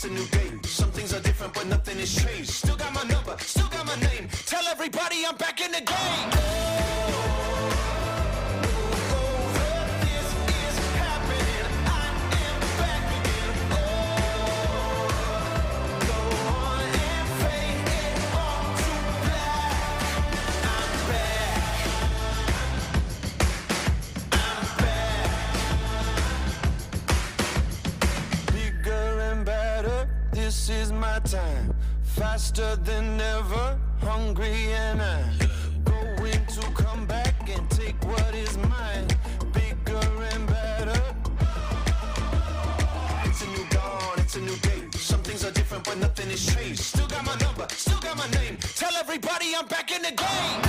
it's a new day. Some things are different, but nothing has changed. Still got my number, still got my name. Tell everybody I'm back in the game. This is my time, faster than ever, hungry and I'm going to come back and take what is mine, bigger and better. It's a new dawn, it's a new day. Some things are different, but nothing has changed. Still got my number, still got my name. Tell everybody I'm back in the game.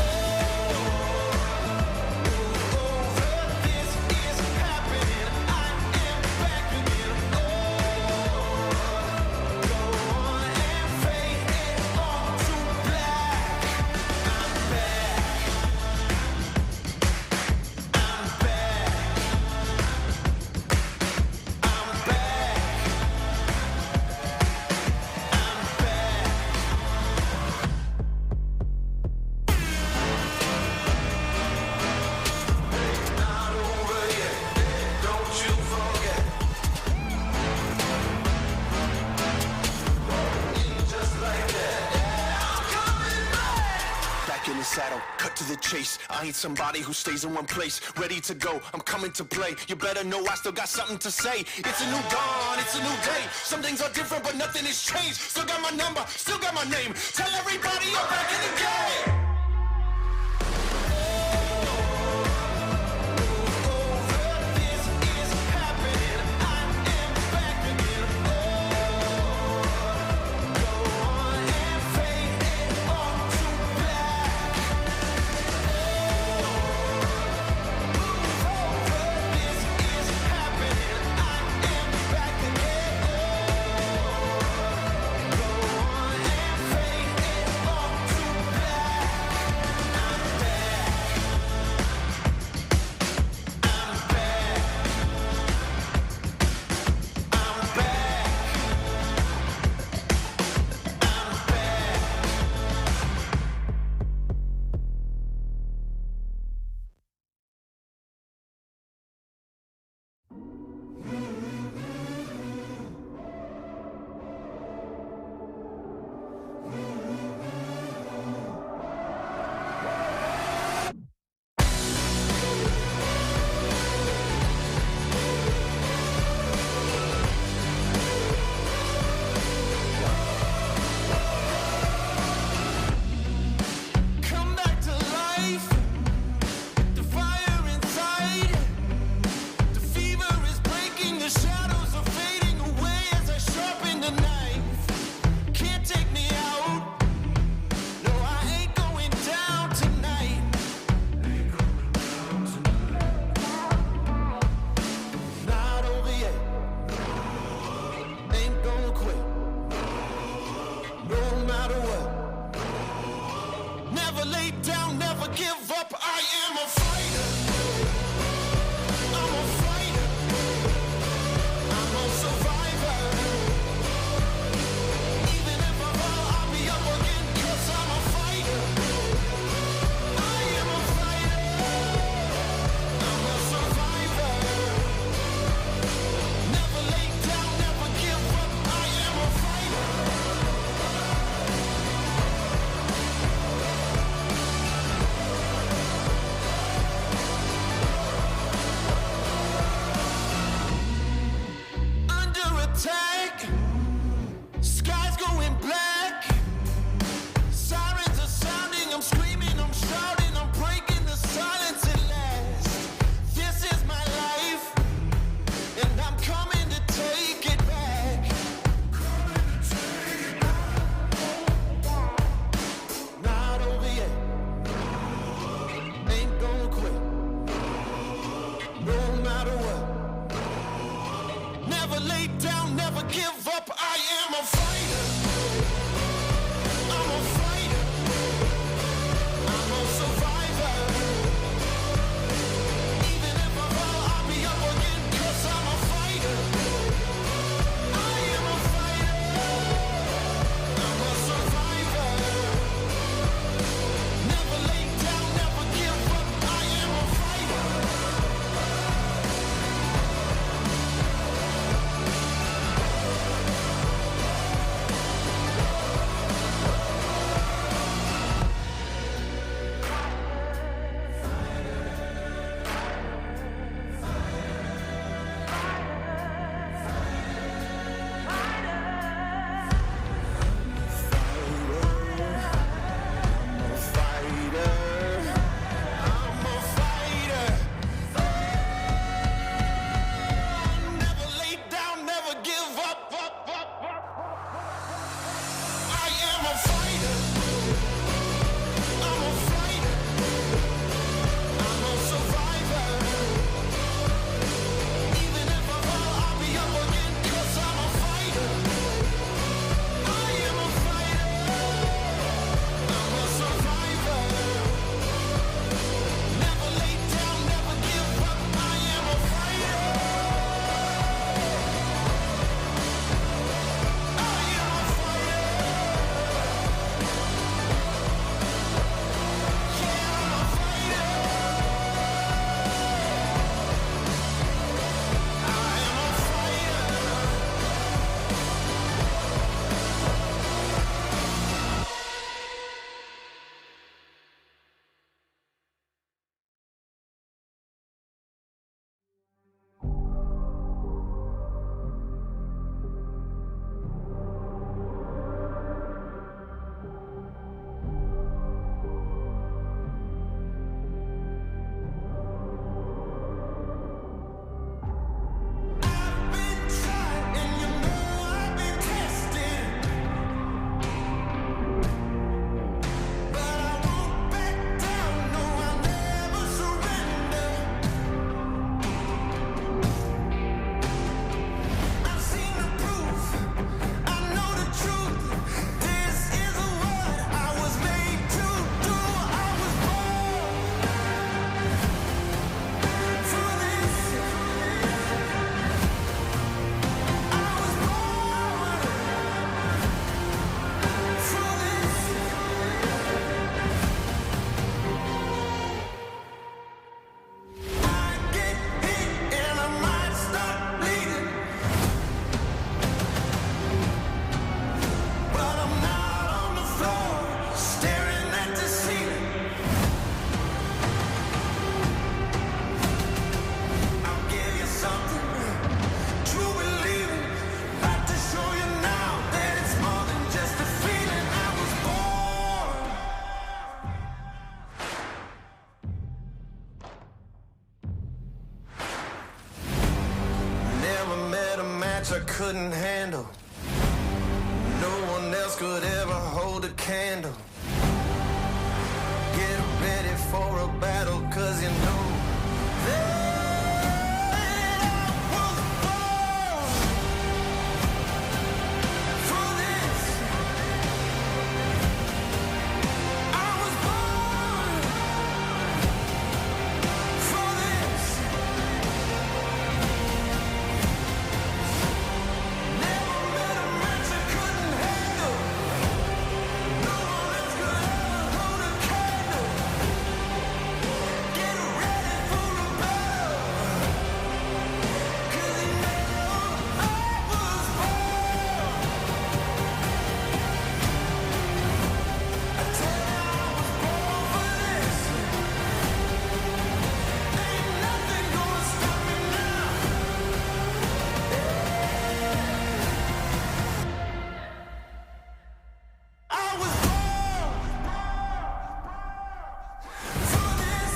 Saddle, cut to the chase. I ain't somebody who stays in one place. Ready to go, I'm coming to play. You better know I still got something to say. It's a new dawn, it's a new day. Some things are different, but nothing has changed. Still got my number, still got my name. Tell everybody I'm back in the game. Give up, I am a fighter. I'm a fighter. I'm a survivor. Even if I fall, I'll be up again, 'cause I'm a fighter. I am a fighter. I'm a survivor. Never lay down, never give up. I am a fighter. Attack. Sky's going black. Sirens are sounding. I'm screaming, I'm shouting, I'm breaking the silence at last. This is my life, and I'm coming to take it back. Not over yet. Ain't gonna quit. No matter what. Never lay down, never give up. I couldn't handle. No one else could ever hold a candle. Get ready for a battle, 'cause you know that I was born for this. I was born for this. Never met a match I couldn't handle. No one else could ever hold a candle. Get ready for a battle, 'cause you know I was born. I tell you I was born for this. Ain't nothing gonna stop me now. I was born for this.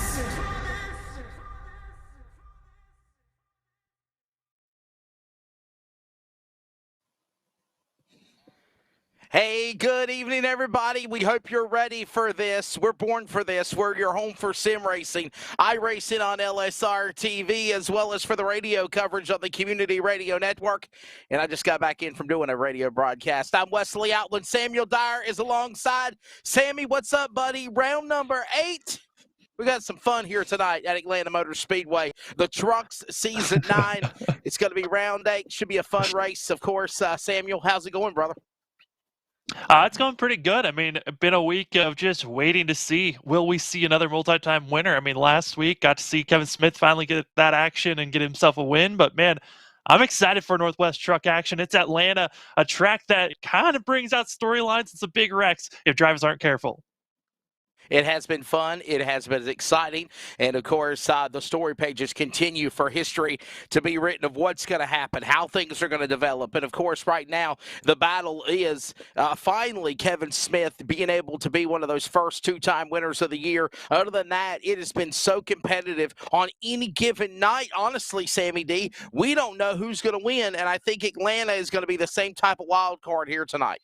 Hey, good evening, everybody. We hope you're ready for this. We're born for this. We're your home for sim racing, iRacing on LSRTV, as well as for the radio coverage on the Community Radio Network. And I just got back in from doing a radio broadcast. I'm Wesley Outland. Samuel Dyer is alongside. Sammy, what's up, buddy? Round number 8. We got some fun here tonight at Atlanta Motor Speedway. The Trucks Season 9. It's going to be round 8. Should be a fun race, of course. Samuel, how's it going, brother? It's going pretty good. I mean, been a week of just waiting to see, will we see another multi-time winner? I mean, last week got to see Kevin Smith finally get that action and get himself a win. But man, I'm excited for Northwest Truck action. It's Atlanta, a track that kind of brings out storylines and some big wrecks if drivers aren't careful. It has been fun. It has been exciting. And, of course, the story pages continue for history to be written of what's going to happen, how things are going to develop. And, of course, right now, the battle is finally Kevin Smith being able to be one of those first two-time winners of the year. Other than that, it has been so competitive on any given night. Honestly, Sammy D, we don't know who's going to win. And I think Atlanta is going to be the same type of wild card here tonight.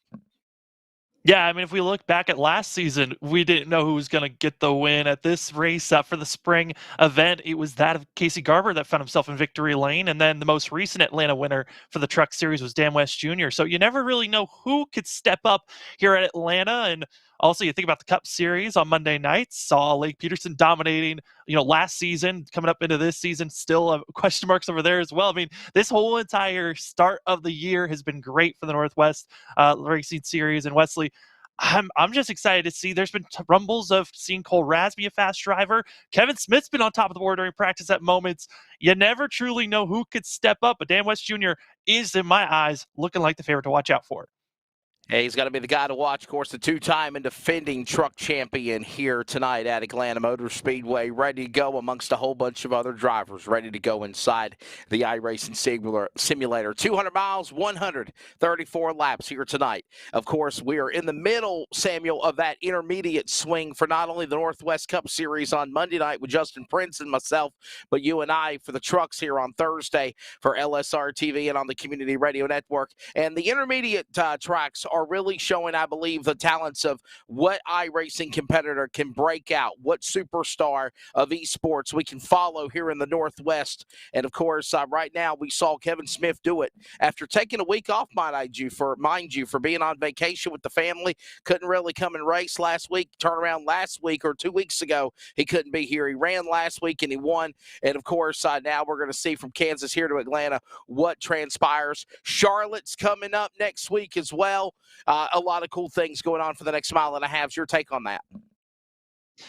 Yeah, I mean, if we look back at last season, we didn't know who was going to get the win at this race for the spring event. It was that of Casey Garber that found himself in victory lane. And then the most recent Atlanta winner for the Truck Series was Dan West Jr. So you never really know who could step up here at Atlanta. And also, you think about the Cup Series on Monday nights, saw Lake Peterson dominating, last season, coming up into this season, still question marks over there as well. I mean, this whole entire start of the year has been great for the Northwest Racing Series. And Wesley, I'm just excited to see. There's been rumbles of seeing Cole Raz be a fast driver. Kevin Smith's been on top of the board during practice at moments. You never truly know who could step up, but Dan West Jr. is, in my eyes, looking like the favorite to watch out for. Hey, he's going to be the guy to watch, of course, the two-time and defending truck champion here tonight at Atlanta Motor Speedway, ready to go amongst a whole bunch of other drivers, ready to go inside the iRacing simulator. 200 miles, 134 laps here tonight. Of course, we are in the middle, Samuel, of that intermediate swing for not only the Northwest Cup Series on Monday night with Justin Prince and myself, but you and I for the trucks here on Thursday for LSRTV and on the Community Radio Network. And the intermediate tracks are really showing, I believe, the talents of what iRacing competitor can break out, what superstar of esports we can follow here in the Northwest. And, of course, right now we saw Kevin Smith do it after taking a week off, mind you, for being on vacation with the family. Couldn't really come and race last week. Turn around last week or 2 weeks ago, he couldn't be here. He ran last week and he won. And, of course, now we're going to see from Kansas here to Atlanta what transpires. Charlotte's coming up next week as well. A lot of cool things going on for the next mile and a half. Your take on that?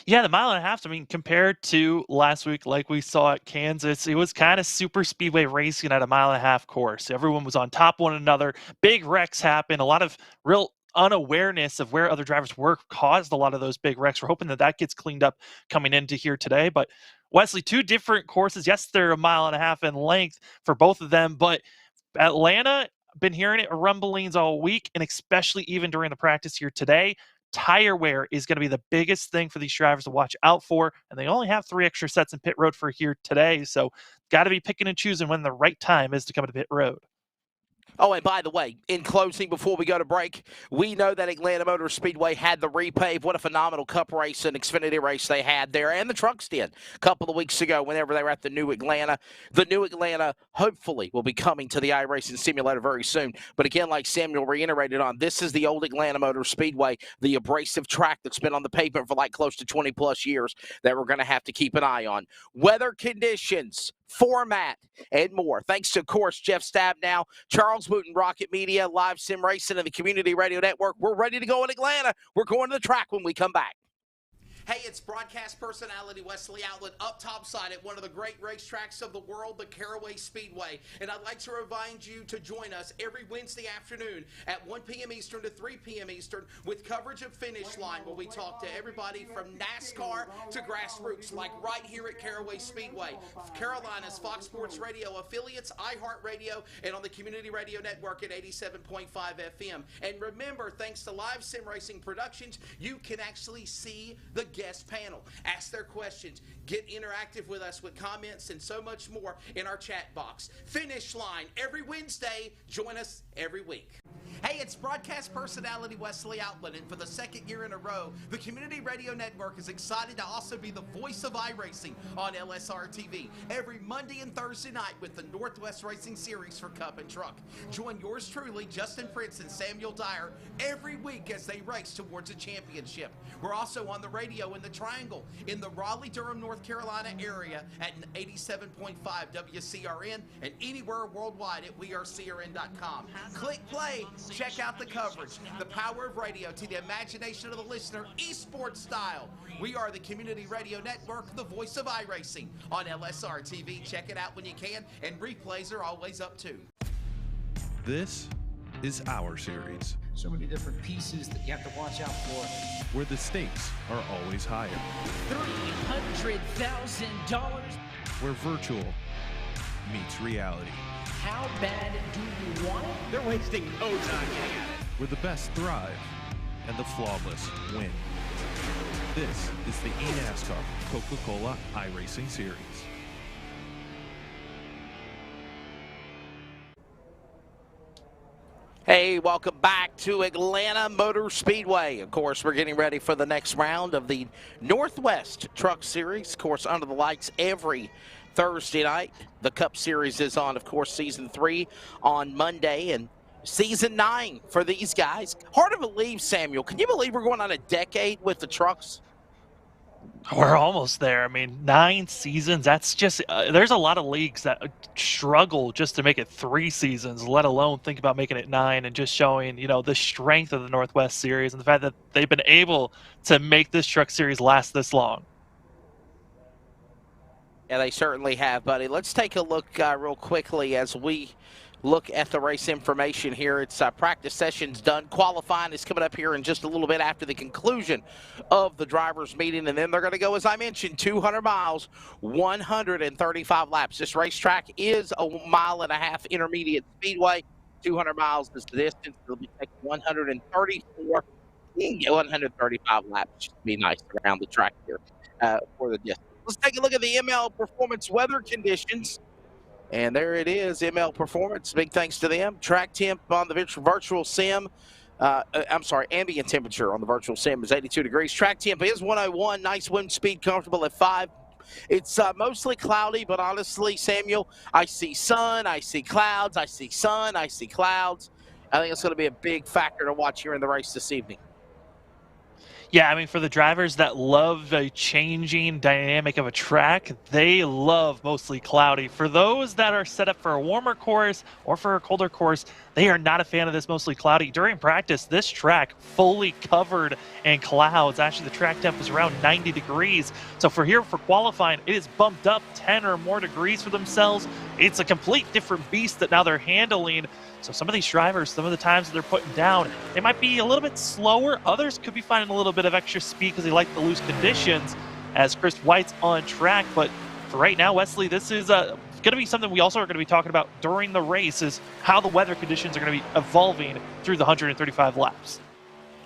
Yeah, the mile and a half, I mean, compared to last week, like we saw at Kansas, it was kind of super speedway racing at a mile and a half course. Everyone was on top of one another. Big wrecks happened. A lot of real unawareness of where other drivers were caused a lot of those big wrecks. We're hoping that gets cleaned up coming into here today. But Wesley, two different courses. Yes, they're a mile and a half in length for both of them, but Atlanta, been hearing it rumblings all week, and especially even during the practice here today. Tire wear is going to be the biggest thing for these drivers to watch out for, and they only have 3 extra sets in pit road for here today, so got to be picking and choosing when the right time is to come to pit road. Oh, and by the way, in closing, before we go to break, we know that Atlanta Motor Speedway had the repave. What a phenomenal cup race and Xfinity race they had there, and the trucks did a couple of weeks ago whenever they were at the New Atlanta. The New Atlanta, hopefully, will be coming to the iRacing Simulator very soon. But again, like Samuel reiterated on, this is the old Atlanta Motor Speedway, the abrasive track that's been on the pavement for like close to 20-plus years that we're going to have to keep an eye on. Weather conditions, format, and more. Thanks to, of course, Jeff Stabnow, Charles Wooten, Rocket Media, Live Sim Racing, and the Community Radio Network. We're ready to go in Atlanta. We're going to the track when we come back. Hey, it's broadcast personality Wesley Outlet up topside at one of the great racetracks of the world, the Caraway Speedway. And I'd like to remind you to join us every Wednesday afternoon at 1 p.m. Eastern to 3 p.m. Eastern with coverage of Finish Line, where we talk to everybody from NASCAR to grassroots, like right here at Caraway Speedway. Carolina's Fox Sports Radio affiliates, iHeartRadio, and on the Community Radio Network at 87.5 FM. And remember, thanks to Live Sim Racing Productions, you can actually see the guest panel. Ask their questions. Get interactive with us with comments and so much more in our chat box. Finish Line every Wednesday. Join us every week. Hey, it's broadcast personality Wesley Outland, and for the second year in a row, the Community Radio Network is excited to also be the voice of iRacing on LSRTV every Monday and Thursday night with the Northwest Racing Series for Cup and Truck. Join yours truly, Justin Prince and Samuel Dyer, every week as they race towards a championship. We're also on the radio in the Triangle in the Raleigh-Durham, North Carolina area at 87.5 WCRN and anywhere worldwide at wearecrn.com. Click play. Check out the coverage, the power of radio to the imagination of the listener, esports style. We are the Community Radio Network, the voice of iRacing on LSR TV. Check it out when you can, and replays are always up too. This is our series, So many different pieces that you have to watch out for. where the stakes are always higher, $300,000. where virtual meets reality, How bad do you want it? They're wasting no time getting at it. where the best thrive and the flawless win. This is the eNASCAR Coca-Cola iRacing Series. Hey, welcome back to Atlanta Motor Speedway. Of course, we're getting ready for the next round of the Northwest Truck Series. Of course, under the lights every Thursday night. The Cup Series is on, of course, Season 3 on Monday, and Season 9 for these guys. Hard to believe, Samuel. Can you believe we're going on a decade with the trucks? We're almost there. I mean, 9 seasons, that's just, there's a lot of leagues that struggle just to make it 3 seasons, let alone think about making it 9, and just showing, you know, the strength of the Northwest Series and the fact that they've been able to make this truck series last this long. Yeah, they certainly have, buddy. Let's take a look real quickly as we look at the race information here. It's practice sessions done. Qualifying is coming up here in just a little bit after the conclusion of the drivers' meeting, and then they're going to go, as I mentioned, 200 miles, 135 laps. This racetrack is a 1.5 mile intermediate speedway. 200 miles is the distance. It'll be taking 134, 135 laps. Just be nice around the track here for the distance. Let's take a look at the ML Performance weather conditions. And there it is, ML Performance. Big thanks to them. Track temp on the virtual sim. Ambient temperature on the virtual sim is 82 degrees. Track temp is 101. Nice wind speed, comfortable at 5. It's mostly cloudy, but honestly, Samuel, I see sun, I see clouds, I see sun, I see clouds. I think it's going to be a big factor to watch here in the race this evening. Yeah, I mean, for the drivers that love the changing dynamic of a track, they love mostly cloudy. For those that are set up for a warmer course or for a colder course, they are not a fan of this mostly cloudy. During practice, this track fully covered in clouds. Actually, the track temp was around 90 degrees. So for qualifying, it is bumped up 10 or more degrees for themselves. It's a complete different beast that now they're handling. So some of these drivers, some of the times that they're putting down, they might be a little bit slower. Others could be finding a little bit of extra speed because they like the loose conditions as Chris White's on track. But for right now, Wesley, this is going to be something we also are going to be talking about during the race, is how the weather conditions are going to be evolving through the 135 laps.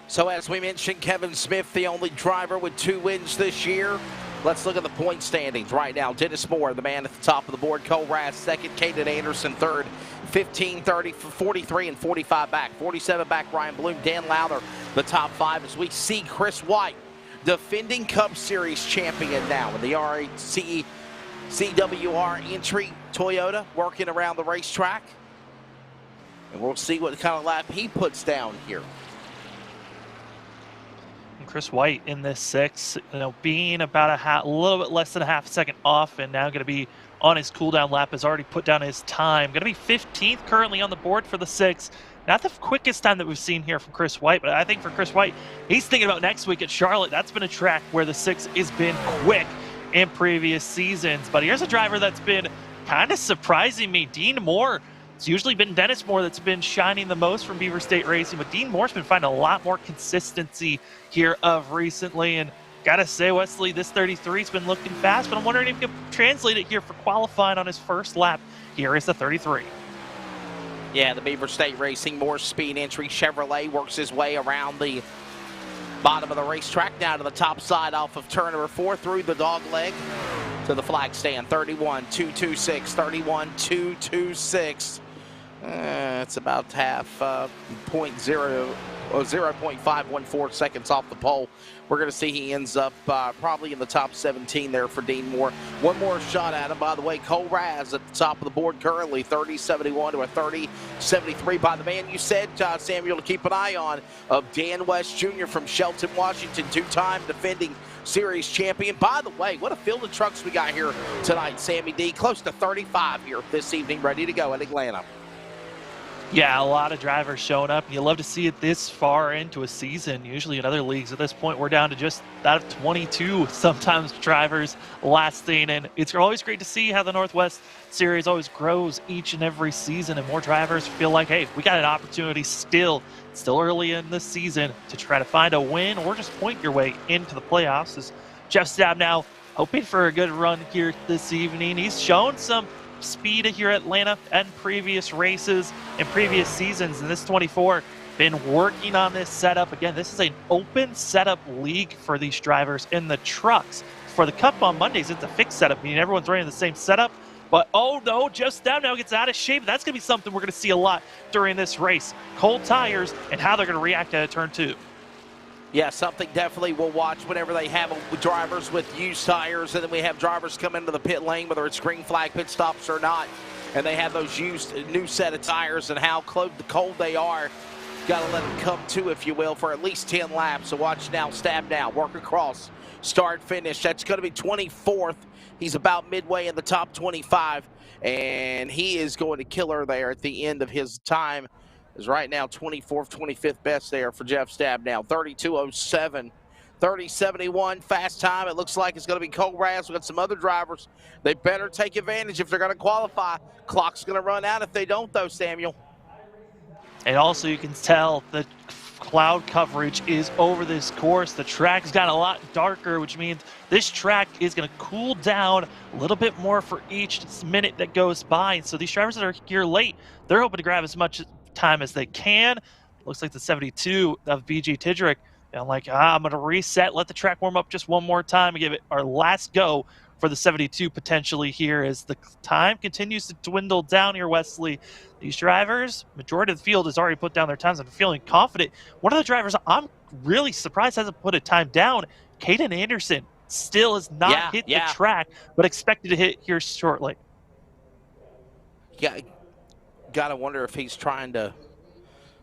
So as we mentioned, Kevin Smith, the only driver with 2 wins this year. Let's look at the point standings right now. Dennis Moore, the man at the top of the board. Cole Rass, second. Caden Anderson, third. 15, 30, 43, and 45 back. 47 back, Ryan Bloom, Dan Lowther, the top 5 as we see Chris White, defending Cup Series champion now in the RACE CWR entry Toyota, working around the racetrack. And we'll see what kind of lap he puts down here. And Chris White in this 6, being about a little bit less than a half second off, and now going to be on his cooldown lap, has already put down his time. Going to be 15th currently on the board for the 6. Not the quickest time that we've seen here from Chris White, but I think for Chris White, he's thinking about next week at Charlotte. That's been a track where the 6 has been quick in previous seasons. But here's a driver that's been kind of surprising me, Dean Moore. It's usually been Dennis Moore that's been shining the most from Beaver State Racing, but Dean Moore's been finding a lot more consistency here of recently. And gotta say, Wesley, this 33's been looking fast, but I'm wondering if he can translate it here for qualifying on his first lap. Here is the 33. Yeah, the Beaver State Racing Moore speed entry Chevrolet works his way around the bottom of the racetrack, down to the top side off of turn number 4 through the dog leg to the flag stand. 31.226, 31.226. It's about half 0.514 seconds off the pole. We're going to see he ends up probably in the top 17 there for Dean Moore. One more shot at him, by the way. Cole Raz at the top of the board currently, 30.71 to a 30.73 by the man you said, Samuel, to keep an eye on, of Dan West Jr. from Shelton, Washington, 2-time defending series champion. By the way, what a field of trucks we got here tonight, Sammy D. Close to 35 here this evening, ready to go in Atlanta. Yeah, a lot of drivers showing up. You love to see it this far into a season. Usually in other leagues at this point, we're down to just out of 22 sometimes drivers lasting. And it's always great to see how the Northwest Series always grows each and every season, and more drivers feel like, hey, we got an opportunity still early in the season to try to find a win or just point your way into the playoffs. As Jeff Stab now hoping for a good run here this evening. He's shown some speed here at Atlanta and previous races and previous seasons, and this 24 been working on this setup. Again, this is an open setup league for these drivers in the trucks. For the Cup on Mondays, it's a fixed setup, meaning everyone's running the same setup. But oh no, Jeff Stab now gets out of shape. That's going to be something we're going to see a lot during this race. Cold tires and how they're going to react at turn 2. Yeah, something definitely we'll watch whenever they have drivers with used tires, and then we have drivers come into the pit lane, whether it's green flag pit stops or not, and they have those used new set of tires and how cold they are. Got to let them come to, if you will, for at least 10 laps. So watch now, Stab now, work across, start, finish. That's going to be 24th. He's about midway in the top 25, and he is going to kill her there at the end of his time. Is right now 24th, 25th best there for Jeff Stab now. 32.07, 30.71 fast time. It looks like it's going to be Cole Raz. We've got some other drivers. They better take advantage if they're going to qualify. Clock's going to run out if they don't, though, Samuel. And also you can tell the cloud coverage is over this course. The track's got a lot darker, which means this track is going to cool down a little bit more for each minute that goes by. And so these drivers that are here late, they're hoping to grab as much time as they can. Looks like the 72 of BG Tidrick. And I'm like, I'm going to reset, let the track warm up just one more time and give it our last go for the 72 potentially here as the time continues to dwindle down here, Wesley. These drivers, majority of the field has already put down their times and feeling confident. One of the drivers I'm really surprised hasn't put a time down, Caden Anderson, still has not hit the track, but expected to hit here shortly. Yeah. Got to wonder if he's trying to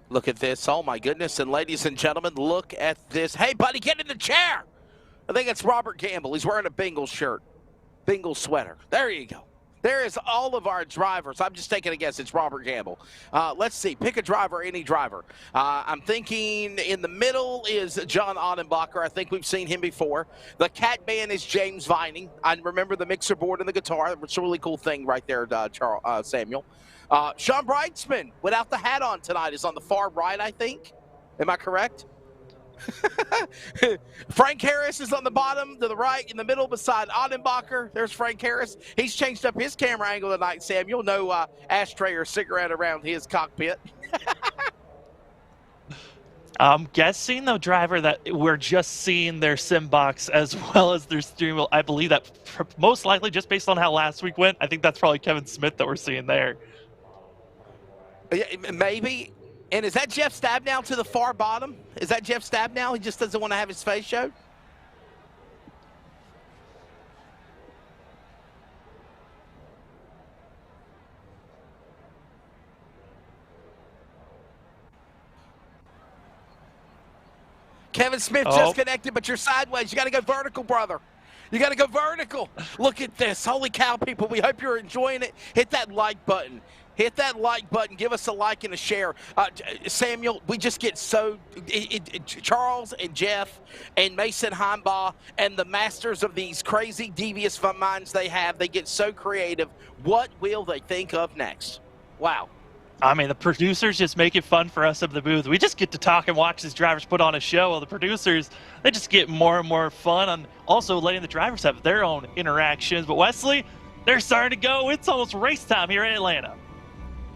look at this. Oh, my goodness. And ladies and gentlemen, look at this. Hey, buddy, get in the chair. I think it's Robert Gamble. He's wearing a Bengals shirt, Bengals sweater. There you go. There is all of our drivers. I'm just taking a guess. It's Robert Gamble. Let's see. Pick a driver, any driver. I'm thinking in the middle is John Odenbacher. I think we've seen him before. The cat man is James Vining. I remember the mixer board and the guitar. It's a really cool thing right there, Samuel. Sean Brightsman, without the hat on tonight, is on the far right, I think. Am I correct? Frank Harris is on the bottom to the right, in the middle beside Odenbacher. There's Frank Harris. He's changed up his camera angle tonight, Sam. You'll know ashtray or cigarette around his cockpit. I'm guessing the driver that we're just seeing their sim box as well as their steering wheel. I believe that most likely, just based on how last week went, I think that's probably Kevin Smith that we're seeing there. Maybe. And is that Jeff Stabnow to the far bottom? Is that Jeff Stabnow? He just doesn't want to have his face showed? Kevin Smith just connected, but you're sideways. You got to go vertical, brother. You got to go vertical. Look at this. Holy cow, people. We hope you're enjoying it. Hit that like button. Hit that like button. Give us a like and a share. Samuel, we just get so Charles and Jeff and Mason Heimbaugh and the masters of these crazy, devious fun minds they have, they get so creative. What will they think of next? Wow. I mean, the producers just make it fun for us up in the booth. We just get to talk and watch these drivers put on a show. While the producers, they just get more and more fun on also letting the drivers have their own interactions. But Wesley, they're starting to go. It's almost race time here in Atlanta.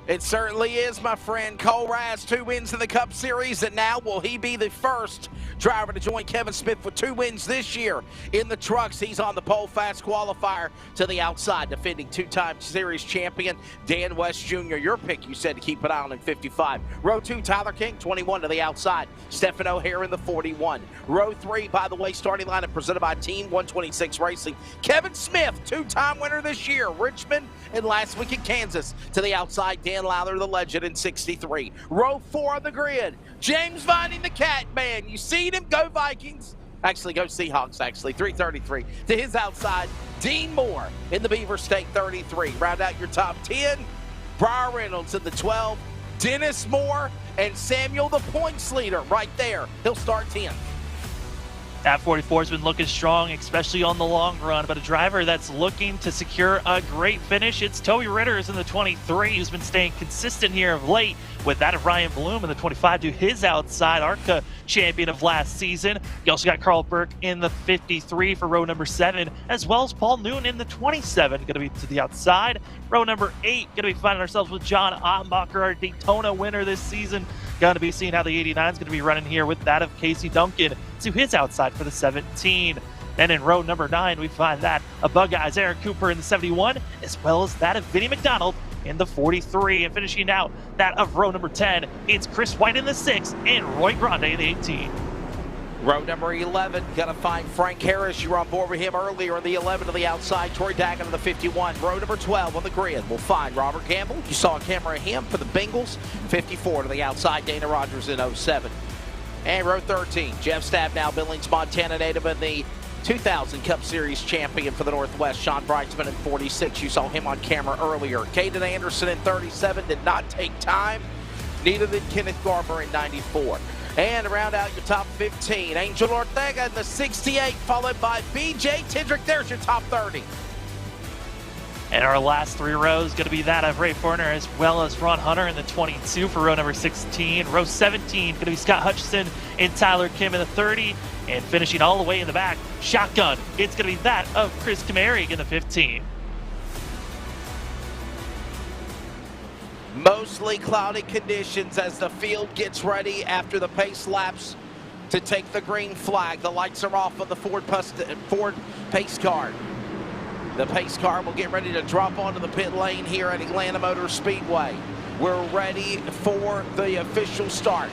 It certainly is, my friend. Cole Raz, 2 wins in the Cup Series, and now will he be the first driver to join Kevin Smith with 2 wins this year in the trucks? He's on the pole, fast qualifier to the outside, defending 2-time series champion Dan West Jr. Your pick, you said, to keep an eye on in 55. Row 2, Tyler King, 21 to the outside. Stephen O'Hare in the 41. Row 3, by the way, starting lineup presented by Team 126 Racing. Kevin Smith, 2-time winner this year, Richmond, and last week in Kansas. To the outside, Dan Lowther, the legend, in 63. Row 4 on the grid, James Vining, the Cat Man. You seen him? Go Vikings. Actually, go Seahawks, actually. 333. To his outside, Dean Moore in the Beaver State, 33. Round out your top 10. Briar Reynolds in the 12. Dennis Moore and Samuel, the points leader, right there. He'll start 10th. That 44 has been looking strong, especially on the long run, but a driver that's looking to secure a great finish, it's Toby Ritters in the 23, who's been staying consistent here of late, with that of Ryan Bloom in the 25 to his outside, ARCA champion of last season. You also got Carl Burke in the 53 for row number 7, as well as Paul Noon in the 27, going to be to the outside. Row number 8, going to be finding ourselves with John Ottenbacher, our Daytona winner this season. Going to be seeing how the 89 is going to be running here with that of Casey Duncan to his outside for the 17. Then in row number 9, we find that of Bug Eyes Aaron Cooper in the 71, as well as that of Vinnie McDonald in the 43. And finishing out that of row number 10, it's Chris White in the 6 and Roy Grande in the 18. Row number 11, gonna find Frank Harris. You were on board with him earlier in the 11 to the outside. Troy Daggett in the 51. Row number 12 on the grid, we'll find Robert Campbell. You saw a camera of him for the Bengals. 54 to the outside, Dana Rogers in 07. And row 13, Jeff Stabnow, Billings, Montana native, and the 2000 Cup Series champion for the Northwest, Sean Brightsman in 46. You saw him on camera earlier. Caden Anderson in 37 did not take time. Neither did Kenneth Garber in 94. And round out your top 15, Angel Ortega in the 68, followed by B.J. Tendrick. There's your top 30. And our last 3 rows going to be that of Ray Forner, as well as Ron Hunter in the 22 for row number 16. Row 17 going to be Scott Hutchison and Tyler Kim in the 30. And finishing all the way in the back, shotgun, it's going to be that of Chris Kamarick in the 15. Mostly cloudy conditions as the field gets ready after the pace laps to take the green flag. The lights are off on the Ford pace car. The pace car will get ready to drop onto the pit lane here at Atlanta Motor Speedway. We're ready for the official start.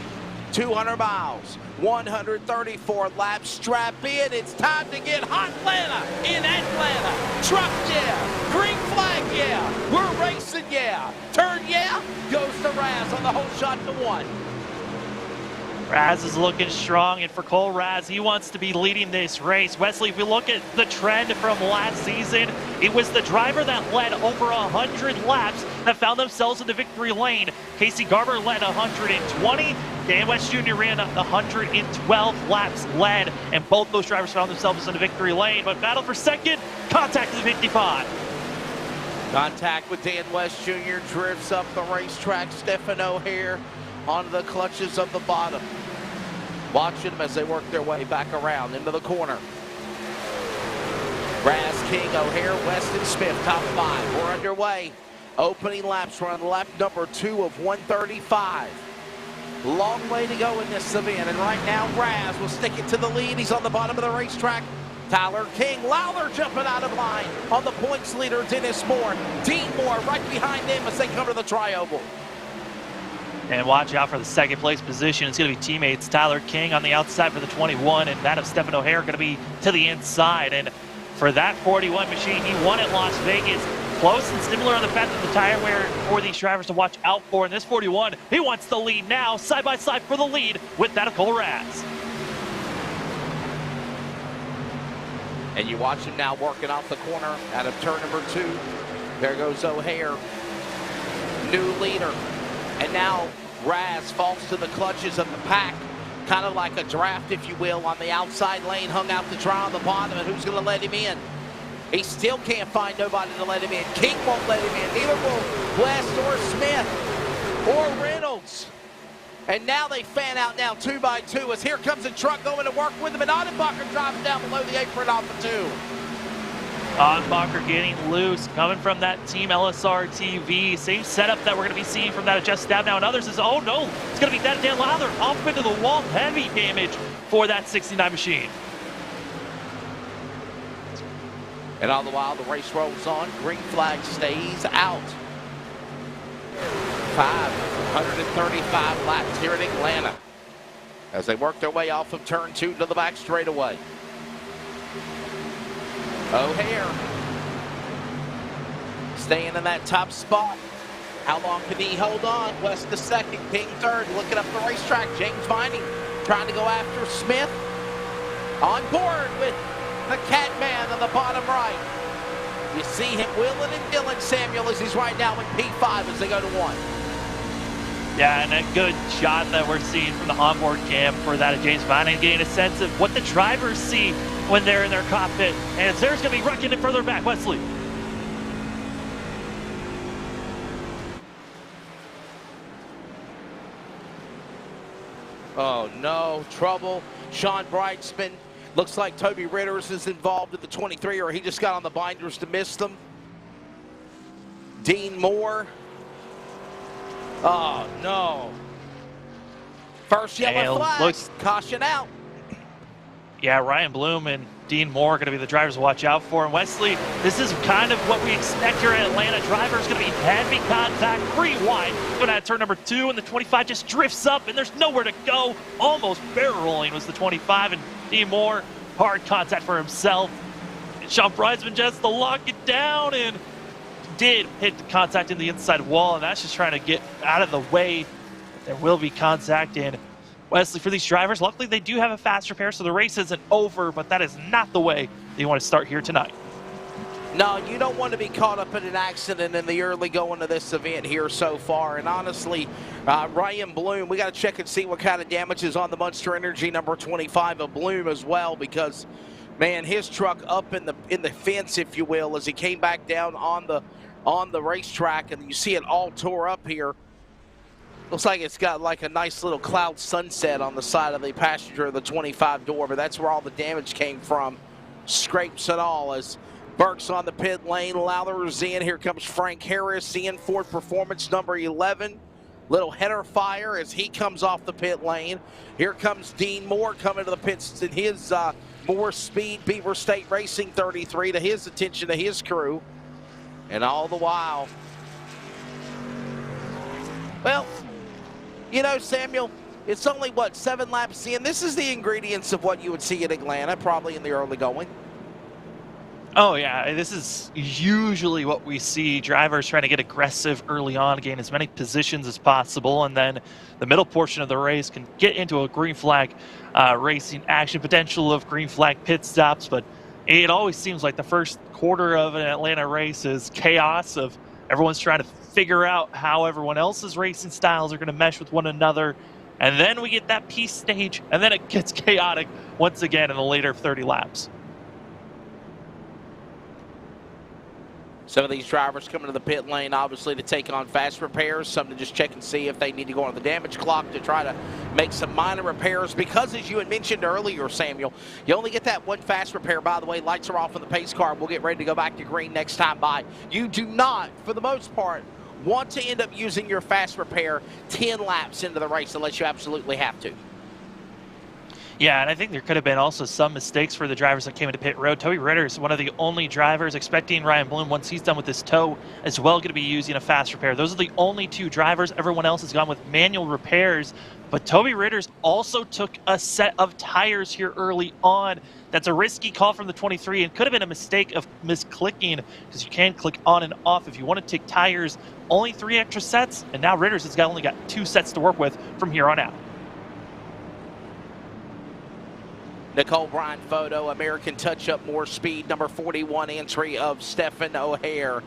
200 miles, 134 laps, strap in. It's time to get hot, Atlanta, in Atlanta. Truck, yeah. Green flag, yeah. We're racing, yeah. Turn, yeah. Goes to Raz on the whole shot to 1. Raz is looking strong, and for Cole Raz, he wants to be leading this race. Wesley, if we look at the trend from last season, it was the driver that led over 100 laps that found themselves in the victory lane. Casey Garber led 120. Dan West Jr. ran 112 laps led, and both those drivers found themselves in the victory lane. But battle for second, contact is 55. Contact with Dan West Jr. drifts up the racetrack. Stephen O'Hare onto the clutches of the bottom. Watching them as they work their way back around into the corner. Raz, King, O'Hare, West, and Smith, top 5. We're underway. Opening laps, we're on lap number 2 of 135. Long way to go in this event, and right now Raz will stick it to the lead. He's on the bottom of the racetrack. Tyler King, Lowther jumping out of line on the points leader, Dennis Moore. Dean Moore right behind them as they come to the tri-oval. And watch out for the second place position. It's going to be teammates Tyler King on the outside for the 21, and that of Stephen O'Hare going to be to the inside. And for that 41 machine, he won at Las Vegas. Close and similar on the path of the tire wear for these drivers to watch out for. In this 41, he wants the lead now, side by side for the lead with that of Cole Raz. And you watch him now working off the corner out of turn number 2. There goes O'Hare, new leader. And now Raz falls to the clutches of the pack, kind of like a draft, if you will, on the outside lane, hung out to dry on the bottom, and who's going to let him in? He still can't find nobody to let him in. King won't let him in. Neither will West or Smith or Reynolds. And now they fan out now 2 by 2 as here comes a truck going to work with him, and Odenbacher drops down below the apron off the 2. Odenbacher getting loose, coming from that team LSRTV. Same setup that we're going to be seeing from that adjust stab now. And others is, oh no, it's going to be that Dan Lowther off into the wall. Heavy damage for that 69 machine. And all the while, the race rolls on. Green flag stays out. 535 laps here in Atlanta as they work their way off of turn 2 to the back straightaway. O'Hare staying in that top spot. How long can he hold on? West the second, King third. Looking up the racetrack. James Vining trying to go after Smith. On board with the Catman on the bottom right. You see him wheeling and dealing, Samuel, as he's right now in P5 as they go to 1. Yeah, and a good shot that we're seeing from the onboard cam for that of James Vining, getting a sense of what the drivers see when they're in their cockpit. And there's going to be Ruckin it further back, Wesley. Oh no, trouble. Sean Brightsman. Looks like Toby Ritters is involved in the 23, or he just got on the binders to miss them. Dean Moore. Oh, no. First yellow flag. Looks, caution out. Yeah, Ryan Bloom and Dean Moore are going to be the drivers to watch out for. And Wesley, this is kind of what we expect here at Atlanta. Drivers going to be heavy contact, free wide. Going at turn number 2, and the 25 just drifts up, and there's nowhere to go. Almost barrel rolling was the 25, and Dean Moore, hard contact for himself. And Sean Brightsman just to lock it down, and did hit the contact in the inside wall, and that's just trying to get out of the way. There will be contact in. Wesley, for these drivers, luckily they do have a fast repair, so the race isn't over, but that is not the way they want to start here tonight. No, you don't want to be caught up in an accident in the early going of this event here so far. And honestly, Ryan Bloom, we got to check and see what kind of damage is on the Monster Energy number 25 of Bloom as well, because, man, his truck up in the fence, if you will, as he came back down on the racetrack, and you see it all tore up here. Looks like it's got like a nice little cloud sunset on the side of the passenger of the 25 door, but that's where all the damage came from. Scrapes and all as Burke's on the pit lane. Lowther's in. Here comes Frank Harris in. Ford Performance number 11. Little header fire as he comes off the pit lane. Here comes Dean Moore coming to the pits in his Moore Speed Beaver State Racing 33 to his attention to his crew. And all the while, well, you know, Samuel, it's only, what, 7 laps in? This is the ingredients of what you would see in Atlanta, probably in the early going. Oh, yeah, this is usually what we see. Drivers trying to get aggressive early on, gain as many positions as possible, and then the middle portion of the race can get into a green flag racing action, potential of green flag pit stops, but it always seems like the first quarter of an Atlanta race is chaos of everyone's trying to figure out how everyone else's racing styles are going to mesh with one another. And then we get that peace stage, and then it gets chaotic once again in the later 30 laps. Some of these drivers coming to the pit lane, obviously, to take on fast repairs. Some to just check and see if they need to go on the damage clock to try to make some minor repairs. Because, as you had mentioned earlier, Samuel, you only get that one fast repair. By the way, lights are off on the pace car. We'll get ready to go back to green next time by. You do not, for the most part, want to end up using your fast repair 10 laps into the race unless you absolutely have to. Yeah, and I think there could have been also some mistakes for the drivers that came into pit road. Toby Ritter is one of the only drivers expecting Ryan Bloom, once he's done with this tow, as well going to be using a fast repair. Those are the only two drivers. Everyone else has gone with manual repairs. But Toby Ritters also took a set of tires here early on. That's a risky call from the 23 and could have been a mistake of misclicking, because you can click on and off if you want to take tires. Only 3 extra sets, and now Ritters has only got 2 sets to work with from here on out. Nicole Bryan photo, American touch-up, more speed, number 41 entry of Stephen O'Hare,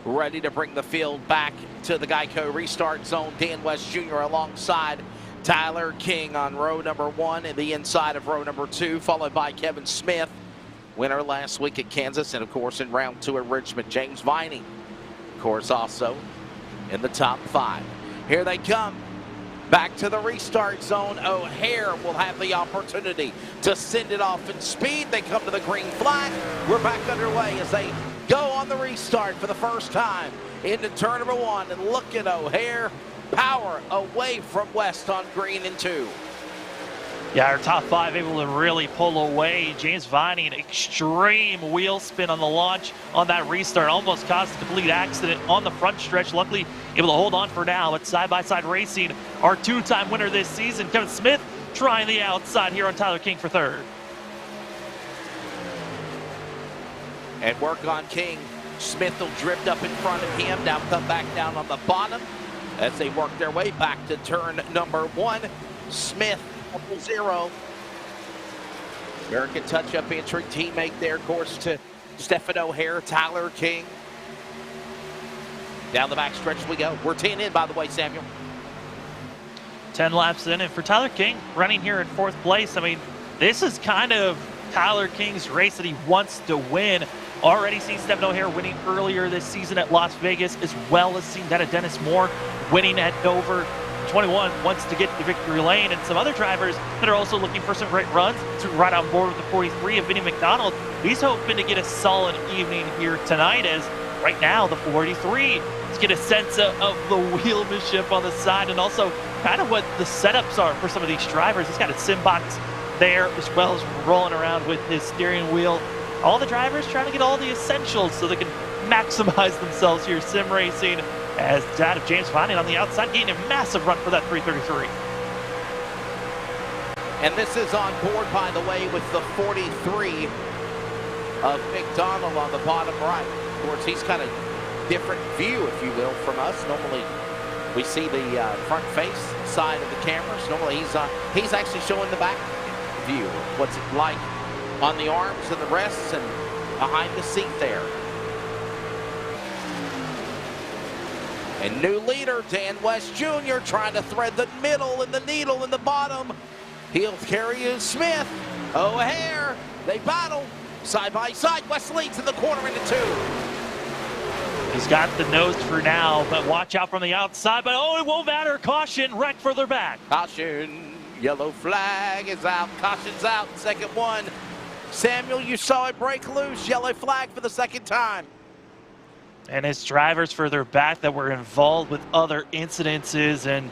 ready to bring the field back to the Geico restart zone. Dan West Jr. alongside Tyler King on row number 1 and the inside of row number 2, followed by Kevin Smith, winner last week at Kansas, and of course in round 2 at Richmond, James Viney, of course, also in the top 5. Here they come. Back to the restart zone. O'Hare will have the opportunity to send it off in speed. They come to the green flag. We're back underway as they go on the restart for the first time into turn number 1. And look at O'Hare, power away from West on green and 2. Yeah, our top 5 able to really pull away. James Viney, an extreme wheel spin on the launch on that restart. Almost caused a complete accident on the front stretch. Luckily, able to hold on for now. It's side-by-side racing. Our 2-time winner this season, Kevin Smith, trying the outside here on Tyler King for 3rd. And work on King. Smith will drift up in front of him. Now come back down on the bottom as they work their way back to turn number 1. Smith 0. American touch-up entry, teammate there, of course, to Stephen O'Hare, Tyler King. Down the back stretch we go. We're 10 in, by the way, Samuel. 10 laps in, and for Tyler King, running here in 4th place, I mean, this is kind of Tyler King's race that he wants to win. Already seen Stephen O'Hare winning earlier this season at Las Vegas, as well as seen that of Dennis Moore winning at Dover. 21 wants to get to victory lane, and some other drivers that are also looking for some great runs to right on board with the 43 of Vinnie McDonald. He's hoping to get a solid evening here tonight, as right now the 43 is get a sense of the wheelmanship on the side, and also kind of what the setups are for some of these drivers. He's got a sim box there, as well as rolling around with his steering wheel. All the drivers trying to get all the essentials so they can maximize themselves here sim racing, as that of James Viney on the outside, getting a massive run for that 333. And this is on board, by the way, with the 43 of McDonald on the bottom right. Of course, he's kind of different view, if you will, from us. Normally, we see the front face side of the cameras. Normally, he's actually showing the back view. What's it like on the arms and the rests and behind the seat there. And new leader, Dan West Jr., trying to thread the middle and the needle in the bottom. He'll carry his Smith. O'Hare, they battle side by side. West leads in the corner into 2. He's got the nose for now, but watch out from the outside. But oh, it won't matter. Caution, wreck further back. Caution, yellow flag is out. Caution's out, second one. Samuel, you saw it break loose. Yellow flag for the second time. And his drivers further back that were involved with other incidences, and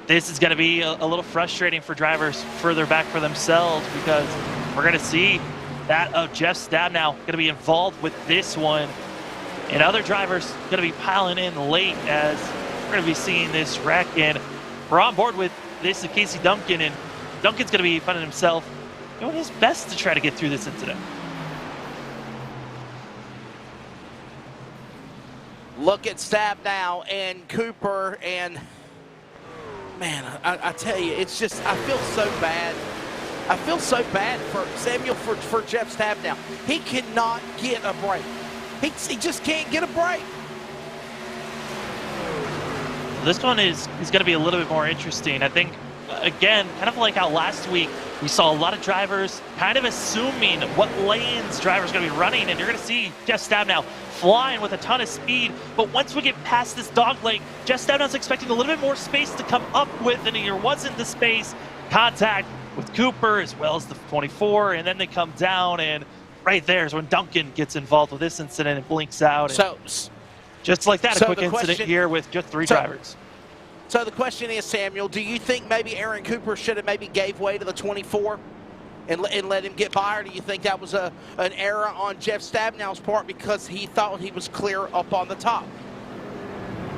this is going to be a little frustrating for drivers further back for themselves, because we're going to see that of Jeff Stabnow going to be involved with this one, and other drivers going to be piling in late, as we're going to be seeing this wreck. And we're on board with this of Casey Duncan, and Duncan's going to be finding himself doing his best to try to get through this incident. Look at Stabnow and Cooper, and man, I tell you, it's just, I feel so bad. I feel so bad for Samuel, for Jeff Stabnow. He cannot get a break. He just can't get a break. This one is going to be a little bit more interesting. I think, again, kind of like how last week we saw a lot of drivers kind of assuming what lanes drivers are going to be running, and you're going to see Jeff Stabnow flying with a ton of speed. But once we get past this dog leg, Jeff Stabnow's expecting a little bit more space to come up with, and there wasn't the space. Contact with Cooper as well as the 24, and then they come down, and right there is when Duncan gets involved with this incident and blinks out. So, just like that, so a quick incident here with just 3 drivers. So the question is, Samuel, do you think maybe Aaron Cooper should have maybe gave way to the 24 and let him get by, or do you think that was an error on Jeff Stabnow's part because he thought he was clear up on the top?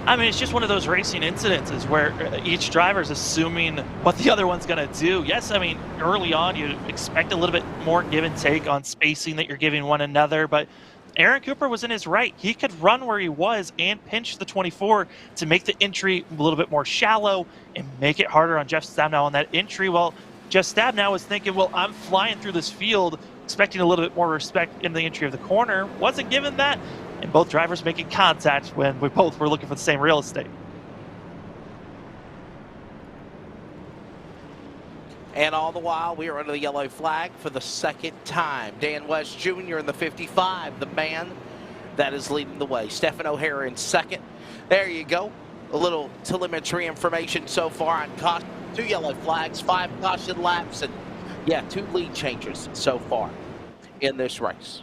I mean, it's just one of those racing incidences where each driver's assuming what the other one's going to do. Yes, I mean, early on, you expect a little bit more give and take on spacing that you're giving one another, but Aaron Cooper was in his right. He could run where he was and pinch the 24 to make the entry a little bit more shallow and make it harder on Jeff Stabnow on that entry. Well, Jeff Stabnow was thinking, well, I'm flying through this field, expecting a little bit more respect in the entry of the corner. Wasn't given that. And both drivers making contact when we both were looking for the same real estate. And all the while, we are under the yellow flag for the second time. Dan West Jr. in the 55, the man that is leading the way. Stephen O'Hara in second. There you go. A little telemetry information so far on caution. 2 yellow flags, 5 caution laps, and yeah, 2 lead changes so far in this race.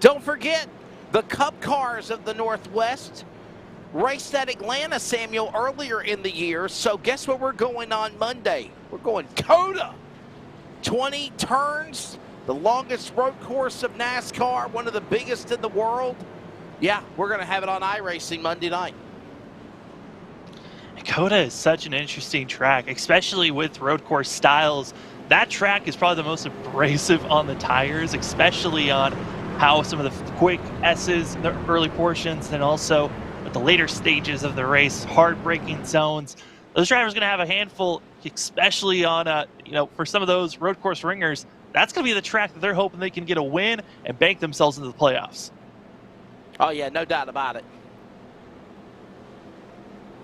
Don't forget, the Cup cars of the Northwest raced at Atlanta, Samuel, earlier in the year. So guess where we're going on Monday? We're going COTA. 20 turns, the longest road course of NASCAR, one of the biggest in the world. Yeah, we're going to have it on iRacing Monday night. COTA is such an interesting track, especially with road course styles. That track is probably the most abrasive on the tires, especially on how some of the quick S's in the early portions and also with the later stages of the race, hard braking zones. Those drivers are going to have a handful, especially on, for some of those road course ringers. That's going to be the track that they're hoping they can get a win and bank themselves into the playoffs. Oh, yeah, no doubt about it.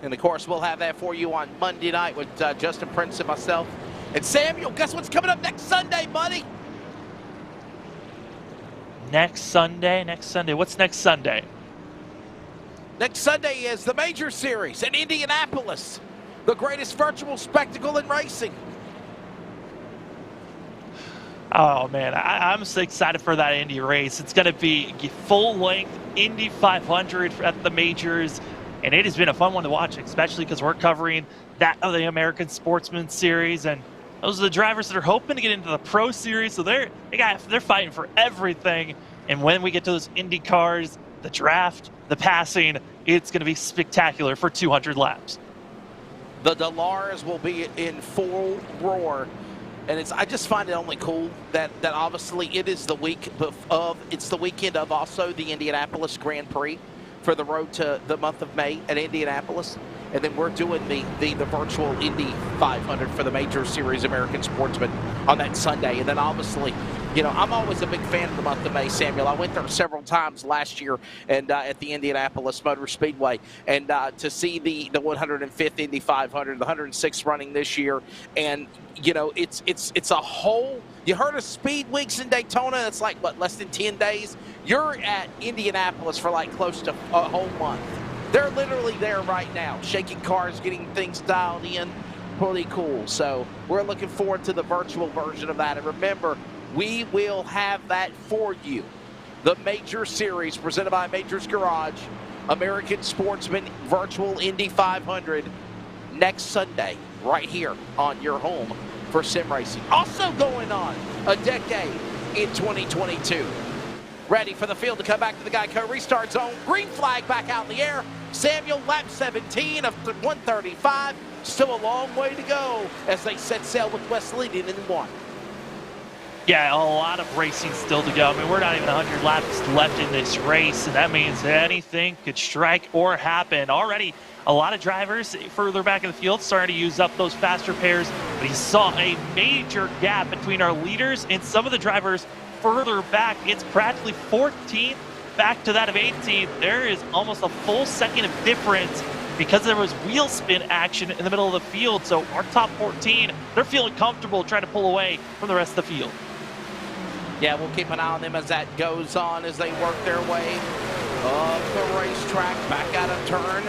And, of course, we'll have that for you on Monday night with Justin Prince and myself. And, Samuel, guess what's coming up next Sunday, buddy? Next Sunday. What's next Sunday? Next Sunday is the Major Series in Indianapolis, the greatest virtual spectacle in racing. Oh, man, I'm so excited for that Indy race. It's going to be full-length Indy 500 at the majors, and it has been a fun one to watch, especially because we're covering that of the American Sportsman Series, and those are the drivers that are hoping to get into the Pro Series, so they're fighting for everything. And when we get to those Indy cars, the draft, the passing, it's going to be spectacular for 200 laps. The Delars will be in full roar, and I just find it only cool that obviously it is the week it's the weekend of also the Indianapolis Grand Prix for the road to the month of May at Indianapolis. And then we're doing the virtual Indy 500 for the Major Series American Sportsman on that Sunday. And then obviously, I'm always a big fan of the month of May, Samuel. I went there several times last year and at the Indianapolis Motor Speedway. And to see the 105th Indy 500, the 106th running this year. And, it's a whole, you heard of Speed Weeks in Daytona? It's like, what, less than 10 days? You're at Indianapolis for like close to a whole month. They're literally there right now, shaking cars, getting things dialed in. Pretty cool. So we're looking forward to the virtual version of that. And remember, we will have that for you. The Major Series presented by Majors Garage, American Sportsman Virtual Indy 500 next Sunday right here on your home for sim racing. Also going on a decade in 2022. Ready for the field to come back to the Geico restart zone. Green flag back out in the air. Samuel, lap 17 of 135. Still a long way to go as they set sail with West leading in 1. Yeah, a lot of racing still to go. I mean, we're not even 100 laps left in this race, and that means anything could strike or happen. Already, a lot of drivers further back in the field starting to use up those faster pairs, but he saw a major gap between our leaders and some of the drivers further back. It's practically 14th back to that of 18th. There is almost a full second of difference because there was wheel spin action in the middle of the field. So our top 14, they're feeling comfortable trying to pull away from the rest of the field. Yeah, we'll keep an eye on them as that goes on, as they work their way up the racetrack, back out of turn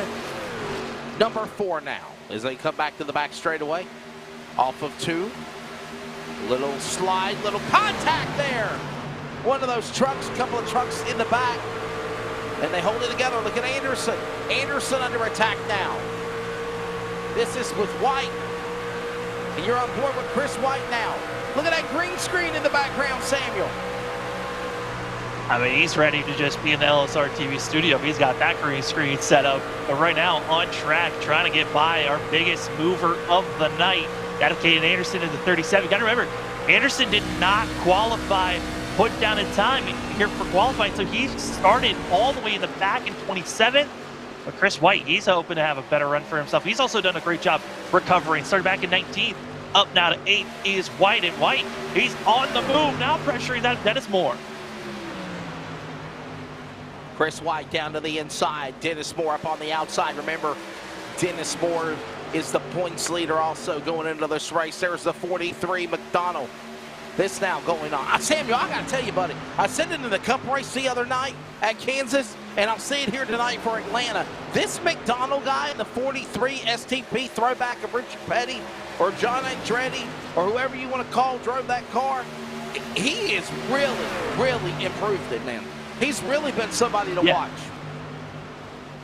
number 4 now, as they come back to the back straightaway, off of 2. Little slide, little contact there. One of those trucks, a couple of trucks in the back, and they hold it together. Look at Anderson. Anderson under attack now. This is with White. And you're on board with Chris White now. Look at that green screen in the background, Samuel. I mean, he's ready to just be in the LSRTV studio. He's got that green screen set up. But right now, on track, trying to get by our biggest mover of the night. Got Caden Anderson in the 37. You got to remember, Anderson did not qualify, put down a time here for qualifying. So he started all the way in the back in 27. But Chris White, he's hoping to have a better run for himself. He's also done a great job recovering. Started back in 19th. Up now to 8th is White. And White, he's on the move now, pressuring that Dennis Moore. Chris White down to the inside. Dennis Moore up on the outside. Remember, Dennis Moore is the points leader also going into this race. There's the 43 McDonald. This now going on. Samuel, I got to tell you, buddy, I said it in the Cup race the other night at Kansas, and I'll say it here tonight for Atlanta. This McDonald guy in the 43 STP throwback of Richard Petty or John Andretti or whoever you want to call drove that car, he is really, really improved it, man. He's really been somebody to watch.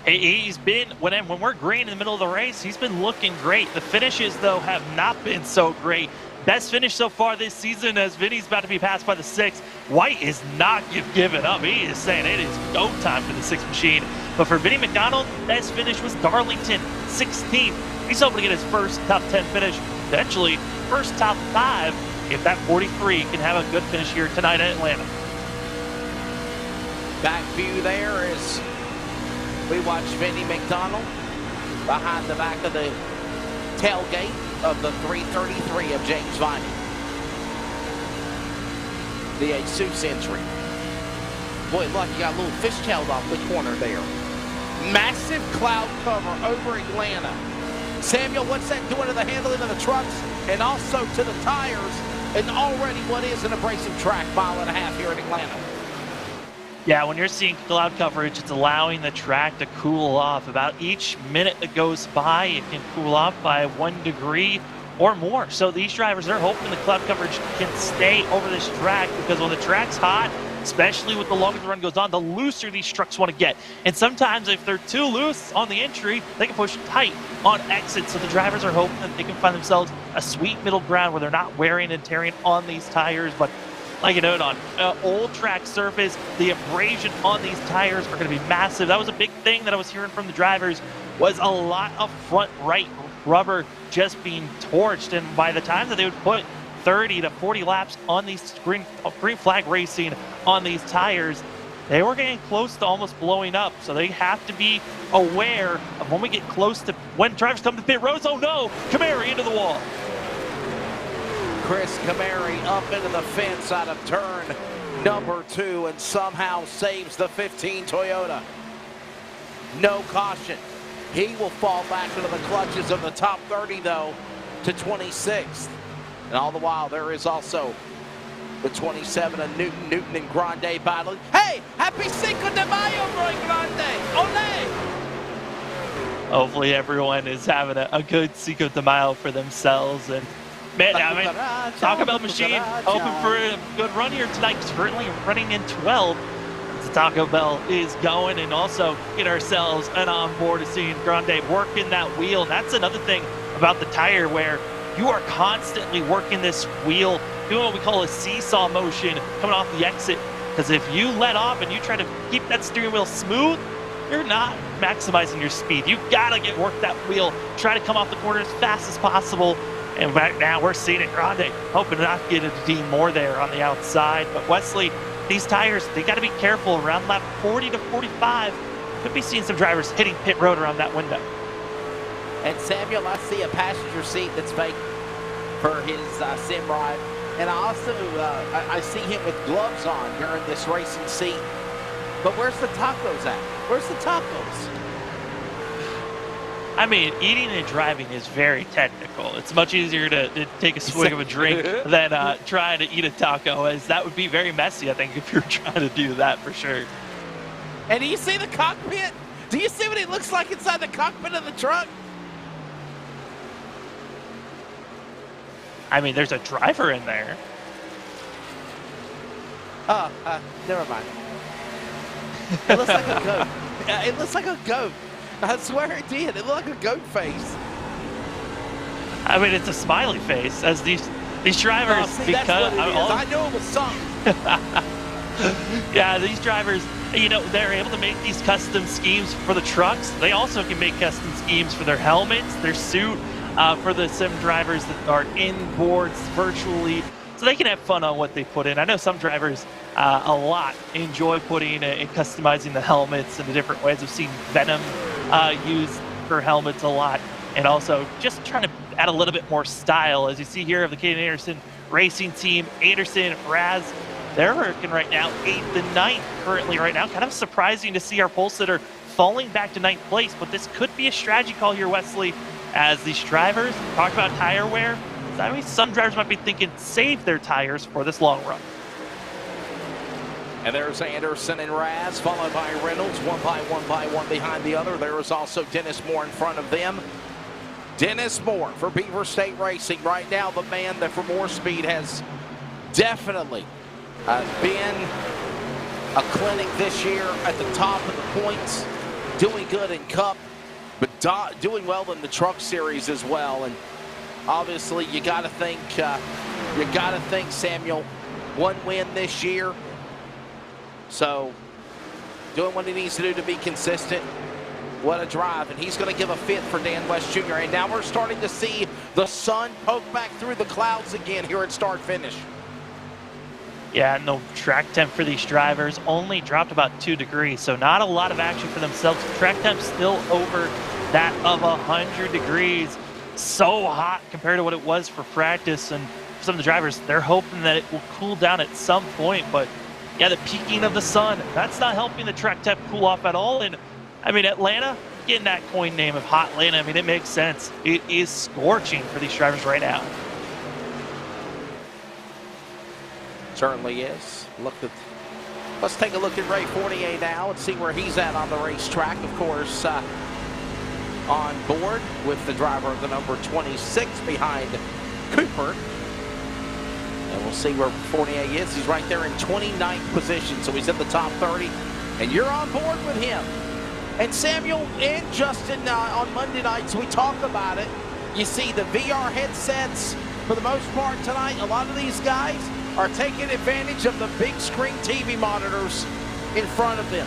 He's been, when we're green in the middle of the race, he's been looking great. The finishes, though, have not been so great. Best finish so far this season as Vinny's about to be passed by the 6. White is not giving up. He is saying it is go time for the 6 machine. But for Vinny McDonald, best finish was Darlington, 16th. He's hoping to get his first top 10 finish, potentially first top 5, if that 43 can have a good finish here tonight in Atlanta. Back view there is we watch Vinny McDonald behind the back of the tailgate of the 333 of James Viney. The Jesus entry. Boy, look, you got a little fishtailed off the corner there. Massive cloud cover over Atlanta. Samuel, what's that doing to the handling of the trucks and also to the tires and already what is an abrasive track, 1.5 miles here in Atlanta? Yeah, when you're seeing cloud coverage, it's allowing the track to cool off. About each minute that goes by, it can cool off by 1 degree or more. So these drivers, they're hoping the cloud coverage can stay over this track because when the track's hot, especially with the longer the run goes on, the looser these trucks want to get. And sometimes if they're too loose on the entry, they can push tight on exit. So the drivers are hoping that they can find themselves a sweet middle ground where they're not wearing and tearing on these tires. But like you note on old track surface, the abrasion on these tires are going to be massive. That was a big thing that I was hearing from the drivers, was a lot of front right rubber just being torched. And by the time that they would put 30 to 40 laps on these green flag racing on these tires, they were getting close to almost blowing up. So they have to be aware of when we get close to when drivers come to pit roads. Oh no, Camary into the wall. Chris Camary up into the fence out of turn number 2 and somehow saves the 15 Toyota. No caution. He will fall back into the clutches of the top 30 though to 26th. And all the while there is also the 27 of Newton and Grande battling. Hey, happy Cinco de Mayo, Grande. Ole! Hopefully everyone is having a good Cinco de Mayo for themselves. And man, I mean, Taco Bell machine hoping for a good run here tonight. Currently running in 12. The Taco Bell is going, and also get ourselves an onboard to seeing Grande working that wheel. That's another thing about the tire where you are constantly working this wheel, doing what we call a seesaw motion coming off the exit. Because if you let off and you try to keep that steering wheel smooth, you're not maximizing your speed. You gotta work that wheel, try to come off the corner as fast as possible. And right now we're seeing it, Grande hoping to not get a D more there on the outside. But Wesley, these tires, they got to be careful around lap 40 to 45. Could be seeing some drivers hitting pit road around that window. And Samuel, I see a passenger seat that's vacant for his sim ride. And I also I see him with gloves on during this racing seat. But where's the tacos at? Where's the tacos? I mean, eating and driving is very technical. It's much easier to take a swig of a drink than trying to eat a taco, as that would be very messy, I think, if you're trying to do that for sure. And do you see the cockpit? Do you see what it looks like inside the cockpit of the truck? I mean, there's a driver in there. Oh, never mind. It looks like a goat. It looks like a goat. I swear it did. It looked like a goat face. I mean, it's a smiley face as these drivers. See, that's what it is. I knew it was something. Yeah, these drivers, you know, they're able to make these custom schemes for the trucks. They also can make custom schemes for their helmets, their suit, for the sim drivers that are in boards virtually. So they can have fun on what they put in. I know some drivers a lot enjoy putting and customizing the helmets in the different ways. I've seen Venom used for helmets a lot, and also just trying to add a little bit more style. As you see here of the Caden Anderson racing team, Anderson, Raz, they're working right now 8th and 9th currently right now. Kind of surprising to see our pole sitter falling back to 9th place, but this could be a strategy call here, Wesley, as these drivers talk about tire wear. I mean, some drivers might be thinking save their tires for this long run. And there's Anderson and Raz, followed by Reynolds, one by one behind the other. There is also Dennis Moore in front of them. Dennis Moore for Beaver State Racing right now, the man that for more speed has definitely been a clinic this year at the top of the points, doing good in Cup, but doing well in the Truck Series as well. And obviously, you got to think, Samuel, one win this year. So, doing what he needs to do to be consistent. What a drive, and he's going to give a fifth for Dan West Jr. And now we're starting to see the sun poke back through the clouds again here at start-finish. Yeah, no track temp for these drivers. Only dropped about 2 degrees, so not a lot of action for themselves. Track temp still over that of 100 degrees. So hot compared to what it was for practice, and for some of the drivers, they're hoping that it will cool down at some point. But yeah, the peaking of the sun, that's not helping the track temp cool off at all. And I mean, Atlanta, getting that coin name of Hot Atlanta, I mean, it makes sense. It is scorching for these drivers right now. Certainly is. Let's take a look at Ray Fournier now and see where he's at on the racetrack. Of course, on board with the driver of the number 26 behind Cooper. And we'll see where Fournier is. He's right there in 29th position, so he's in the top 30. And you're on board with him. And Samuel and Justin, on Monday nights, we talk about it. You see the VR headsets, for the most part tonight, a lot of these guys are taking advantage of the big screen TV monitors in front of them.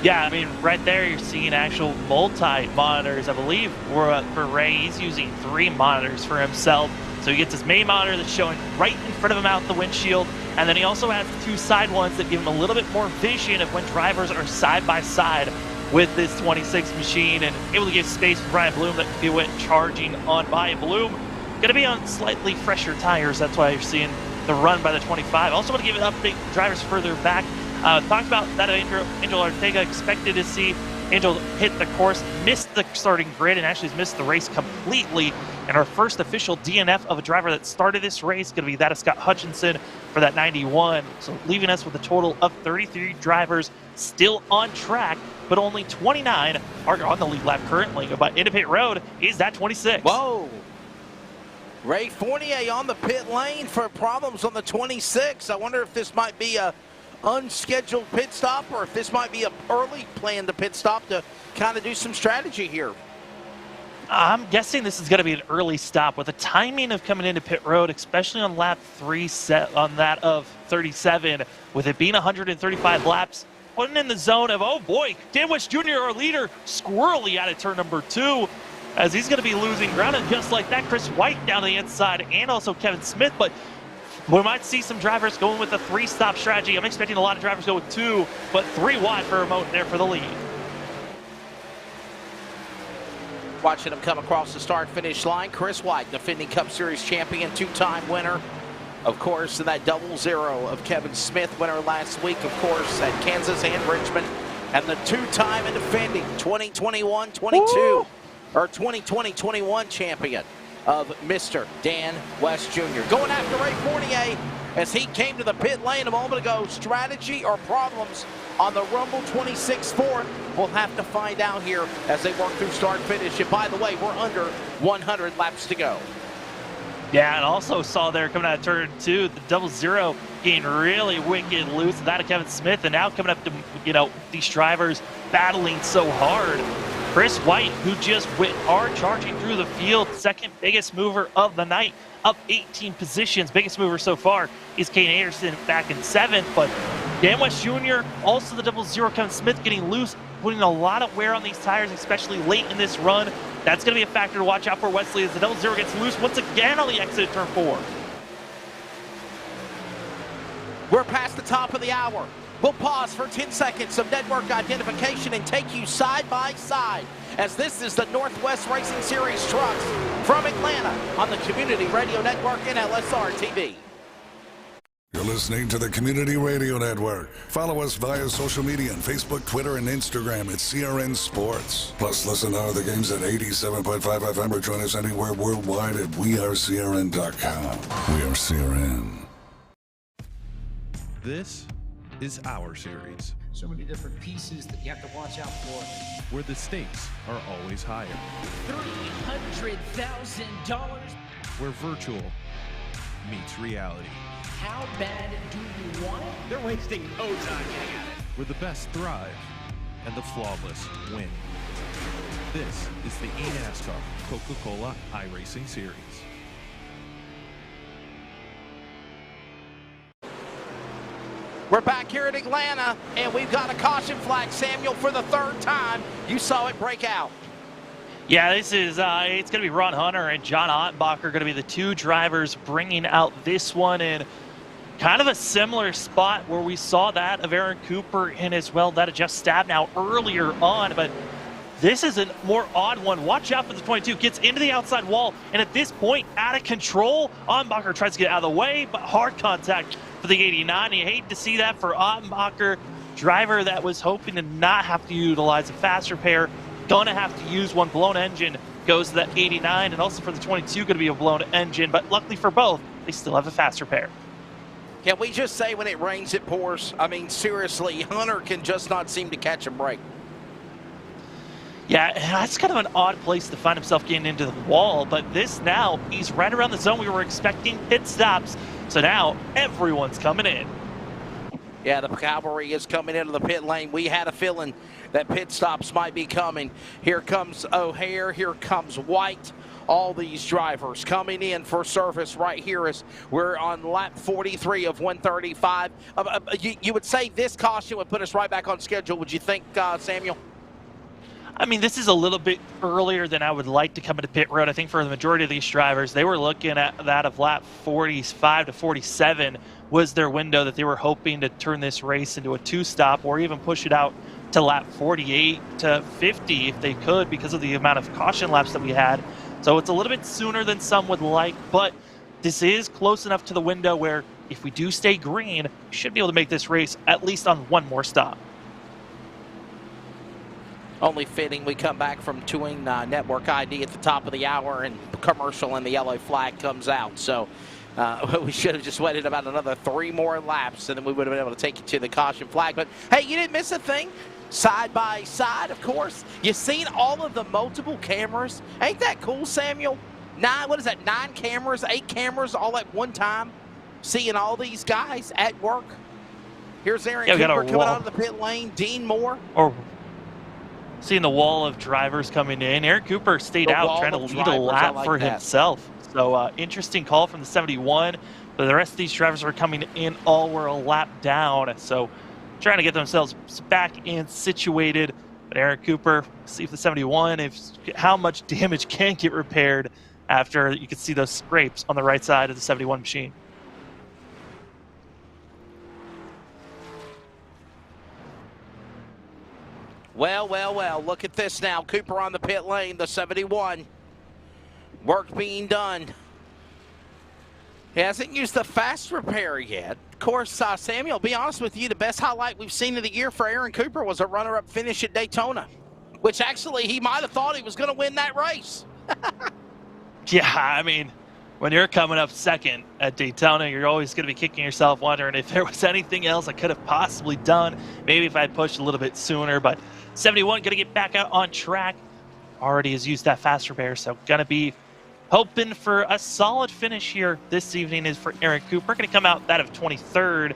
Yeah, I mean, right there you're seeing actual multi-monitors. I believe for Ray, he's using 3 monitors for himself. So he gets his main monitor that's showing right in front of him out the windshield, and then he also has 2 side ones that give him a little bit more vision of when drivers are side by side with this 26 machine, and able to give space for Brian Bloom that he went charging on by. Bloom going to be on slightly fresher tires. That's why you're seeing the run by the 25. Also want to give an update to drivers further back. Talked about that Angel Ortega expected to see. Angel hit the course, missed the starting grid, and actually has missed the race completely. And our first official DNF of a driver that started this race going to be that of Scott Hutchinson for that 91. So leaving us with a total of 33 drivers still on track, but only 29 are on the lead lap currently. But into pit road is that 26. Whoa! Ray Fournier on the pit lane for problems on the 26. I wonder if this might be a unscheduled pit stop, or if this might be a early plan to pit stop to kind of do some strategy here. I'm guessing this is going to be an early stop with the timing of coming into pit road, especially on lap 3 set on that of 37, with it being 135 laps, putting in the zone of, oh boy, Dan West Jr., our leader, squirrely out of turn number 2, as he's going to be losing ground. And just like that, Chris White down the inside, and also Kevin Smith. But we might see some drivers going with a 3-stop strategy. I'm expecting a lot of drivers go with 2, but 3 wide for Remote there for the lead. Watching him come across the start-finish line, Chris White, defending Cup Series champion, 2-time winner. Of course, in that 0-0 of Kevin Smith, winner last week, of course, at Kansas and Richmond. And the 2-time and defending 2021-22, or 2020-21 champion of Mr. Dan West Jr. Going after Ray Fournier as he came to the pit lane a moment ago. Strategy or problems on the Rumble 26-4? We'll have to find out here as they work through start-finish. And by the way, we're under 100 laps to go. Yeah, and also saw there coming out of turn 2, the 0-0 getting really wicked loose. That of Kevin Smith, and now coming up to, you know, these drivers battling so hard. Chris White, who just went hard charging through the field, second biggest mover of the night, up 18 positions. Biggest mover so far is Kane Anderson back in 7th, but Dan West Jr., also the 00 Kevin Smith getting loose, putting a lot of wear on these tires, especially late in this run. That's going to be a factor to watch out for Wesley as the 00 gets loose once again on the exit of turn 4. We're past the top of the hour. We'll pause for 10 seconds of network identification and take you side by side as this is the Northwest Racing Series trucks from Atlanta on the Community Radio Network and LSRTV. You're listening to the Community Radio Network. Follow us via social media on Facebook, Twitter, and Instagram at CRN Sports. Plus, listen to other games at 87.5 FM or join us anywhere worldwide at wearecrn.com. We are CRN. This is our series, So many different pieces that you have to watch out for. where the stakes are always higher, $300,000. where virtual meets reality, How bad do you want it? They're wasting no time getting at it. where the best thrive and the flawless win. This is the eNASCAR Coca-Cola iRacing Series. We're back here in Atlanta, and we've got a caution flag, Samuel, for the 3rd time. You saw it break out. Yeah, this is, it's going to be Ron Hunter and John Ottenbacher going to be the 2 drivers bringing out this one in kind of a similar spot where we saw that of Aaron Cooper and as well that of Jeff Stabnow earlier on, but this is a more odd one. Watch out for the 22. Gets into the outside wall, and at this point, out of control. Ottenbacher tries to get out of the way, but hard contact for the 89. You hate to see that for Ottenbacher, driver that was hoping to not have to utilize a fast repair. Gonna have to use one. Blown engine goes to that 89, and also for the 22, gonna be a blown engine. But luckily for both, they still have a fast repair. Can we just say when it rains, it pours? I mean, seriously, Hunter can just not seem to catch a break. Yeah, that's kind of an odd place to find himself getting into the wall, but this now, he's right around the zone we were expecting pit stops. So now everyone's coming in. Yeah, the cavalry is coming into the pit lane. We had a feeling that pit stops might be coming. Here comes O'Hare, here comes White. All these drivers coming in for service right here as we're on lap 43 of 135. You would say this caution would put us right back on schedule, would you think, Samuel? I mean, this is a little bit earlier than I would like to come into pit road. I think for the majority of these drivers, they were looking at that of lap 45 to 47 was their window that they were hoping to turn this race into a 2-stop or even push it out to lap 48 to 50 if they could because of the amount of caution laps that we had. So it's a little bit sooner than some would like, but this is close enough to the window where if we do stay green, we should be able to make this race at least on one more stop. Only fitting we come back from doing network ID at the top of the hour and commercial and the yellow flag comes out. So we should have just waited about another 3 more laps and then we would have been able to take you to the caution flag. But hey, you didn't miss a thing. Side by side, of course. You've seen all of the multiple cameras. Ain't that cool, Samuel? 9 cameras, 8 cameras all at one time. Seeing all these guys at work. Here's Aaron Cooper coming out of the pit lane. Dean Moore. Or seeing the wall of drivers coming in. Aaron Cooper stayed out trying to lead a lap for himself. So interesting call from the 71. But the rest of these drivers are coming in all were a lap down. So trying to get themselves back in situated. But Aaron Cooper, see if the 71, how much damage can get repaired after you can see those scrapes on the right side of the 71 machine. Well, look at this now. Cooper on the pit lane, the 71. Work being done. He hasn't used the fast repair yet. Of course, Samuel, be honest with you, the best highlight we've seen of the year for Aaron Cooper was a runner-up finish at Daytona, which actually he might have thought he was going to win that race. Yeah, I mean, when you're coming up second at Daytona, you're always going to be kicking yourself wondering if there was anything else I could have possibly done. Maybe if I had pushed a little bit sooner, but 71 going to get back out on track. Already has used that fast repair, so going to be hoping for a solid finish here this evening is for Aaron Cooper. Going to come out that of 23rd.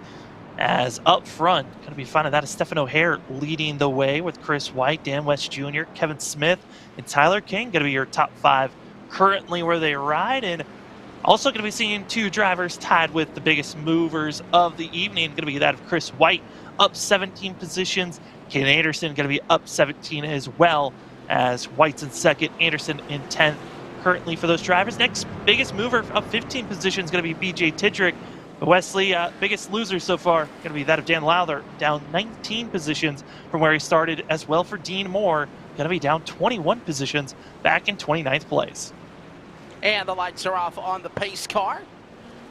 As up front, going to be finding that is Stephen O'Hare leading the way with Chris White, Dan West Jr., Kevin Smith, and Tyler King. Going to be your top 5 currently where they ride. And also going to be seeing 2 drivers tied with the biggest movers of the evening. Going to be that of Chris White, up 17 positions. Caden Anderson going to be up 17 as well, as White's in 2nd, Anderson in 10th currently for those drivers. Next biggest mover up 15 positions going to be BJ Tidrick. But Wesley, biggest loser so far going to be that of Dan Lowther, down 19 positions from where he started. As well for Dean Moore, going to be down 21 positions, back in 29th place. And the lights are off on the pace car.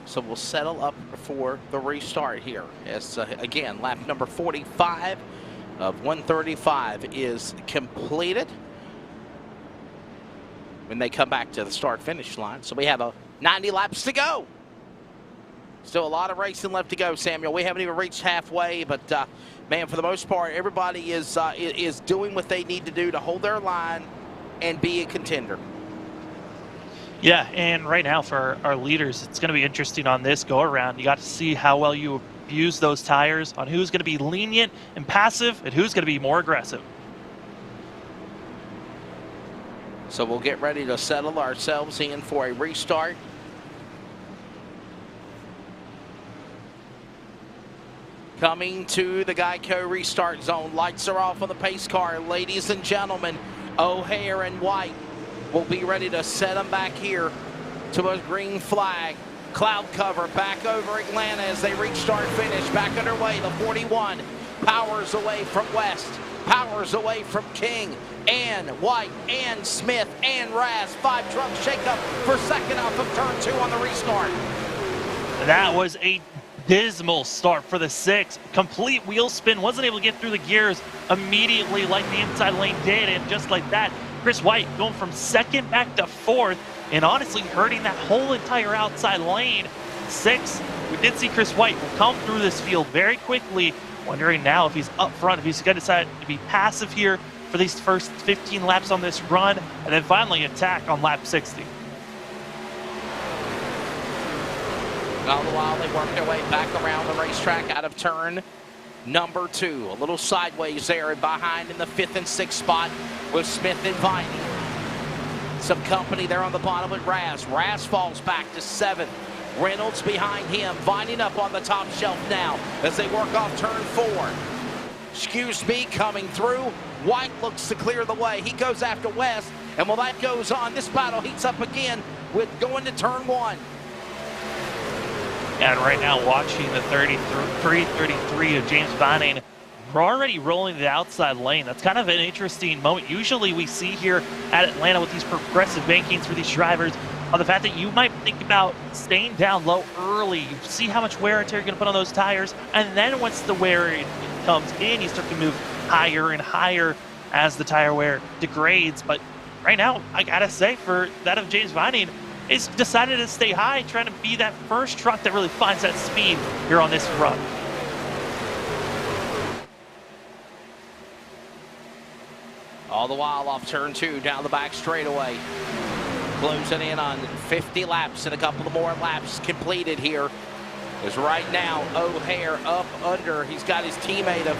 So we'll settle up for the restart here. As again, lap number 45 of 135 is completed when they come back to the start-finish line. So we have 90 laps to go. Still a lot of racing left to go, Samuel. We haven't even reached halfway, but man, for the most part, everybody is doing what they need to do to hold their line and be a contender. Yeah, and right now for our leaders, it's going to be interesting on this go-around. You got to see how well you use those tires, on who's going to be lenient and passive and who's going to be more aggressive. So we'll get ready to settle ourselves in for a restart. Coming to the Geico restart zone. Lights are off on the pace car. Ladies and gentlemen, O'Hare and White will be ready to set them back here to a green flag. Cloud cover back over Atlanta as they reach start finish. Back underway, the 41 powers away from West, powers away from King, and White, and Smith, and Raz. 5 trucks shake up for second off of turn 2 on the restart. That was a dismal start for the 6. Complete wheel spin, wasn't able to get through the gears immediately like the inside lane did, and just like that, Chris White going from 2nd back to 4th, and honestly hurting that whole entire outside lane. 6, we did see Chris White will come through this field very quickly, wondering now if he's up front, if he's going to decide to be passive here for these first 15 laps on this run, and then finally attack on lap 60. All the while, they work their way back around the racetrack out of turn number 2. A little sideways there, behind in the 5th and 6th spot with Smith and Viney. Some company there on the bottom with Raz. Raz falls back to 7th. Reynolds behind him, Vining up on the top shelf now as they work off turn 4. Excuse me, coming through. White looks to clear the way. He goes after West, and while that goes on, this battle heats up again with going to turn 1. And right now, watching the 33 of James Vining, we're already rolling the outside lane. That's kind of an interesting moment. Usually we see here at Atlanta with these progressive bankings for these drivers on the fact that you might think about staying down low early. You see how much wear and tear you're going to put on those tires, and then once the wear comes in, you start to move higher and higher as the tire wear degrades. But right now, I gotta say, for that of James Vining, he's decided to stay high, trying to be that first truck that really finds that speed here on this run. All the while off turn 2, down the back straightaway. Closing in on 50 laps and a couple of more laps completed here. Is right now O'Hare up under. He's got his teammate of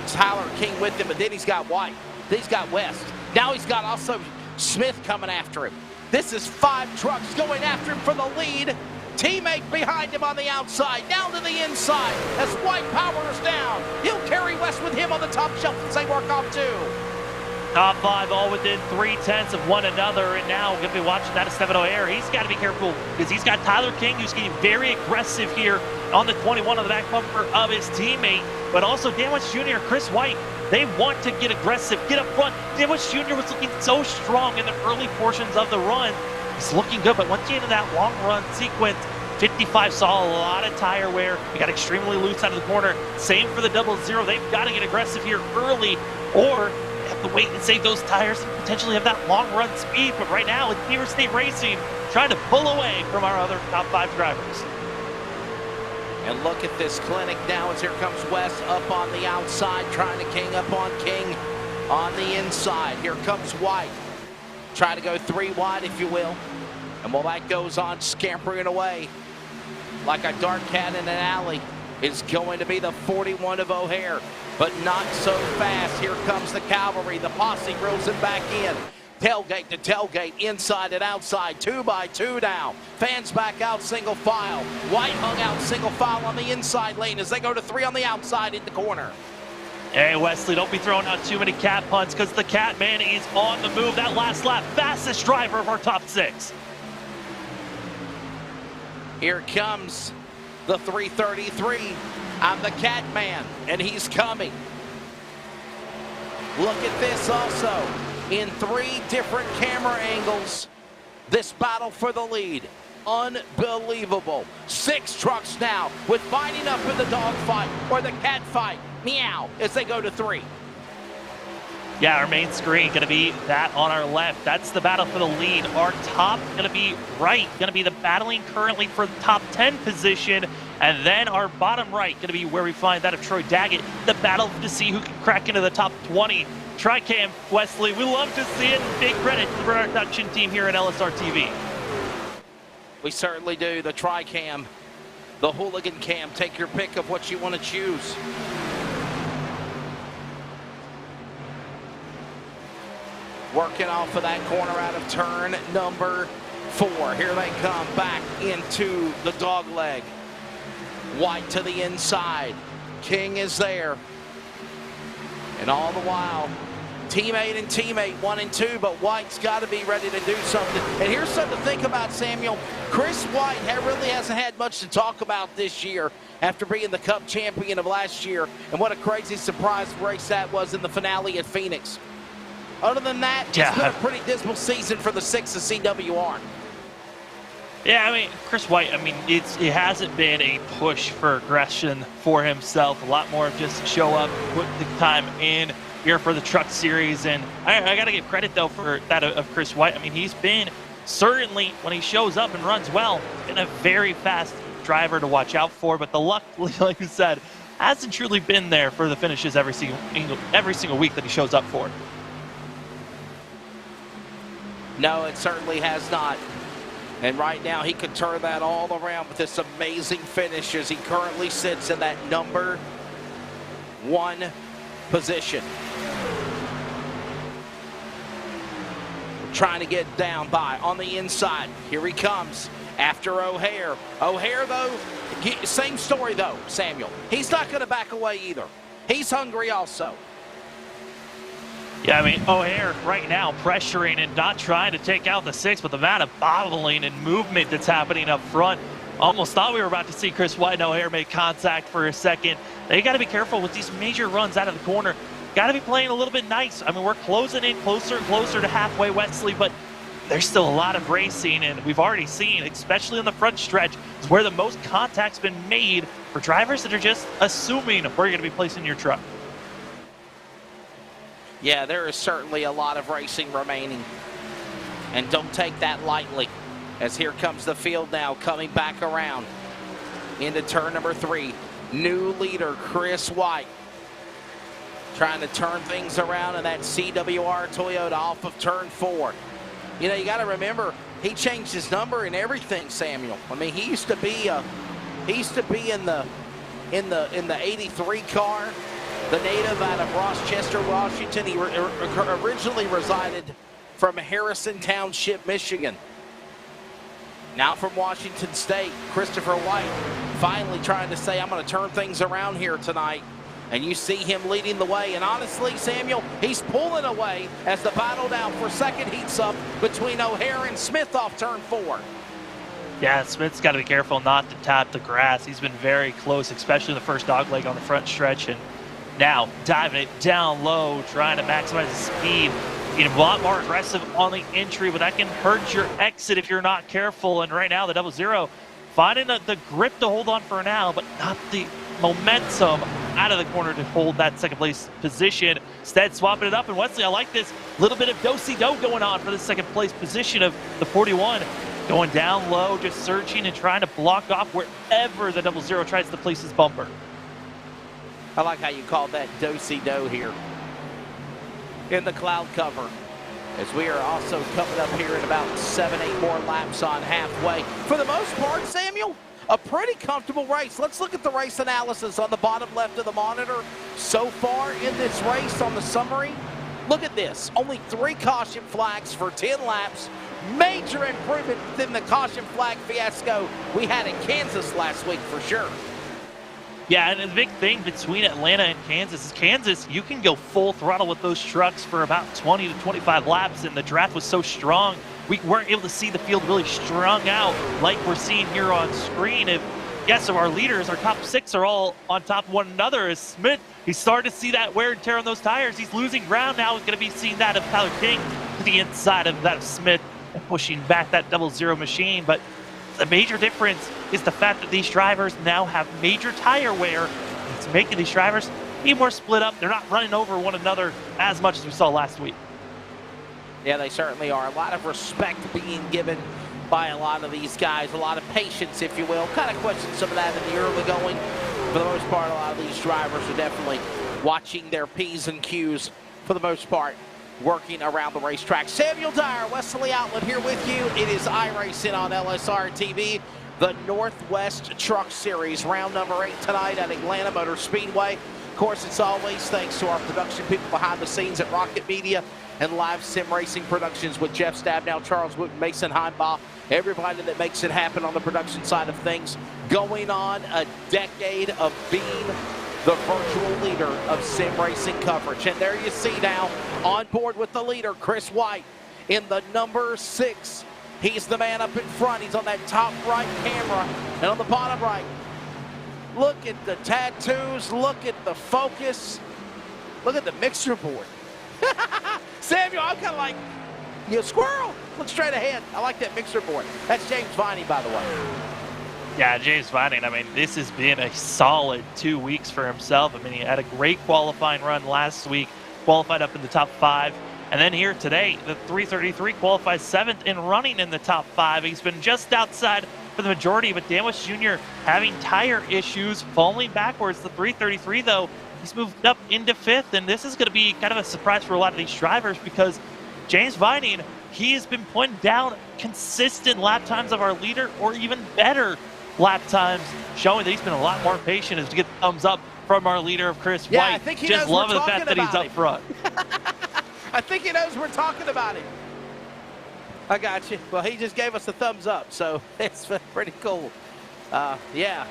Tyler King with him, but then he's got White. Then he's got West. Now he's got also Smith coming after him. This is 5 trucks going after him for the lead. Teammate behind him on the outside, down to the inside as White powers down. He'll carry West with him on the top shelf as they work off 2. Top 5 all within 3/10 of one another, and now we're going to be watching that of Stephen O'Hare. He's got to be careful because he's got Tyler King, who's getting very aggressive here on the 21 on the back bumper of his teammate, but also Dan West Jr., Chris White. They want to get aggressive, get up front. Dan West Jr. was looking so strong in the early portions of the run. He's looking good, but once you get into that long run sequence, 55 saw a lot of tire wear. He got extremely loose out of the corner. Same for the 00. They've got to get aggressive here early, or have to wait and save those tires and potentially have that long run speed. But right now, it's Beaver State Racing trying to pull away from our other top 5 drivers. And look at this clinic now as here comes West up on the outside, trying to King up on King on the inside. Here comes White. Try to go 3 wide, if you will. And while that goes on, scampering away like a dark cat in an alley. is going to be the 41 of O'Hare, but not so fast. Here comes the cavalry. The posse reels him back in. Tailgate to tailgate, inside and outside, 2 by 2 now. Fans back out single file. White hung out single file on the inside lane as they go to 3 on the outside in the corner. Hey, Wesley, don't be throwing out too many cat punts because the Catman is on the move. That last lap, fastest driver of our top 6. Here comes the 333. I'm the Catman, and he's coming. Look at this also. In 3 different camera angles, this battle for the lead. Unbelievable. 6 trucks now with fighting up in the dog fight or the cat fight. Meow, as they go to 3. Yeah, our main screen going to be that on our left. That's the battle for the lead. Our top going to be right, going to be the battling currently for the top 10 position. And then our bottom right going to be where we find that of Troy Daggett. The battle to see who can crack into the top 20. Tricam, Wesley, we love to see it. Big credit to the production team here at LSRTV. We certainly do. The Tricam, the Hooligan Cam. Take your pick of what you want to choose. Working off of that corner out of turn number 4. Here they come back into the dog leg. White to the inside. King is there. And all the while, teammate and teammate, 1 and 2, but White's got to be ready to do something. And here's something to think about, Samuel. Chris White really hasn't had much to talk about this year after being the Cup champion of last year. And what a crazy surprise race that was in the finale at Phoenix. Other than that, it's been a pretty dismal season for the 6 of CWR. Yeah, I mean, Chris White, I mean, it hasn't been a push for aggression for himself. A lot more of just show up, put the time in here for the Truck Series. And I got to give credit, though, for that of Chris White. I mean, he's been, certainly, when he shows up and runs well, been a very fast driver to watch out for. But the luck, like you said, hasn't truly been there for the finishes every single week that he shows up for. No, it certainly has not. And right now, he could turn that all around with this amazing finish as he currently sits in that number 1 position. Trying to get down by on the inside. Here he comes after O'Hare. O'Hare, though, same story, though, Samuel. He's not going to back away either. He's hungry also. Yeah, I mean, O'Hare right now pressuring and not trying to take out the 6, but the amount of bottling and movement that's happening up front. Almost thought we were about to see Chris White and O'Hare make contact for a second. They got to be careful with these major runs out of the corner. Got to be playing a little bit nice. I mean, we're closing in closer and closer to halfway, Wesley, but there's still a lot of racing, and we've already seen, especially on the front stretch, is where the most contact's been made for drivers that are just assuming where you're going to be placing your truck. Yeah, there is certainly a lot of racing remaining. And don't take that lightly, as here comes the field now coming back around into turn number 3. New leader, Chris White, trying to turn things around in that CWR Toyota off of turn 4. You know, you got to remember, he changed his number and everything, Samuel. I mean, he used to be in the 83 car. The native out of Rochester, Washington. He originally resided from Harrison Township, Michigan. Now from Washington State, Christopher White finally trying to say, I'm going to turn things around here tonight. And you see him leading the way. And honestly, Samuel, he's pulling away as the battle now for second heats up between O'Hare and Smith off turn 4. Yeah, Smith's got to be careful not to tap the grass. He's been very close, especially in the first dog leg on the front stretch. And now diving it down low, trying to maximize the speed. Being a lot more aggressive on the entry, but that can hurt your exit if you're not careful. And right now, the 00 finding the grip to hold on for now, but not the momentum out of the corner to hold that second place position. Instead, swapping it up. And Wesley, I like this little bit of do-si-do going on for the second place position of the 41. Going down low, just searching and trying to block off wherever the 00 tries to place his bumper. I like how you call that do-si-do here in the cloud cover, as we are also coming up here in about 7-8 more laps on halfway. For the most part, Samuel, a pretty comfortable race. Let's look at the race analysis on the bottom left of the monitor. So far in this race on the summary, look at this. Only 3 caution flags for 10 laps. Major improvement than the caution flag fiasco we had in Kansas last week for sure. Yeah, and the big thing between Atlanta and Kansas is Kansas, you can go full throttle with those trucks for about 20 to 25 laps, and the draft was so strong, we weren't able to see the field really strung out like we're seeing here on screen. So our leaders, our top 6 are all on top of one another. As Smith, he's starting to see that wear and tear on those tires. He's losing ground now. He's going to be seeing that of Tyler King to the inside of that of Smith and pushing back that 00 machine. But the major difference is the fact that these drivers now have major tire wear. It's making these drivers be more split up. They're not running over one another as much as we saw last week. Yeah, they certainly are. A lot of respect being given by a lot of these guys, a lot of patience, if you will. Kind of question some of that in the early going. For the most part, a lot of these drivers are definitely watching their P's and Q's, for the most part, working around the racetrack. Samuel Dyer, Wesley Outlet here with you. It is iRacing on LSRTV, the Northwest Truck Series, round number 8 tonight at Atlanta Motor Speedway. Of course, it's always thanks to our production people behind the scenes at Rocket Media and Live Sim Racing Productions with Jeff Stabnow, Charles Wooten, Mason Heimbaugh, everybody that makes it happen on the production side of things. Going on a decade of being the virtual leader of sim racing coverage. And there you see now, on board with the leader, Chris White, in the number 6. He's the man up in front. He's on that top right camera. And on the bottom right, look at the tattoos. Look at the focus. Look at the mixer board. Samuel, I'm kind of like, squirrel. Look straight ahead. I like that mixer board. That's James Viney, by the way. Yeah, James Viney, I mean, this has been a solid 2 weeks for himself. I mean, he had a great qualifying run last week, qualified up in the top 5. And then here today, the 333 qualifies 7th and running in the top 5. He's been just outside for the majority, but Danwich Jr. having tire issues, falling backwards. The 333, though, he's moved up into 5th, and this is going to be kind of a surprise for a lot of these drivers because James Vining, he has been putting down consistent lap times of our leader or even better lap times, showing that he's been a lot more patient as to get the thumbs up from our leader of Chris White. I think he just knows love we're the fact that he's up front. I think he knows we're talking about him. I got you. Well, he just gave us a thumbs up, so it's pretty cool. Yeah.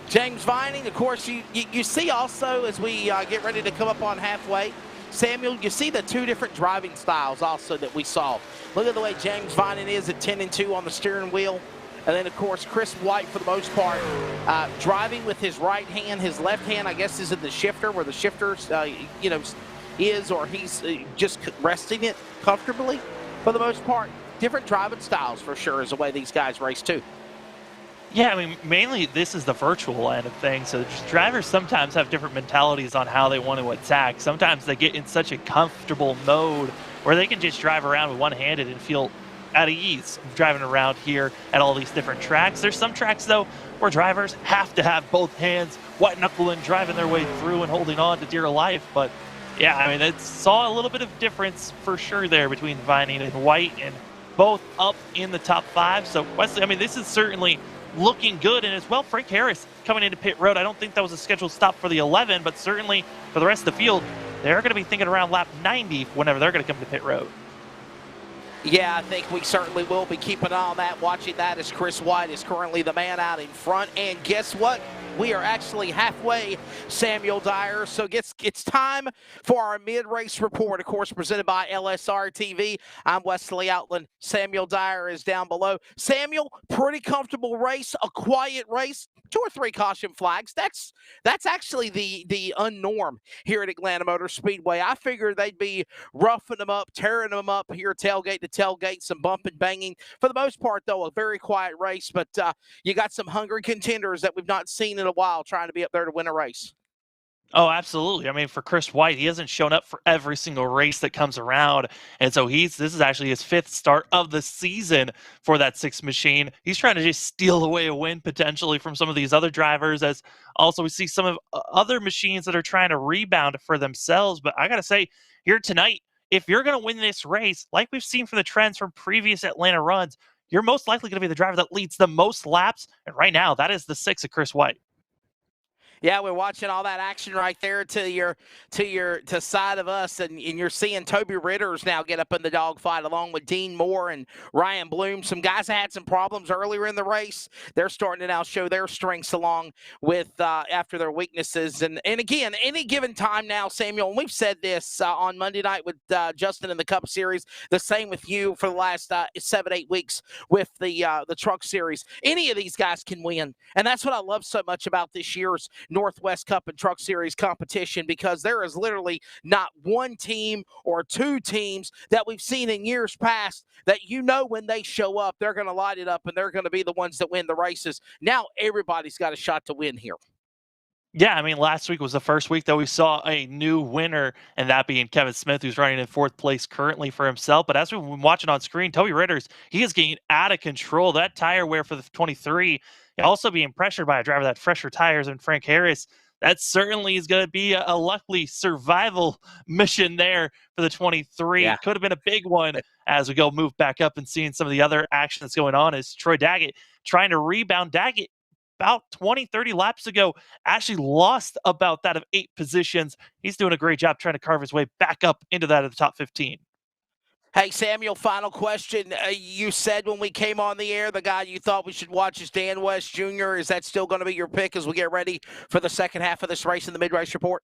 James Vining, of course, you see also as we get ready to come up on halfway, Samuel, you see the 2 different driving styles also that we saw. Look at the way James Vining is at 10 and 2 on the steering wheel. And then, of course, Chris White, for the most part, driving with his right hand. His left hand, I guess, is in the shifter, where the shifter, is, or he's just resting it comfortably. For the most part, different driving styles, for sure, is the way these guys race, too. Yeah, I mean, mainly this is the virtual end of things. So drivers sometimes have different mentalities on how they want to attack. Sometimes they get in such a comfortable mode where they can just drive around with one-handed and feel at ease driving around here at all these different tracks. There's some tracks, though, where drivers have to have both hands white-knuckling, driving their way through and holding on to dear life. But, yeah, I mean, it saw a little bit of difference for sure there between Vining and White, and both up in the top 5. So, Wesley, I mean, this is certainly looking good. And as well, Frank Harris coming into pit road. I don't think that was a scheduled stop for the 11, but certainly for the rest of the field, they're going to be thinking around lap 90 whenever they're going to come to pit road. Yeah, I think we certainly will be keeping an eye on that, watching that as Chris White is currently the man out in front. And guess what? We are actually halfway, Samuel Dyer. So it's time for our mid-race report, of course, presented by LSRTV. I'm Wesley Outland. Samuel Dyer is down below. Samuel, pretty comfortable race, a quiet race. 2 or 3 caution flags. That's actually the unnorm here at Atlanta Motor Speedway. I figured they'd be roughing them up, tearing them up here tailgate to tailgate, some bumping, banging. For the most part, though, a very quiet race, but you got some hungry contenders that we've not seen in a while trying to be up there to win a race. Oh, absolutely. I mean, for Chris White, he hasn't shown up for every single race that comes around. And so this is actually his 5th start of the season for that 6 machine. He's trying to just steal away a win potentially from some of these other drivers, as also we see some of other machines that are trying to rebound for themselves. But I got to say, here tonight, if you're going to win this race, like we've seen from the trends from previous Atlanta runs, you're most likely going to be the driver that leads the most laps. And right now, that is the 6 of Chris White. Yeah, we're watching all that action right there to side of us, and you're seeing Toby Ritters now get up in the dogfight along with Dean Moore and Ryan Bloom. Some guys that had some problems earlier in the race. They're starting to now show their strengths along with after their weaknesses. And again, any given time now, Samuel, and we've said this on Monday night with Justin in the Cup Series, the same with you for the last 7-8 weeks with the Truck Series. Any of these guys can win, and that's what I love so much about this year's Northwest Cup and Truck Series competition, because there is literally not one team or two teams that we've seen in years past that when they show up, they're going to light it up and they're going to be the ones that win the races. Now everybody's got a shot to win here. Yeah, I mean, last week was the first week that we saw a new winner, and that being Kevin Smith, who's running in 4th place currently for himself. But as we've been watching on screen, Toby Ritters, he is getting out of control. That tire wear for the 23, also being pressured by a driver that had fresher tires and Frank Harris. That certainly is going to be a luckily survival mission there for the 23. Yeah. Could have been a big one as we go move back up and seeing some of the other action that's going on is Troy Daggett trying to rebound. Daggett, about 20, 30 laps ago, actually lost about that of 8 positions. He's doing a great job trying to carve his way back up into that of the top 15. Hey, Samuel, final question. You said when we came on the air, the guy you thought we should watch is Dan West Jr. Is that still going to be your pick as we get ready for the second half of this race in the mid-race report?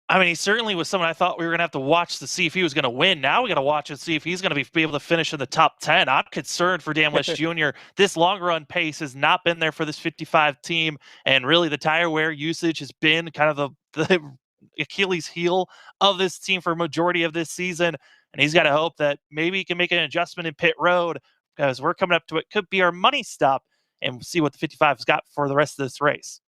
I mean, he certainly was someone I thought we were going to have to watch to see if he was going to win. Now we got to watch and see if he's going to be able to finish in the top 10. I'm concerned for Dan West Jr. This long run pace has not been there for this 55 team, and really the tire wear usage has been kind of the Achilles heel of this team for a majority of this season. And he's got to hope that maybe he can make an adjustment in pit road, because we're coming up to what could be our money stop, and see what the 55's got for the rest of this race.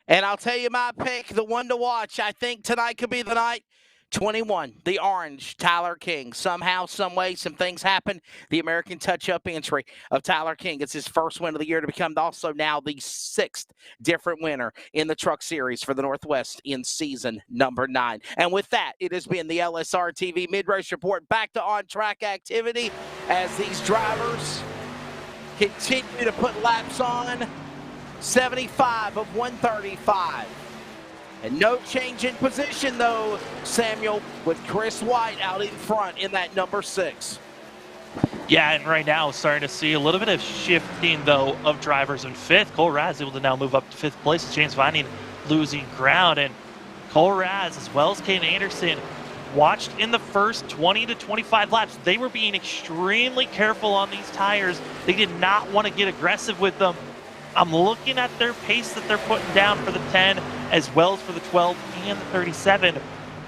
And I'll tell you my pick, the one to watch. I think tonight could be the night. 21, the orange, Tyler King. Somehow, some way, some things happen. The American touch-up entry of Tyler King. It's his first win of the year to become also now the 6th different winner in the Truck Series for the Northwest in season number 9. And with that, it has been the LSRTV Mid-Race Report. Back to on-track activity as these drivers continue to put laps on. 75 of 135. And no change in position, though, Samuel, with Chris White out in front in that number 6. Yeah, and right now starting to see a little bit of shifting, though, of drivers in 5th. Cole Raz able to now move up to 5th place. James Vining losing ground. And Cole Raz, as well as Caden Anderson, watched in the first 20 to 25 laps. They were being extremely careful on these tires. They did not want to get aggressive with them. I'm looking at their pace that they're putting down for the 10 as well as for the 12 and the 37.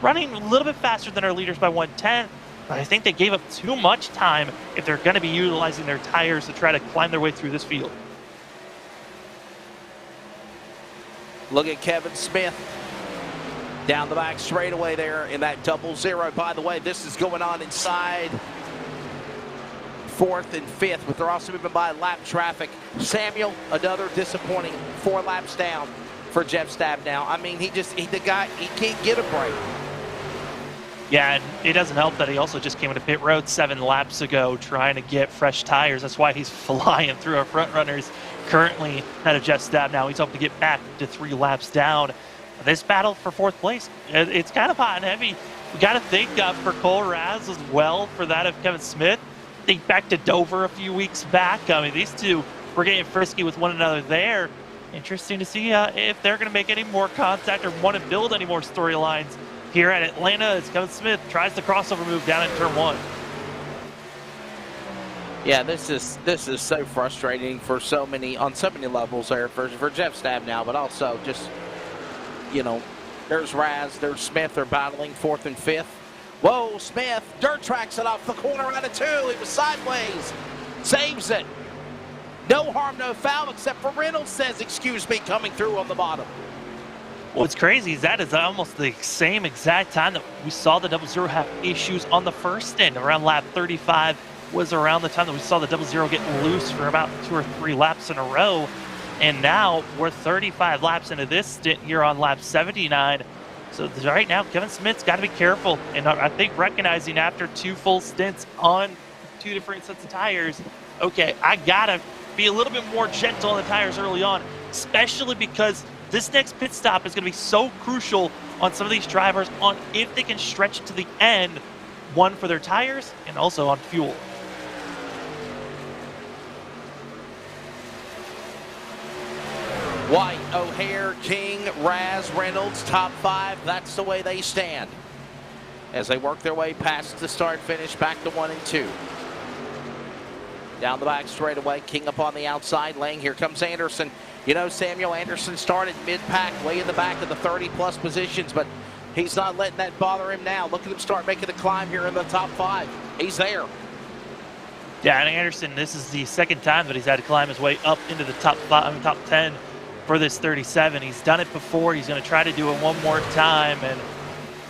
Running a little bit faster than our leaders by 1/10, but I think they gave up too much time if they're going to be utilizing their tires to try to climb their way through this field. Look at Kevin Smith down the back straightaway there in that 0-0. By the way, this is going on inside 4th and 5th, but they're also moving by lap traffic. Samuel, another disappointing 4 laps down for Jeff Stab now. I mean, the guy can't get a break. Yeah, and it doesn't help that he also just came into pit road 7 laps ago trying to get fresh tires. That's why he's flying through our front runners currently ahead of Jeff Stab now. He's hoping to get back to 3 laps down. This battle for 4th place, it's kind of hot and heavy. We got to think for Cole Raz as well for that of Kevin Smith. Think back to Dover a few weeks back. I mean, these two were getting frisky with one another there. Interesting to see if they're going to make any more contact or want to build any more storylines here at Atlanta as Kevin Smith tries the crossover move down in turn 1. Yeah, this is so frustrating for on so many levels there for Jeff Stab now, but also just, there's Raz, there's Smith, they're battling 4th and 5th. Whoa, Smith, dirt tracks it off the corner out of 2. He was sideways, saves it. No harm, no foul, except for Reynolds says, excuse me, coming through on the bottom. What's crazy is that is almost the same exact time that we saw the 0-0 have issues on the first stint. Around lap 35 was around the time that we saw the 0-0 get loose for about 2 or 3 laps in a row. And now we're 35 laps into this stint here on lap 79. So right now, Kevin Smith's got to be careful. And I think recognizing after 2 full stints on 2 different sets of tires, okay, I gotta be a little bit more gentle on the tires early on, especially because this next pit stop is gonna be so crucial on some of these drivers on if they can stretch to the end, one for their tires and also on fuel. White, O'Hare, King, Raz, Reynolds, top 5. That's the way they stand as they work their way past the start finish back to 1 and 2. Down the back straightaway, King up on the outside lane. Here comes Anderson. You know, Samuel Anderson started mid-pack, way in the back of the 30-plus positions, but he's not letting that bother him now. Look at him start making the climb here in the top 5. He's there. Yeah, and Anderson, this is the second time that he's had to climb his way up into the top 10 for this 37. He's done it before. He's going to try to do it one more time. And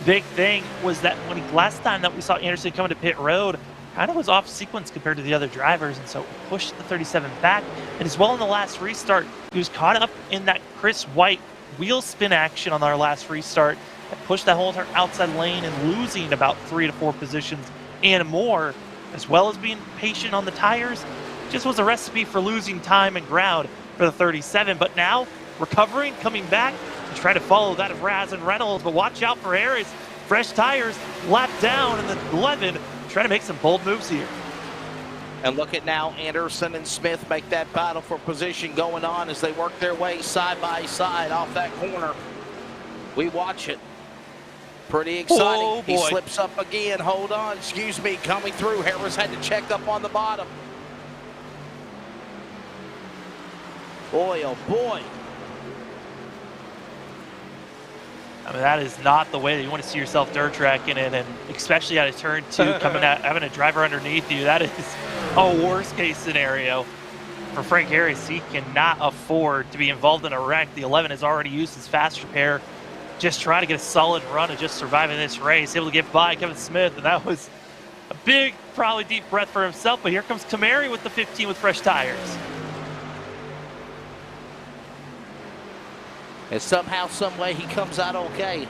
big thing was that last time that we saw Anderson coming to pit road, kind of was off sequence compared to the other drivers, and so pushed the 37 back. And as well in the last restart, he was caught up in that Chris White wheel spin action on our last restart that pushed that whole entire outside lane and losing about 3 to 4 positions and more, as well as being patient on the tires. Just was a recipe for losing time and ground for the 37, but now recovering, coming back to try to follow that of Raz and Reynolds. But watch out for Harris. Fresh tires, lap down in the 11, trying to make some bold moves here. And look at now, Anderson and Smith make that battle for position going on as they work their way side by side off that corner. We watch it. Pretty exciting. Oh, boy. He slips up again. Hold on. Excuse me. Coming through. Harris had to check up on the bottom. Boy, oh boy. I mean, that is not the way that you want to see yourself dirt tracking it, and especially out of turn 2, coming out, having a driver underneath you. That is a worst case scenario for Frank Harris. He cannot afford to be involved in a wreck. The 11 has already used his fast repair. Just trying to get a solid run and just surviving this race, able to get by Kevin Smith, and that was a big, probably deep breath for himself. But here comes Kamari with the 15 with fresh tires. And somehow, some way, he comes out okay.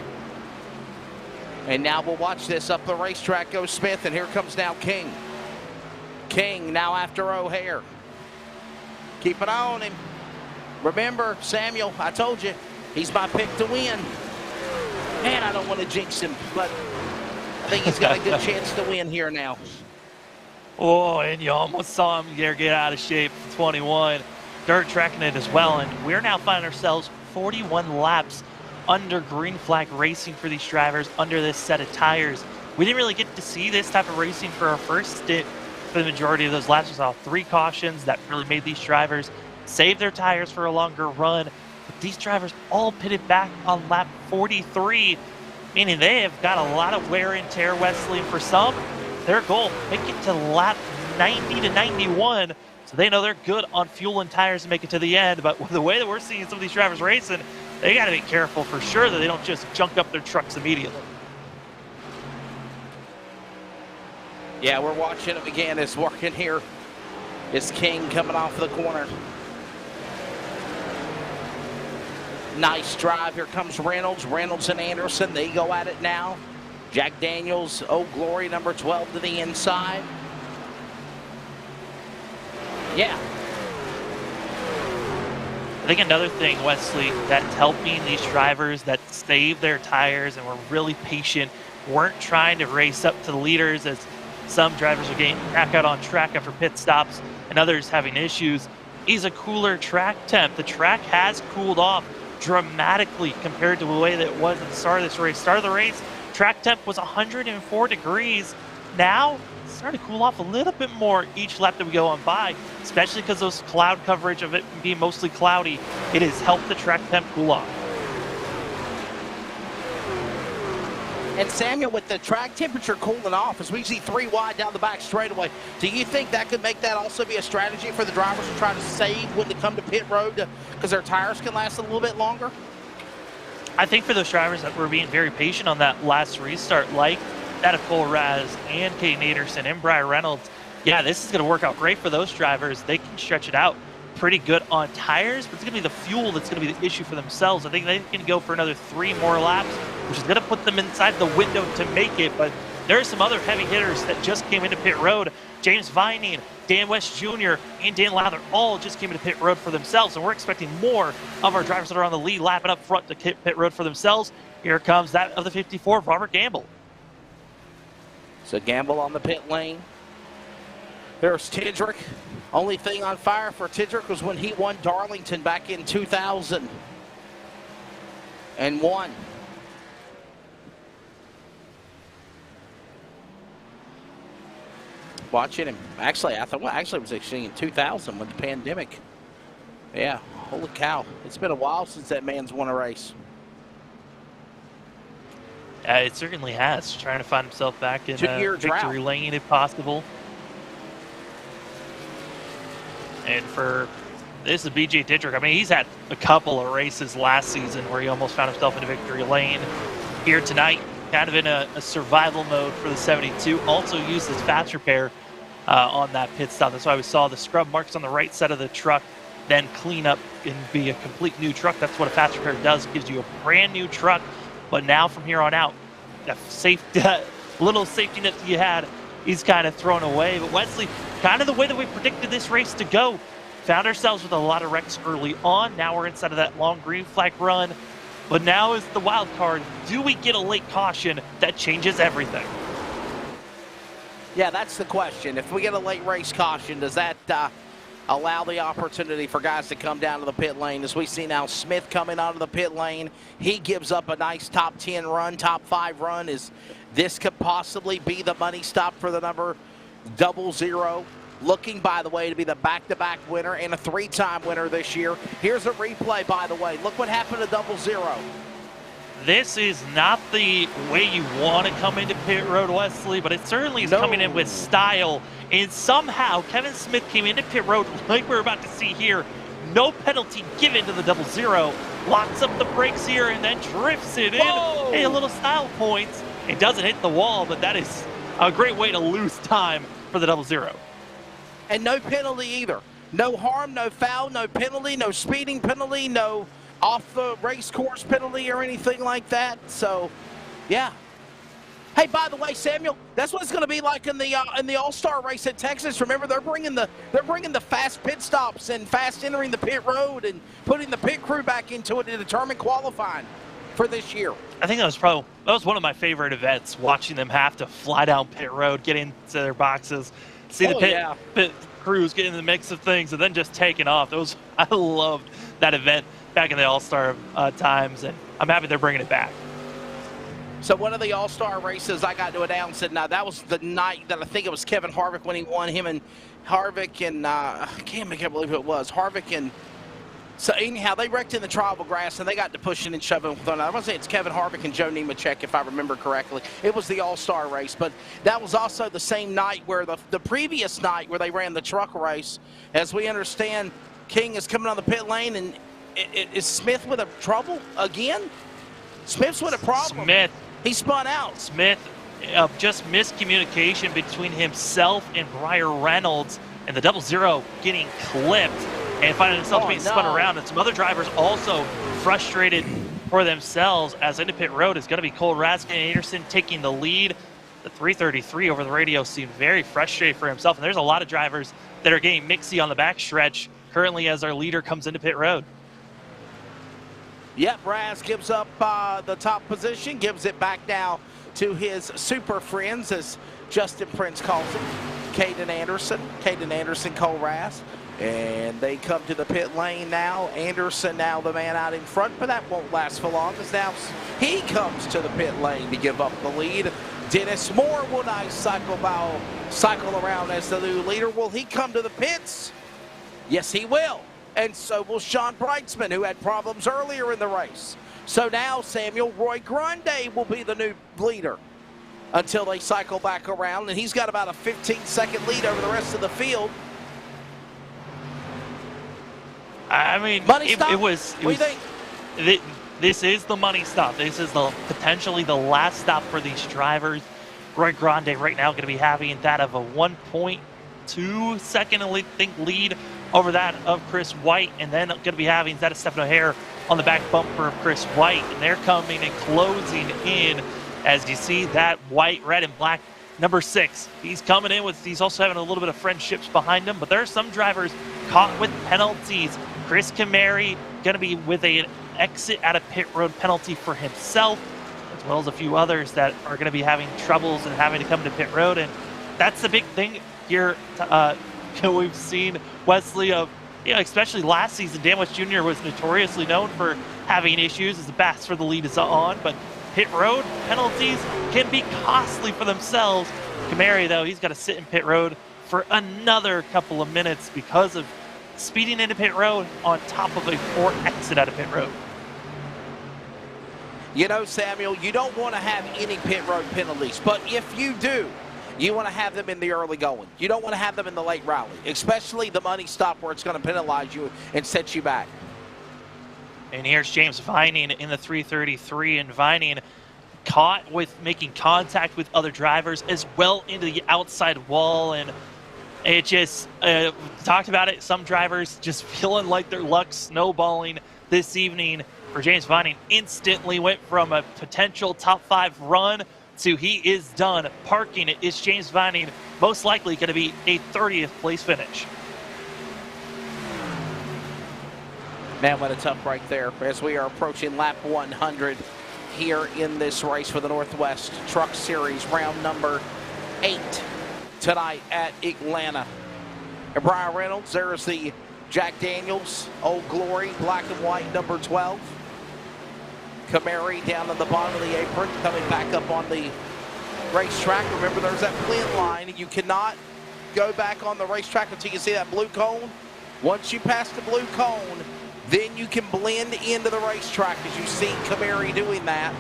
And now we'll watch this. Up the racetrack goes Smith, and here comes now King. King now after O'Hare. Keep an eye on him. Remember, Samuel, I told you, he's my pick to win. Man, I don't want to jinx him, but I think he's got a good chance to win here now. Oh, and you almost saw him get out of shape for 21. Dirt tracking it as well, and we're now finding ourselves 41 laps under green flag racing for these drivers under this set of tires. We didn't really get to see this type of racing for our first stint for the majority of those laps. We saw 3 cautions that really made these drivers save their tires for a longer run. But these drivers all pitted back on lap 43, meaning they have got a lot of wear and tear, Wesley. And for some, their goal, make it to lap 90 to 91, so they know they're good on fuel and tires to make it to the end. But with the way that we're seeing some of these drivers racing, they got to be careful for sure that they don't just junk up their trucks immediately. Yeah, we're watching him again. It's working here. It's King coming off the corner. Nice drive. Here comes Reynolds. Reynolds and Anderson, they go at it now. Jack Daniels, oh glory, number 12 to the inside. Yeah. I think another thing, Wesley, that's helping these drivers that save their tires and were really patient, weren't trying to race up to the leaders, as some drivers are getting back out on track after pit stops and others having issues, is a cooler track temp. The track has cooled off dramatically compared to the way that it was at the start of this race. Start of the race, track temp was 104 degrees. Now, it's starting to cool off a little bit more each lap that we go on by, especially because those cloud coverage of it being mostly cloudy, it has helped the track temp cool off. And Samuel, with the track temperature cooling off, as we see 3 wide down the back straightaway, do you think that could make that also be a strategy for the drivers to try to save when they come to pit road because their tires can last a little bit longer? I think for those drivers that were being very patient on that last restart, like that of Cole Raz and Caden Anderson and Brian Reynolds, yeah, this is going to work out great for those drivers. They can stretch it out pretty good on tires, but it's going to be the fuel that's going to be the issue for themselves. I think they can go for another 3 more laps, which is going to put them inside the window to make it. But there are some other heavy hitters that just came into pit road. James Vining, Dan West Jr. and Dan Lather all just came into pit road for themselves, and we're expecting more of our drivers that are on the lead lapping up front to pit road for themselves. Here comes that of the 54, Robert Gamble. So Gamble on the pit lane. There's Tidrick. Only thing on fire for Tidrick was when he won Darlington back in 2001. Watching him. Actually, I thought, well, actually, it was actually in 2000 with the pandemic. Yeah, holy cow. It's been a while since that man's won a race. It certainly has. Trying to find himself back in victory lane if possible. And for this is BJ Tidrick. I mean, he's had a couple of races last season where he almost found himself in a victory lane. Here tonight, kind of in a survival mode for the 72. Also used his fast repair on that pit stop. That's why we saw the scrub marks on the right side of the truck, then clean up and be a complete new truck. That's what a fast repair does. It gives you a brand new truck. But now from here on out, that little safety net that you had, he's kind of thrown away. But Wesley, kind of the way that we predicted this race to go, found ourselves with a lot of wrecks early on. Now we're inside of that long green flag run. But now is the wild card. Do we get a late caution that changes everything? Yeah, that's the question. If we get a late race caution, does that allow the opportunity for guys to come down to the pit lane? As we see now, Smith coming onto the pit lane. He gives up a nice top 10 run, top 5 run. This could possibly be the money stop for the number 00. Looking, by the way, to be the back-to-back winner and a 3-time winner this year. Here's a replay, by the way. Look what happened to 00. This is not the way you want to come into pit road, Wesley, but it certainly is coming in with style. And somehow, Kevin Smith came into pit road like we're about to see here. No penalty given to the 00. Locks up the brakes here and then drifts it in. Hey, a little style points. It doesn't hit the wall, but that is a great way to lose time for the 00. And no penalty either. No harm, no foul, no penalty, no speeding penalty, no off the race course penalty or anything like that. So, yeah. Hey, by the way, Samuel, that's what it's going to be like in the All-Star race at Texas. Remember, they're bringing the fast pit stops and fast entering the pit road and putting the pit crew back into it to determine qualifying for this year. I think that was one of my favorite events, watching them have to fly down pit road, get into their boxes, see the pit crews get in the mix of things, and then just taking off. I loved that event back in the All-Star times, and I'm happy they're bringing it back. So one of the All-Star races I got to announce it. Now, that was the night that I think it was Kevin Harvick when he won. Him and Harvick and I can't believe it was Harvick and. So anyhow, they wrecked in the tribal grass, and they got to pushing and shoving with one. I want to say it's Kevin Harvick and Joe Nemechek, if I remember correctly. It was the All-Star race, but that was also the same night where the previous night where they ran the truck race. As we understand, King is coming on the pit lane, and is Smith with a trouble again? Smith's with a problem. Smith. He spun out. Smith, just miscommunication between himself and Briar Reynolds, and the 00 getting clipped and finding himself being spun around. And some other drivers also frustrated for themselves, as into pit road is going to be Cole Raskin Anderson taking the lead. The 333 over the radio seemed very frustrated for himself. And there's a lot of drivers that are getting mixy on the backstretch currently as our leader comes into pit road. Yep, Raz gives up the top position, gives it back now to his super friends, as Justin Prince calls him, Caden Anderson, Cole Raz. And they come to the pit lane now. Anderson now the man out in front, but that won't last for long, as now he comes to the pit lane to give up the lead. Dennis Moore will now cycle around as the new leader. Will he come to the pits? Yes, he will. And so will Sean Breitzman, who had problems earlier in the race. So now, Samuel, Roy Grande will be the new leader until they cycle back around. And he's got about a 15-second lead over the rest of the field. I mean, it was. What do you think? This is the money stop. This is potentially the last stop for these drivers. Roy Grande right now going to be having that of a 1.2 second, I think, lead over that of Chris White, and then going to be having that of Stephen O'Hare on the back bumper of Chris White, and they're coming and closing in as you see that white, red, and black number 6. He's coming in with, he's also having a little bit of friendships behind him, but there are some drivers caught with penalties. Chris Kamari going to be with an exit out of pit road penalty for himself, as well as a few others that are going to be having troubles and having to come to pit road. And that's the big thing here. We've seen Wesley of, especially last season, Dan West Jr. was notoriously known for having issues as the bats for the lead is on, but pit road penalties can be costly for themselves. Kamari, though, he's got to sit in pit road for another couple of minutes because of speeding into pit road on top of a poor exit out of pit road. Samuel, you don't want to have any pit road penalties, but if you do, you want to have them in the early going. You don't want to have them in the late rally, especially the money stop where it's going to penalize you and set you back. And here's James Vining in the 333, and Vining caught with making contact with other drivers as well into the outside wall. And it just, talked about it, some drivers just feeling like their luck snowballing this evening. For James Vining, instantly went from a potential top 5 run to he is done. Parking it is James Vining, most likely going to be a 30th place finish. Man, what a tough break there as we are approaching lap 100 here in this race for the Northwest Truck Series, round number 8 tonight at Atlanta. And Brian Reynolds, there's the Jack Daniels Old Glory black and white number 12. Kamari down on the bottom of the apron, coming back up on the racetrack. Remember, there's that blend line. You cannot go back on the racetrack until you see that blue cone. Once you pass the blue cone, then you can blend into the racetrack, as you see Kamari doing that.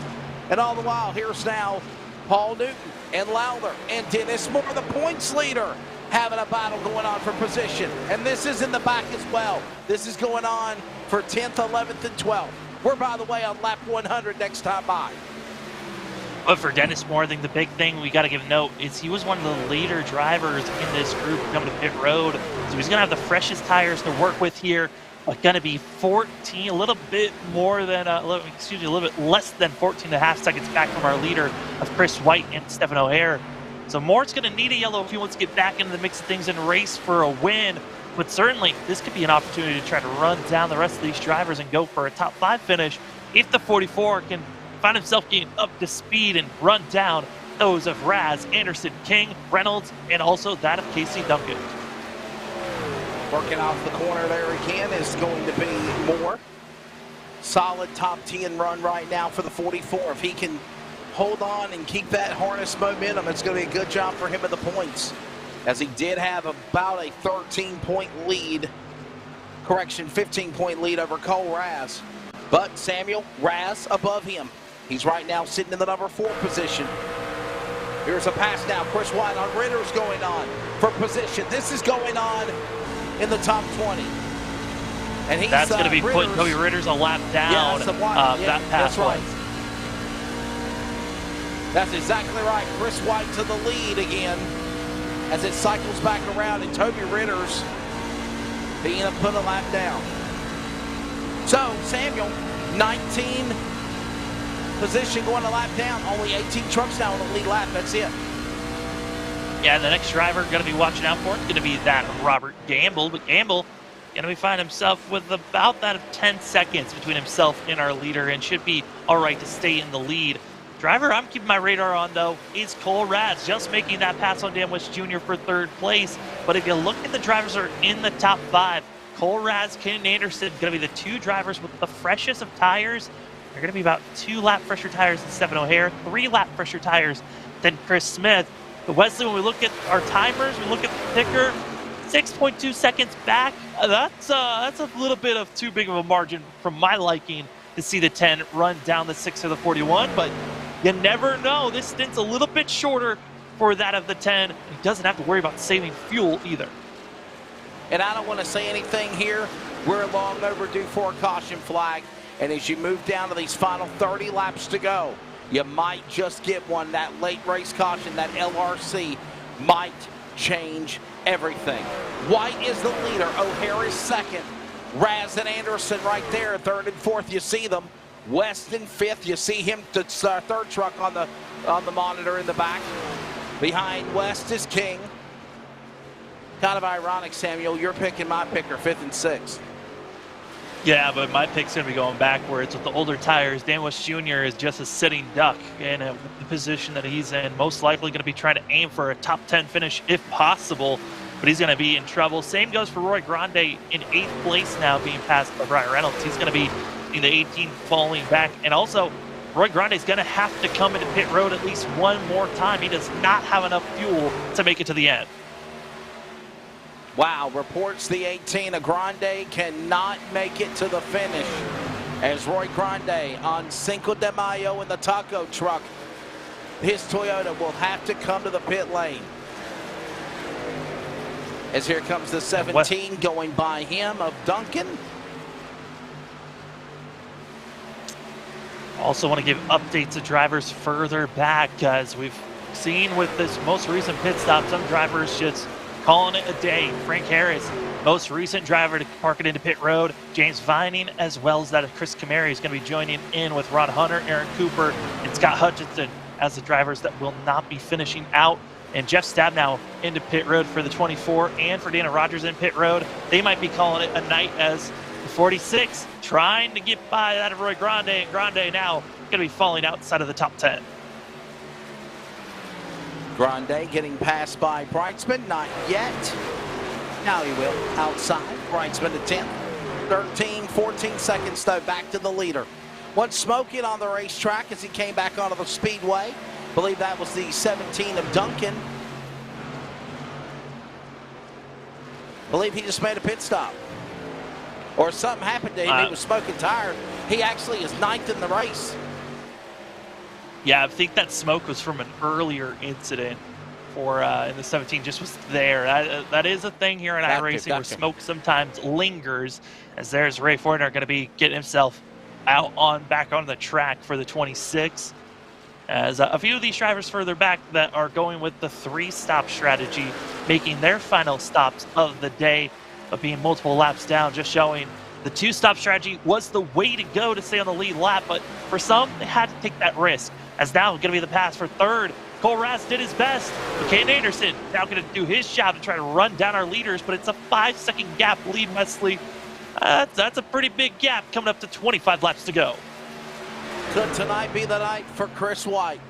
And all the while, here's now Paul Newton and Lowther and Dennis Moore, the points leader, having a battle going on for position. And this is in the back as well. This is going on for 10th, 11th, and 12th. We're, by the way, on lap 100 next time by. But for Dennis Moore, I think the big thing we got to give note is he was one of the later drivers in this group coming to pit road. So he's going to have the freshest tires to work with here. Going to be 14, a little bit more than, a little bit less than 14 and a half seconds back from our leader of Chris White and Stephen O'Hare. So Moore's going to need a yellow if he wants to get back into the mix of things and race for a win. But certainly, this could be an opportunity to try to run down the rest of these drivers and go for a top 5 finish if the 44 can find himself getting up to speed and run down those of Raz, Anderson, King, Reynolds, and also that of Casey Duncan. Working off the corner there again is going to be Moore. Solid top 10 run right now for the 44. If he can hold on and keep that harness momentum, it's going to be a good job for him at the points, as he did have about a 13-point lead, 15-point lead over Cole Raz. But Samuel Raz above him. He's right now sitting in the number 4 position. Here's a pass now. Chris White on Ritter's going on for position. This is going on in the top 20. And he's, that's going to be putting Toby Ritter's a lap down. That pass that's right. That's exactly right. Chris White to the lead again as it cycles back around, and Toby Ritter's being put a lap down. So Samuel, 19 position going a lap down. Only 18 trucks now on the lead lap. That's it. Yeah, the next driver going to be watching out for is going to be that of Robert Gamble. But Gamble going to be finding himself with about that of 10 seconds between himself and our leader, and should be all right to stay in the lead. Driver I'm keeping my radar on, though, is Cole Raz, just making that pass on Dan West Jr. for 3rd place. But if you look at the drivers that are in the top 5, Cole Raz, Ken Anderson, going to be the 2 drivers with the freshest of tires. They're going to be about 2 lap fresher tires than Stephen O'Hare, 3 lap fresher tires than Chris Smith. But Wesley, when we look at our timers, we look at the ticker, 6.2 seconds back. That's a little bit of too big of a margin from my liking to see the 10 run down the 6 or the 41. But you never know. This stint's a little bit shorter for that of the 10. He doesn't have to worry about saving fuel either. And I don't want to say anything here. We're long overdue for a caution flag. And as you move down to these final 30 laps to go, you might just get one. That late race caution, that LRC, might change everything. White is the leader. O'Hare is 2nd. Raz and Anderson right there, 3rd and 4th. You see them. West in 5th. You see him, the 3rd truck on the monitor in the back. Behind West is King. Kind of ironic, Samuel. You're picking my picker, 5th and 6th. Yeah, but my pick's going to be going backwards with the older tires. Dan West Jr. is just a sitting duck in the position that he's in. Most likely going to be trying to aim for a top 10 finish if possible, but he's going to be in trouble. Same goes for Roy Grande in 8th place now, being passed by Brian Reynolds. He's going to be in the 18th, falling back. And also, Roy Grande is going to have to come into pit road at least one more time. He does not have enough fuel to make it to the end. Wow, reports the 18 of Grande cannot make it to the finish as Roy Grande on Cinco de Mayo in the taco truck. His Toyota will have to come to the pit lane. As here comes the 17 going by him of Duncan. Also want to give updates to drivers further back, as we've seen with this most recent pit stop, some drivers just calling it a day. Frank Harris, most recent driver to park it into pit road. James Vining, as well as that of Chris Camary, is going to be joining in with Rod Hunter, Aaron Cooper, and Scott Hutchinson as the drivers that will not be finishing out. And Jeff Stabnow into pit road for the 24, and for Dana Rogers in pit road. They might be calling it a night, as the 46 trying to get by that of Roy Grande, and Grande now going to be falling outside of the top 10. Grande getting passed by Breitzman, not yet. Now he will, outside. Breitzman to 10th. 13, 14 seconds though, back to the leader. One smoking on the racetrack as he came back onto the speedway. Believe that was the 17 of Duncan. Believe he just made a pit stop. Or something happened to him, he was smoking tires. He actually is 9th in the race. Yeah, I think that smoke was from an earlier incident for in the 17, just was there. That is a thing here in iRacing where smoke sometimes lingers, as there's Ray Fortner going to be getting himself out back on the track for the 26. As a few of these drivers further back that are going with the 3-stop strategy, making their final stops of the day, but being multiple laps down, just showing the 2-stop strategy was the way to go to stay on the lead lap, but for some, they had to take that risk. As now going to be the pass for 3rd. Cole Raz did his best. But Caden Anderson now going to do his job to try to run down our leaders, but it's a 5-second gap lead, Wesley. That's a pretty big gap coming up to 25 laps to go. Could tonight be the night for Chris White?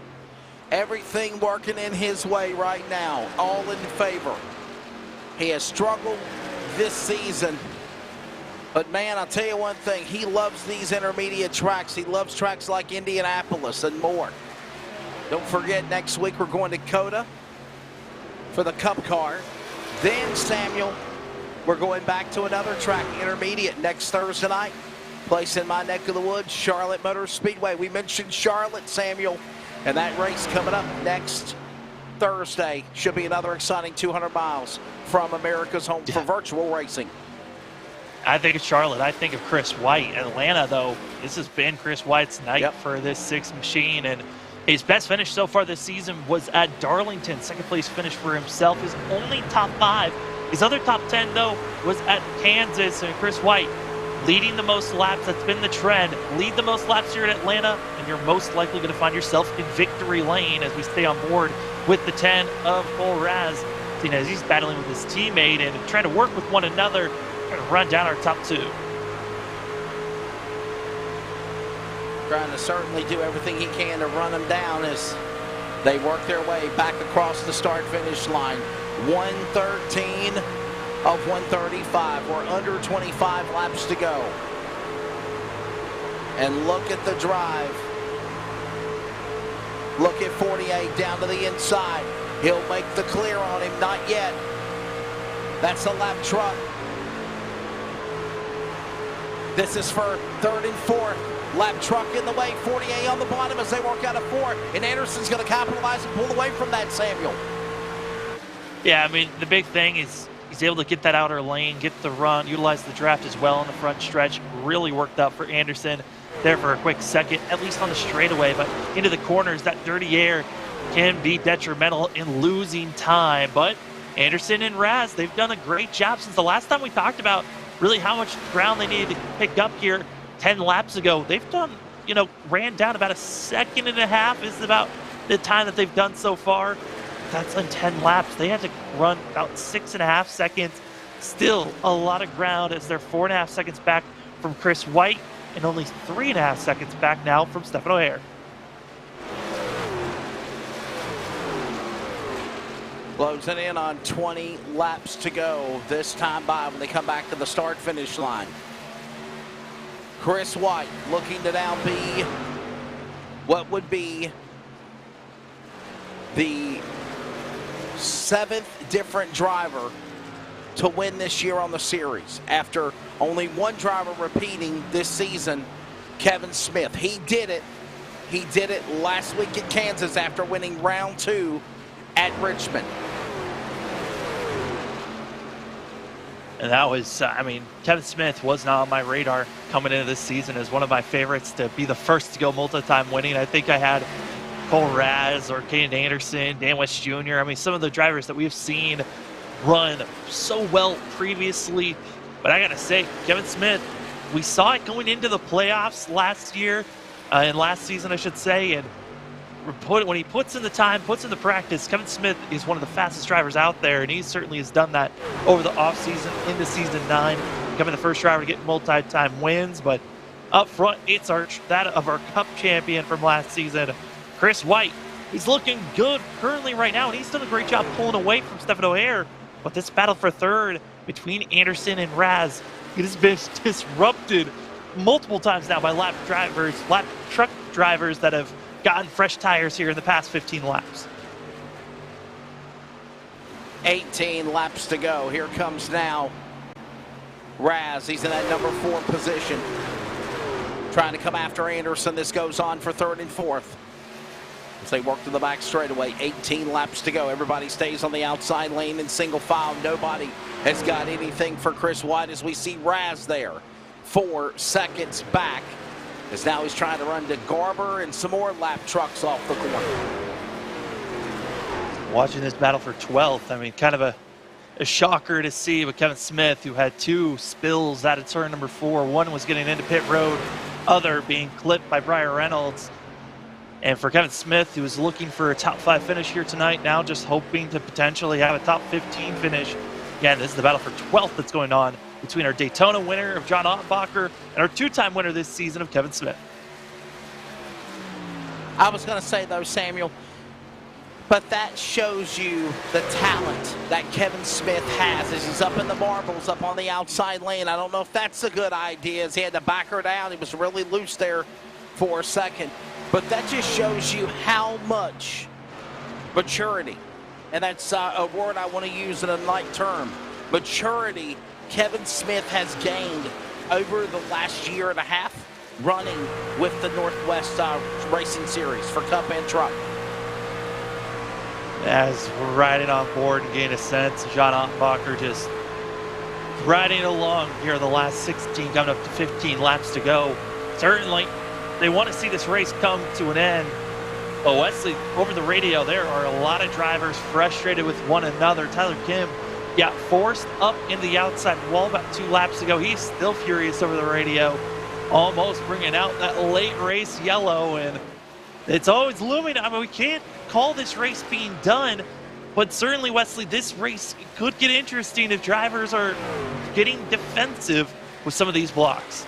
Everything working in his way right now, all in favor. He has struggled this season, but man, I'll tell you one thing, he loves these intermediate tracks. He loves tracks like Indianapolis and more. Don't forget, next week we're going to Coda for the Cup car. Then, Samuel, we're going back to another track, intermediate, next Thursday night. Place in my neck of the woods, Charlotte Motor Speedway. We mentioned Charlotte, Samuel, and that race coming up next Thursday. Should be another exciting 200 miles from America's home for virtual racing. I think it's Charlotte. I think of Chris White. Atlanta, though, this has been Chris White's night for this 6 machine, and his best finish so far this season was at Darlington. 2nd place finish for himself, his only top 5. His other top 10, though, was at Kansas, and Chris White leading the most laps. That's been the trend. Lead the most laps here in Atlanta, and you're most likely going to find yourself in victory lane as we stay on board with the 10 of Cole Raz. As he's battling with his teammate and trying to work with one another, trying to run down our top 2. Trying to certainly do everything he can to run them down as they work their way back across the start-finish line. 113 of 135. We're under 25 laps to go. And look at the drive. Look at 48 down to the inside. He'll make the clear on him, not yet. That's a lap truck. This is for 3rd and 4th. Lap truck in the way, 48 on the bottom as they work out of 4. And Anderson's going to capitalize and pull away from that, Samuel. Yeah, I mean, the big thing is he's able to get that outer lane, get the run, utilize the draft as well on the front stretch. Really worked out for Anderson there for a quick second, at least on the straightaway. But into the corners, that dirty air can be detrimental in losing time. But Anderson and Raz, they've done a great job since the last time we talked about really how much ground they needed to pick up here 10 laps ago. They've done, ran down about 1.5 seconds is about the time that they've done so far. that's on 10 laps. They had to run about 6.5 seconds. Still a lot of ground as they're 4.5 seconds back from Chris White and only 3.5 seconds back now from Stefan O'Hare. Closing in on 20 laps to go this time by when they come back to the start-finish line. Chris White looking to now be what would be the 7th different driver to win this year on the series after only one driver repeating this season, Kevin Smith. He did it. He did it last week at Kansas after winning round 2 at Richmond. And that was, Kevin Smith was not on my radar coming into this season as one of my favorites to be the first to go multi-time winning. I think I had Cole Raz or Caden Anderson, Dan West Jr. Some of the drivers that we've seen run so well previously. But I got to say, Kevin Smith, we saw it going into the playoffs last year, and last season, I should say, and when he puts in the time, puts in the practice, Kevin Smith is one of the fastest drivers out there, and he certainly has done that over the offseason into Season 9, becoming the first driver to get multi-time wins. But up front, it's that of our Cup champion from last season, Chris White. He's looking good currently right now, and he's done a great job pulling away from Stefan O'Hare. But this battle for third between Anderson and Raz, it has been disrupted multiple times now by lap truck drivers that have gotten fresh tires here in the past 15 laps. 18 laps to go. Here comes now Raz. He's in that number 4 position, trying to come after Anderson. This goes on for 3rd and 4th as they work to the back straightaway. 18 laps to go. Everybody stays on the outside lane in single file. Nobody has got anything for Chris White as we see Raz there 4 seconds back, as now he's trying to run to Garber and some more lap trucks off the corner. Watching this battle for 12th, kind of a shocker to see with Kevin Smith, who had 2 spills out of turn number 4. One was getting into pit road, other being clipped by Briar Reynolds. And for Kevin Smith, who was looking for a top 5 finish here tonight, now just hoping to potentially have a top 15 finish. Again, this is the battle for 12th that's going on between our Daytona winner of John Ottenbacher and our 2-time winner this season of Kevin Smith. I was going to say, though, Samuel, but that shows you the talent that Kevin Smith has as he's up in the marbles, up on the outside lane. I don't know if that's a good idea, as he had to back her down. He was really loose there for a second. But that just shows you how much maturity, and that's a word I want to use in a light term, maturity Kevin Smith has gained over the last year and a half running with the Northwest Racing Series for Cup and Truck. As we're riding on board and getting a sense, John Ottenbacher just riding along here in the last 16, coming up to 15 laps to go. Certainly, they want to see this race come to an end. But Wesley, over the radio, there are a lot of drivers frustrated with one another. Tyler Kim got forced up in the outside wall about 2 laps ago. He's still furious over the radio, almost bringing out that late race yellow, and it's always looming. We can't call this race being done, but certainly, Wesley, this race could get interesting if drivers are getting defensive with some of these blocks.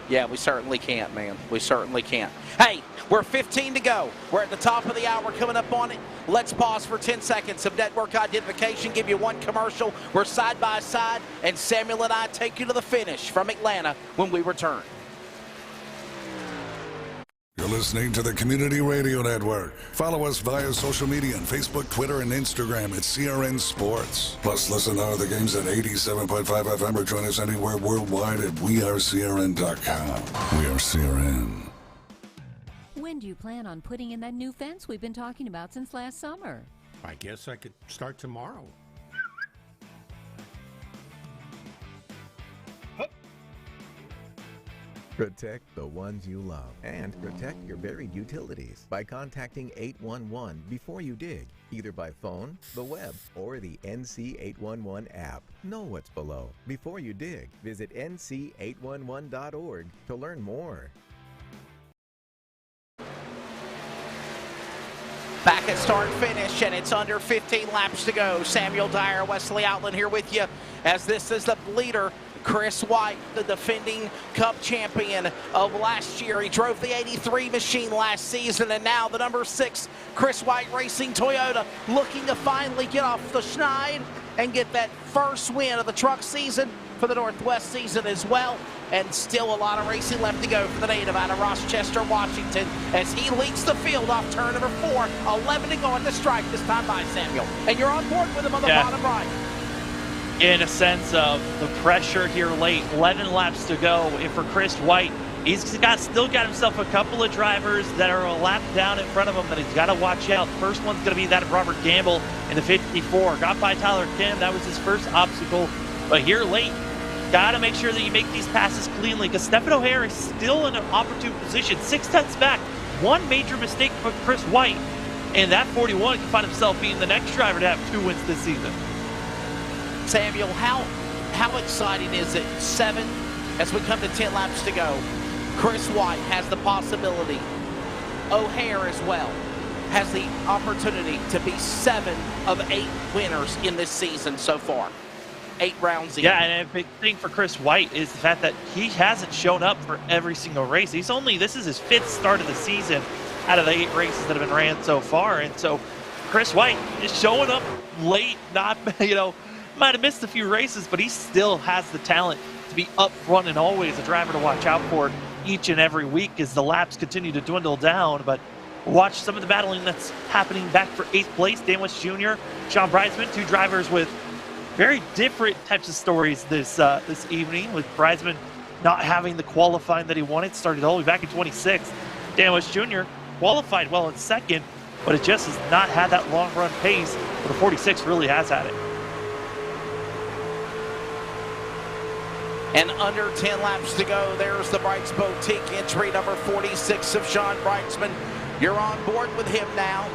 Yeah, we certainly can't, man. We certainly can't. Hey, we're 15 to go. We're at the top of the hour coming up on it. Let's pause for 10 seconds of network identification, give you one commercial. We're side by side, and Samuel and I take you to the finish from Atlanta when we return. You're listening to the Community Radio Network. Follow us via social media on Facebook, Twitter, and Instagram at CRN Sports. Plus, listen to other games at 87.5 FM or join us anywhere worldwide at wearecrn.com. We are CRN. When do you plan on putting in that new fence we've been talking about since last summer? I guess I could start tomorrow. Protect the ones you love and protect your buried utilities by contacting 811 before you dig, either by phone, the web, or the NC 811 app. Know what's below before you dig. Visit nc811.org to learn more. Back at start finish, and it's under 15 laps to go. Samuel Dyer, Wesley Outland here with you, as this is the leader, Chris White, the defending Cup champion of last year. He drove the 83 machine last season, and now the number 6 Chris White Racing Toyota looking to finally get off the schneid and get that first win of the truck season for the Northwest season as well. And still a lot of racing left to go for the native out of Rochester, Washington, as he leads the field off turn number 4. 11 to go on the strike this time by Samuel. And you're on board with him on the bottom right. In a sense of the pressure here late, 11 laps to go. And for Chris White, he's still got himself a couple of drivers that are a lap down in front of him that he's got to watch out. First one's going to be that of Robert Gamble in the 54. Got by Tyler Kim. That was his first obstacle. But here late, got to make sure that you make these passes cleanly, because Stephen O'Hare is still in an opportune position. 6/10 back. One major mistake for Chris White, and that 41 can find himself being the next driver to have 2 wins this season. Samuel, how exciting is it? 7 as we come to 10 laps to go. Chris White has the possibility. O'Hare as well has the opportunity to be 7 of 8 winners in this season so far. 8 rounds in. Yeah, and a big thing for Chris White is the fact that he hasn't shown up for every single race. This is his 5th start of the season out of the 8 races that have been ran so far. And so Chris White is showing up late, not, might have missed a few races, but he still has the talent to be up front and always a driver to watch out for each and every week as the laps continue to dwindle down. But watch some of the battling that's happening back for 8th place. Dan West Jr., Sean Breisman, 2 drivers with very different types of stories this evening, with Breisman not having the qualifying that he wanted. Started all the way back in 26th. Dan West Jr. qualified well in 2nd, but it just has not had that long run pace. But the 46 really has had it. And under 10 laps to go, there's the Brights Boutique entry, number 46 of Sean Brightsman. You're on board with him now.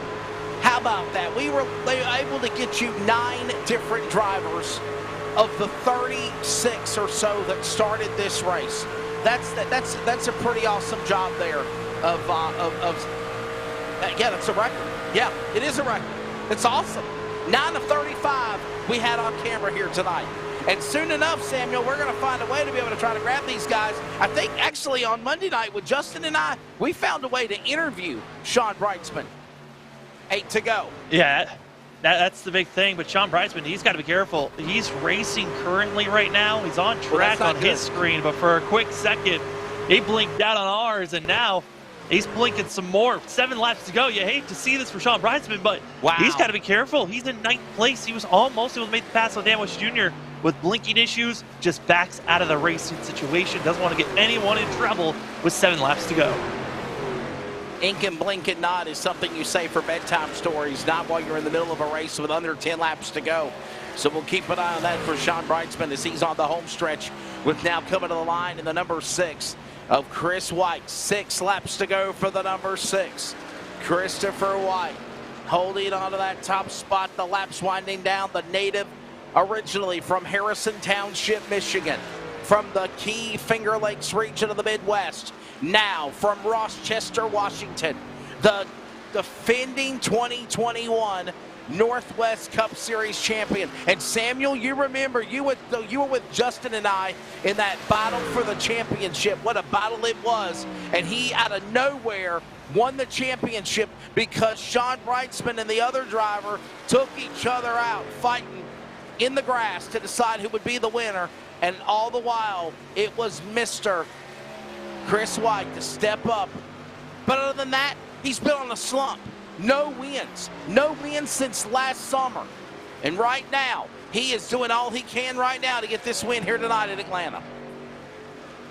How about that? They were able to get you 9 different drivers of the 36 or so that started this race. That's a pretty awesome job there. Yeah, that's a record. Yeah, it is a record. It's awesome. 9 of 35 we had on camera here tonight. And soon enough, Samuel, we're going to find a way to be able to try to grab these guys. I think actually on Monday night with Justin and I, we found a way to interview Sean Brightsman. 8 to go. Yeah, that's the big thing. But Sean Brightsman, he's got to be careful. He's racing currently right now. He's on track on his screen, but for a quick second, he blinked out on ours, and now he's blinking some more. 7 laps to go. You hate to see this for Sean Brightsman, but he's got to be careful. He's in 9th place. He was almost able to make the pass on Dan West Jr. with blinking issues. Just backs out of the racing situation. Doesn't want to get anyone in trouble with 7 laps to go. Ink and blink and nod is something you say for bedtime stories, not while you're in the middle of a race with under 10 laps to go. So we'll keep an eye on that for Sean Brightsman as he's on the home stretch, with now coming to the line in the number 6 of Chris White. 6 laps to go for the number 6. Christopher White holding on to that top spot. The laps winding down. The native, originally from Harrison Township, Michigan, from the Key Finger Lakes region of the Midwest, now from Rochester, Washington, the defending 2021 Northwest Cup Series champion. And Samuel, you remember you were with Justin and I in that battle for the championship. What a battle it was. And he, out of nowhere, won the championship because Sean Brightsman and the other driver took each other out, fighting in the grass to decide who would be the winner. And all the while, it was Mr. Chris White to step up. But other than that, he's been on a slump. No wins. No wins since last summer. And right now, he is doing all he can right now to get this win here tonight in Atlanta.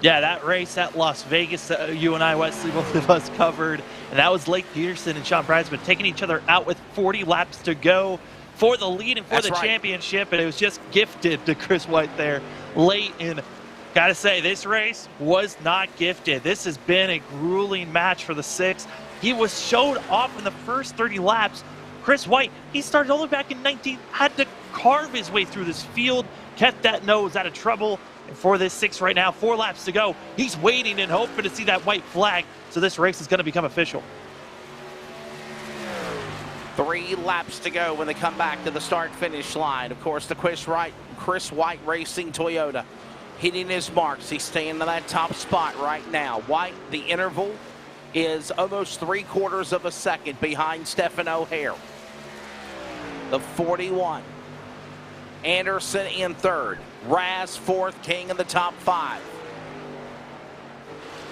Yeah, that race at Las Vegas that you and I, Wesley, both of us covered. And that was Lake Peterson and Sean Brightsman taking each other out with 40 laps to go for the lead and for the championship. And it was just gifted to Chris White there late in. Gotta say, this race was not gifted. This has been a grueling match for the 6. He was showed off in the first 30 laps. Chris White, he started all the way back in 19, had to carve his way through this field, kept that nose out of trouble. And for this 6 right now, 4 laps to go, he's waiting and hoping to see that white flag. So this race is going to become official. 3 laps to go when they come back to the start-finish line. Of course, the Chris White Racing Toyota hitting his marks. He's staying in that top spot right now. White, the interval is almost 3/4 of a second behind Stephen O'Hare. The 41. Anderson in third. Raz fourth, King in the top 5.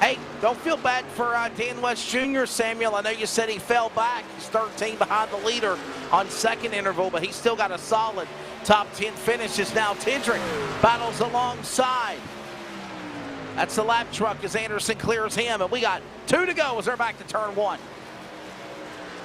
Hey, don't feel bad for Dan West Jr., Samuel. I know you said he fell back. He's 13 behind the leader on second interval, but he's still got a solid top 10 finishes. Now Tendrick battles alongside. That's the lap truck as Anderson clears him, and we got 2 to go as they're back to turn 1.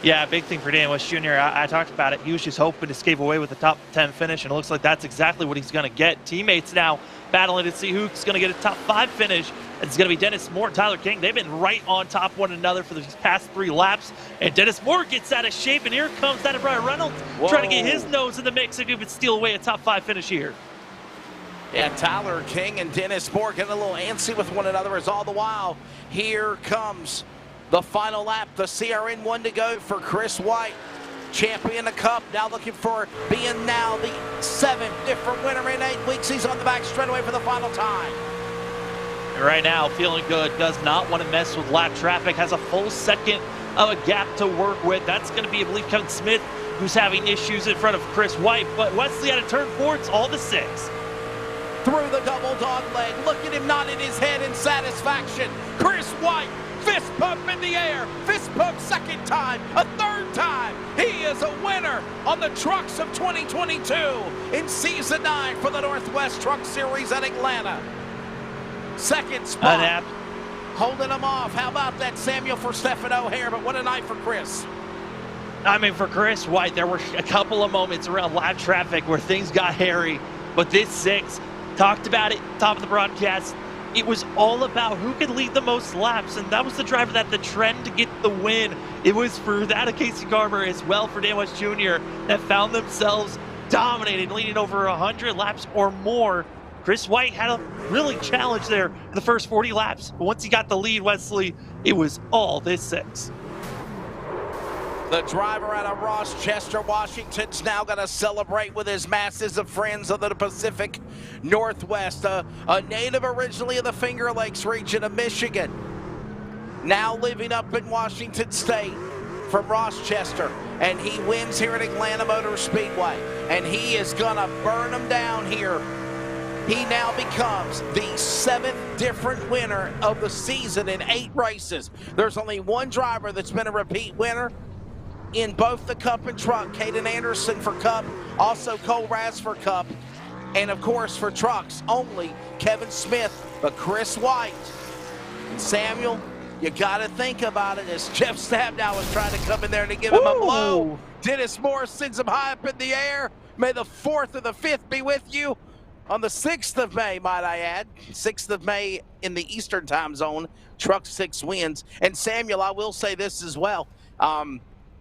Yeah, big thing for Dan West Jr. I talked about it. He was just hoping to escape away with a top 10 finish, and it looks like that's exactly what he's going to get. Teammates now battling to see who's going to get a top 5 finish. It's going to be Dennis Moore and Tyler King. They've been right on top of one another for the past 3 laps, and Dennis Moore gets out of shape, and here comes that of Brian Reynolds trying to get his nose in the mix if he would steal away a top 5 finish here. Yeah, Tyler King and Dennis Moore getting a little antsy with one another as all the while here comes the final lap. The CRN 1 to go for Chris White. Champion the Cup, now looking for being now the 7th different winner in 8 weeks. He's on the back straightaway for the final time. And right now, feeling good, does not want to mess with lap traffic, has a full second of a gap to work with. That's going to be, I believe, Kevin Smith, who's having issues in front of Chris White. But Wesley out of turn 4, it's all the 6. Through the double dog leg, look at him nodding his head in satisfaction. Chris White, fist pump in the air, fist pump second time, a third time. He is a winner on the trucks of 2022 in season 9 for the Northwest Truck Series at Atlanta. Second spot, holding him off. How about that, Samuel, for Stephen O'Hare? But what a night for Chris. I mean, for Chris White, there were a couple of moments around live traffic where things got hairy, but this 6, talked about it, top of the broadcast, it was all about who could lead the most laps, and that was the driver that the trend to get the win. It was for that of Casey Garber as well for Dan West Jr. that found themselves dominating, leading over 100 laps or more. Chris White had a really challenge there in the first 40 laps, but once he got the lead, Wesley, it was all this 6. The driver out of Rochester, Washington's now going to celebrate with his masses of friends of the Pacific Northwest. A native originally of the Finger Lakes region of Michigan, now living up in Washington State from Rochester. And he wins here at Atlanta Motor Speedway. And he is going to burn them down here. He now becomes the 7th different winner of the season in 8 races. There's only one driver that's been a repeat winner in both the Cup and Truck. Caden Anderson for Cup, also Cole Raz for Cup, and of course for Trucks, only Kevin Smith, but Chris White. And Samuel, you got to think about it as Jeff Stabnow was trying to come in there to give him a blow. Dennis Moore sends him high up in the air. May the 4th or the 5th be with you. On the 6th of May, might I add, 6th of May in the Eastern time zone, Truck 6 wins. And Samuel, I will say this as well.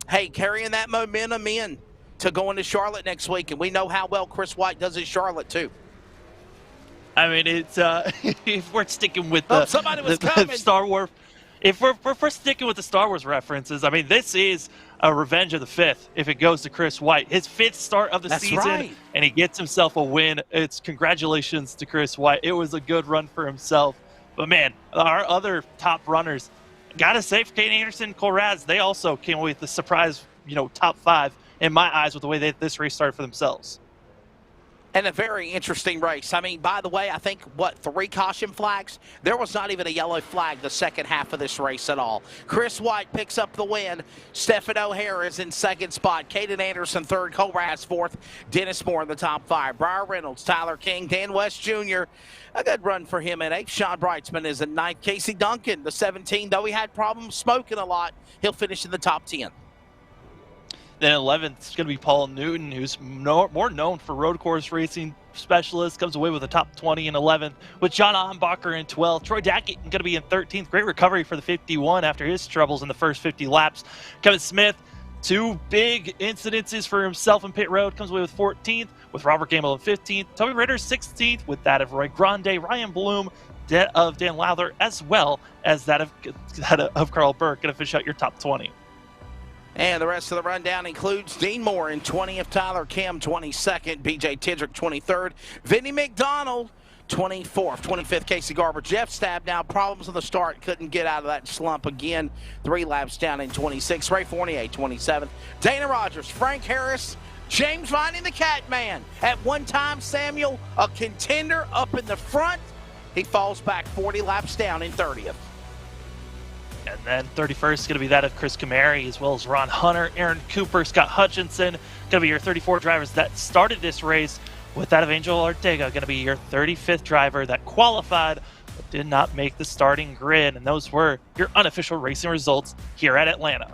Hey, carrying that momentum in to going to Charlotte next week, and we know how well Chris White does in Charlotte too. I mean, it's if we're sticking with the Star Wars, if we're sticking with the Star Wars references, I mean, this is a revenge of the 5th if it goes to Chris White. His 5th start of the season, and he gets himself a win. It's congratulations to Chris White. It was a good run for himself. But man, our other top runners, gotta say, for Caden Anderson, Cole Raz, they also came away with the surprise, top 5 in my eyes with the way this race started for themselves. And a very interesting race. I mean, by the way, I think, 3 caution flags? There was not even a yellow flag the second half of this race at all. Chris White picks up the win. Stephen O'Hare is in 2nd spot. Caden Anderson 3rd. Cole Raz 4th. Dennis Moore in the top 5. Brian Reynolds, Tyler King, Dan West Jr. A good run for him in 8th. Sean Brightsman is in 9th. Casey Duncan, the 17, though he had problems smoking a lot, he'll finish in the top 10. Then 11th is going to be Paul Newton, who's more known for road course racing specialist, comes away with a top 20 in 11th, with John Ombacher in 12th. Troy Dackett going to be in 13th. Great recovery for the 51 after his troubles in the first 50 laps. Kevin Smith, 2 big incidences for himself in pit road, comes away with 14th, with Robert Gamble in 15th. Toby Ritter 16th, with that of Roy Grande. Ryan Bloom of Dan Lowther, as well as that of Carl Burke, going to finish out your top 20. And the rest of the rundown includes Dean Moore in 20th, Tyler Kim 22nd, BJ Tidrick 23rd, Vinny McDonald 24th, 25th, Casey Garber. Jeff Stab now problems on the start, couldn't get out of that slump again. 3 laps down in 26th. Ray Fournier 27th, Dana Rogers, Frank Harris, James Vine, the Catman. At one time, Samuel, a contender up in the front. He falls back 40 laps down in 30th. And then 31st is going to be that of Chris Camary, as well as Ron Hunter, Aaron Cooper, Scott Hutchinson. Going to be your 34 drivers that started this race, with that of Angel Ortega going to be your 35th driver that qualified but did not make the starting grid. And those were your unofficial racing results here at Atlanta.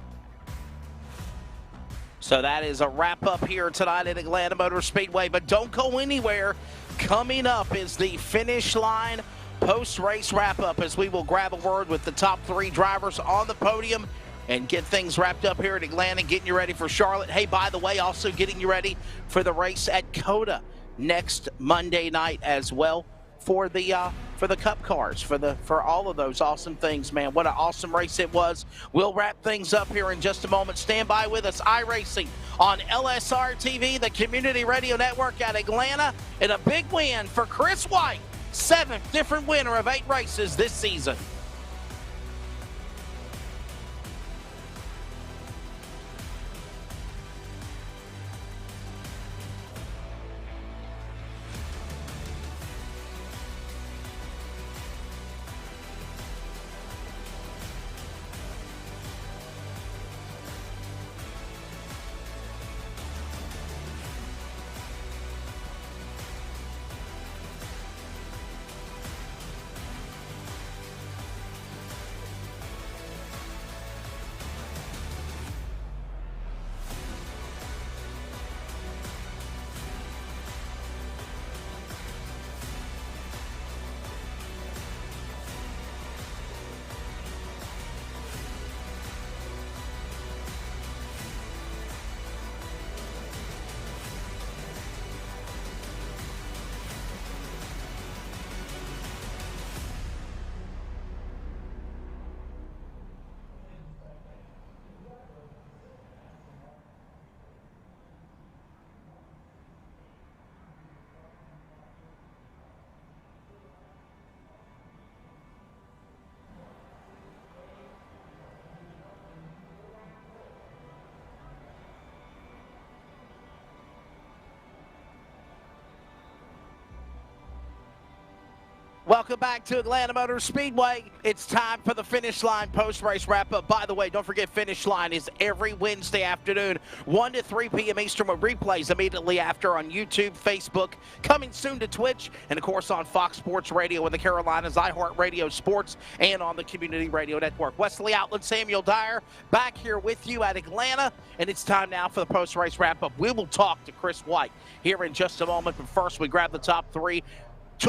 So that is a wrap-up here tonight at Atlanta Motor Speedway. But don't go anywhere. Coming up is the finish line post-race wrap-up, as we will grab a word with the top 3 drivers on the podium and get things wrapped up here at Atlanta, getting you ready for Charlotte. Hey, by the way, also getting you ready for the race at COTA next Monday night as well for the Cup cars, for all of those awesome things, man. What an awesome race it was. We'll wrap things up here in just a moment. Stand by with us. iRacing on LSRTV, the Community Radio Network at Atlanta, and a big win for Chris White. 7th different winner of 8 races this season. Welcome back to Atlanta Motor Speedway. It's time for the finish line post-race wrap-up. By the way, don't forget, finish line is every Wednesday afternoon, 1 to 3 p.m. Eastern, with replays immediately after on YouTube, Facebook, coming soon to Twitch, and of course on Fox Sports Radio in the Carolinas, iHeartRadio Sports, and on the Community Radio Network. Wesley Outland, Samuel Dyer, back here with you at Atlanta, and it's time now for the post-race wrap-up. We will talk to Chris White here in just a moment, but first we grab the top 3.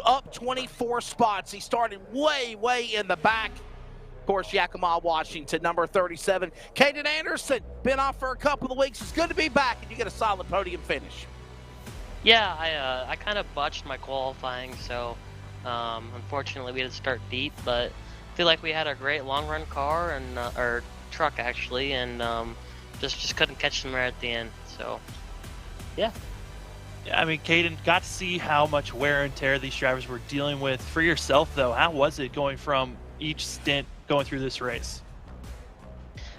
Up 24 spots. He started way in the back. Of course, Yakima, Washington, number 37. Caden Anderson, been off for a couple of weeks. It's good to be back, and you get a solid podium finish. Yeah, I kind of botched my qualifying, so unfortunately we had to start deep, but I feel like we had a great long-run car, and or truck actually, and just couldn't catch them right at the end, so yeah. Yeah, I mean, Caden, got to see how much wear and tear these drivers were dealing with. For yourself, though, how was it going from each stint going through this race?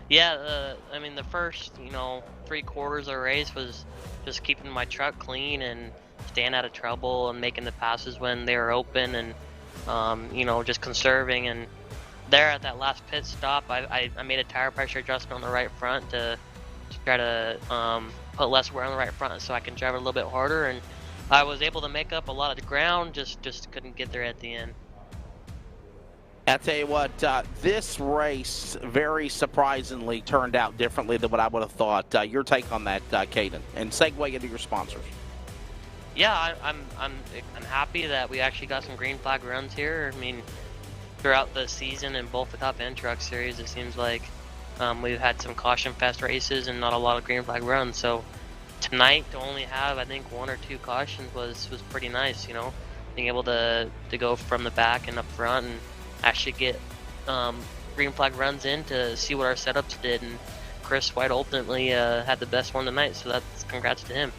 Yeah, I mean, the first, 3/4 of the race was just keeping my truck clean and staying out of trouble and making the passes when they were open and, just conserving. And there at that last pit stop, I made a tire pressure adjustment on the right front to try to put less wear on the right front so I can drive it a little bit harder, and I was able to make up a lot of the ground, just couldn't get there at the end. I'll tell you what, this race very surprisingly turned out differently than what I would have thought. Your take on that, Caden, and segue into your sponsors. Yeah, I'm happy that we actually got some green flag runs here. I mean, throughout the season in both the Cup and Truck Series, it seems like we've had some caution fest races and not a lot of green flag runs. So tonight to only have, I think, 1 or 2 cautions was pretty nice. Being able to go from the back and up front and actually get green flag runs in to see what our setups did. And Chris White ultimately had the best one tonight, so that's congrats to him.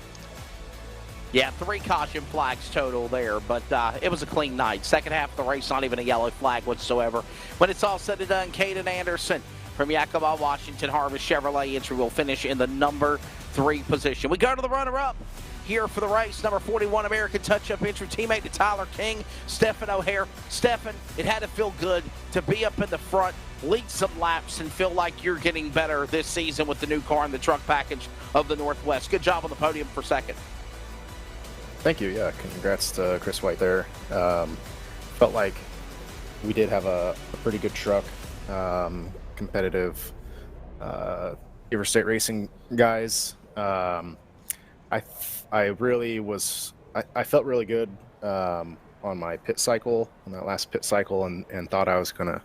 Yeah, 3 caution flags total there, but it was a clean night. Second half of the race, not even a yellow flag whatsoever. When it's all said and done, Caden Anderson from Yakima, Washington Harvest Chevrolet entry will finish in the number 3 position. We go to the runner-up here for the race, number 41 American touch-up entry teammate to Tyler King, Stephen O'Hare. Stephen, it had to feel good to be up in the front, lead some laps, and feel like you're getting better this season with the new car and the truck package of the Northwest. Good job on the podium for second. Thank you. Yeah, congrats to Chris White there. Felt like we did have a pretty good truck, competitive Beaver State Racing guys. I really was. I felt really good on my pit cycle, on that last pit cycle, and thought I was gonna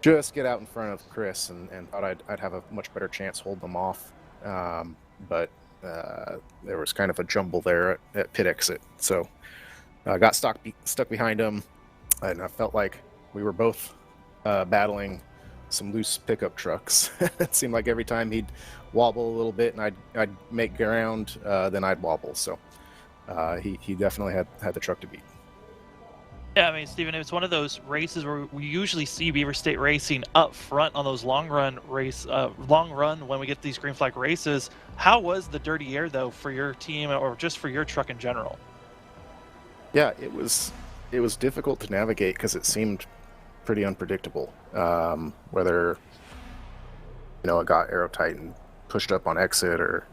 just get out in front of Chris, and thought I'd have a much better chance holding them off. But there was kind of a jumble there at pit exit, so got stuck behind him, and I felt like we were both battling some loose pickup trucks. It seemed like every time he'd wobble a little bit and I'd make ground, then I'd wobble. So he definitely had the truck to beat. Yeah, I mean, Stephen, it's one of those races where we usually see Beaver State Racing up front on those long run when we get these green flag races. How was the dirty air though for your team or just for your truck in general? Yeah, it was difficult to navigate because it seemed pretty unpredictable. Whether it got aero tight and pushed up on exit or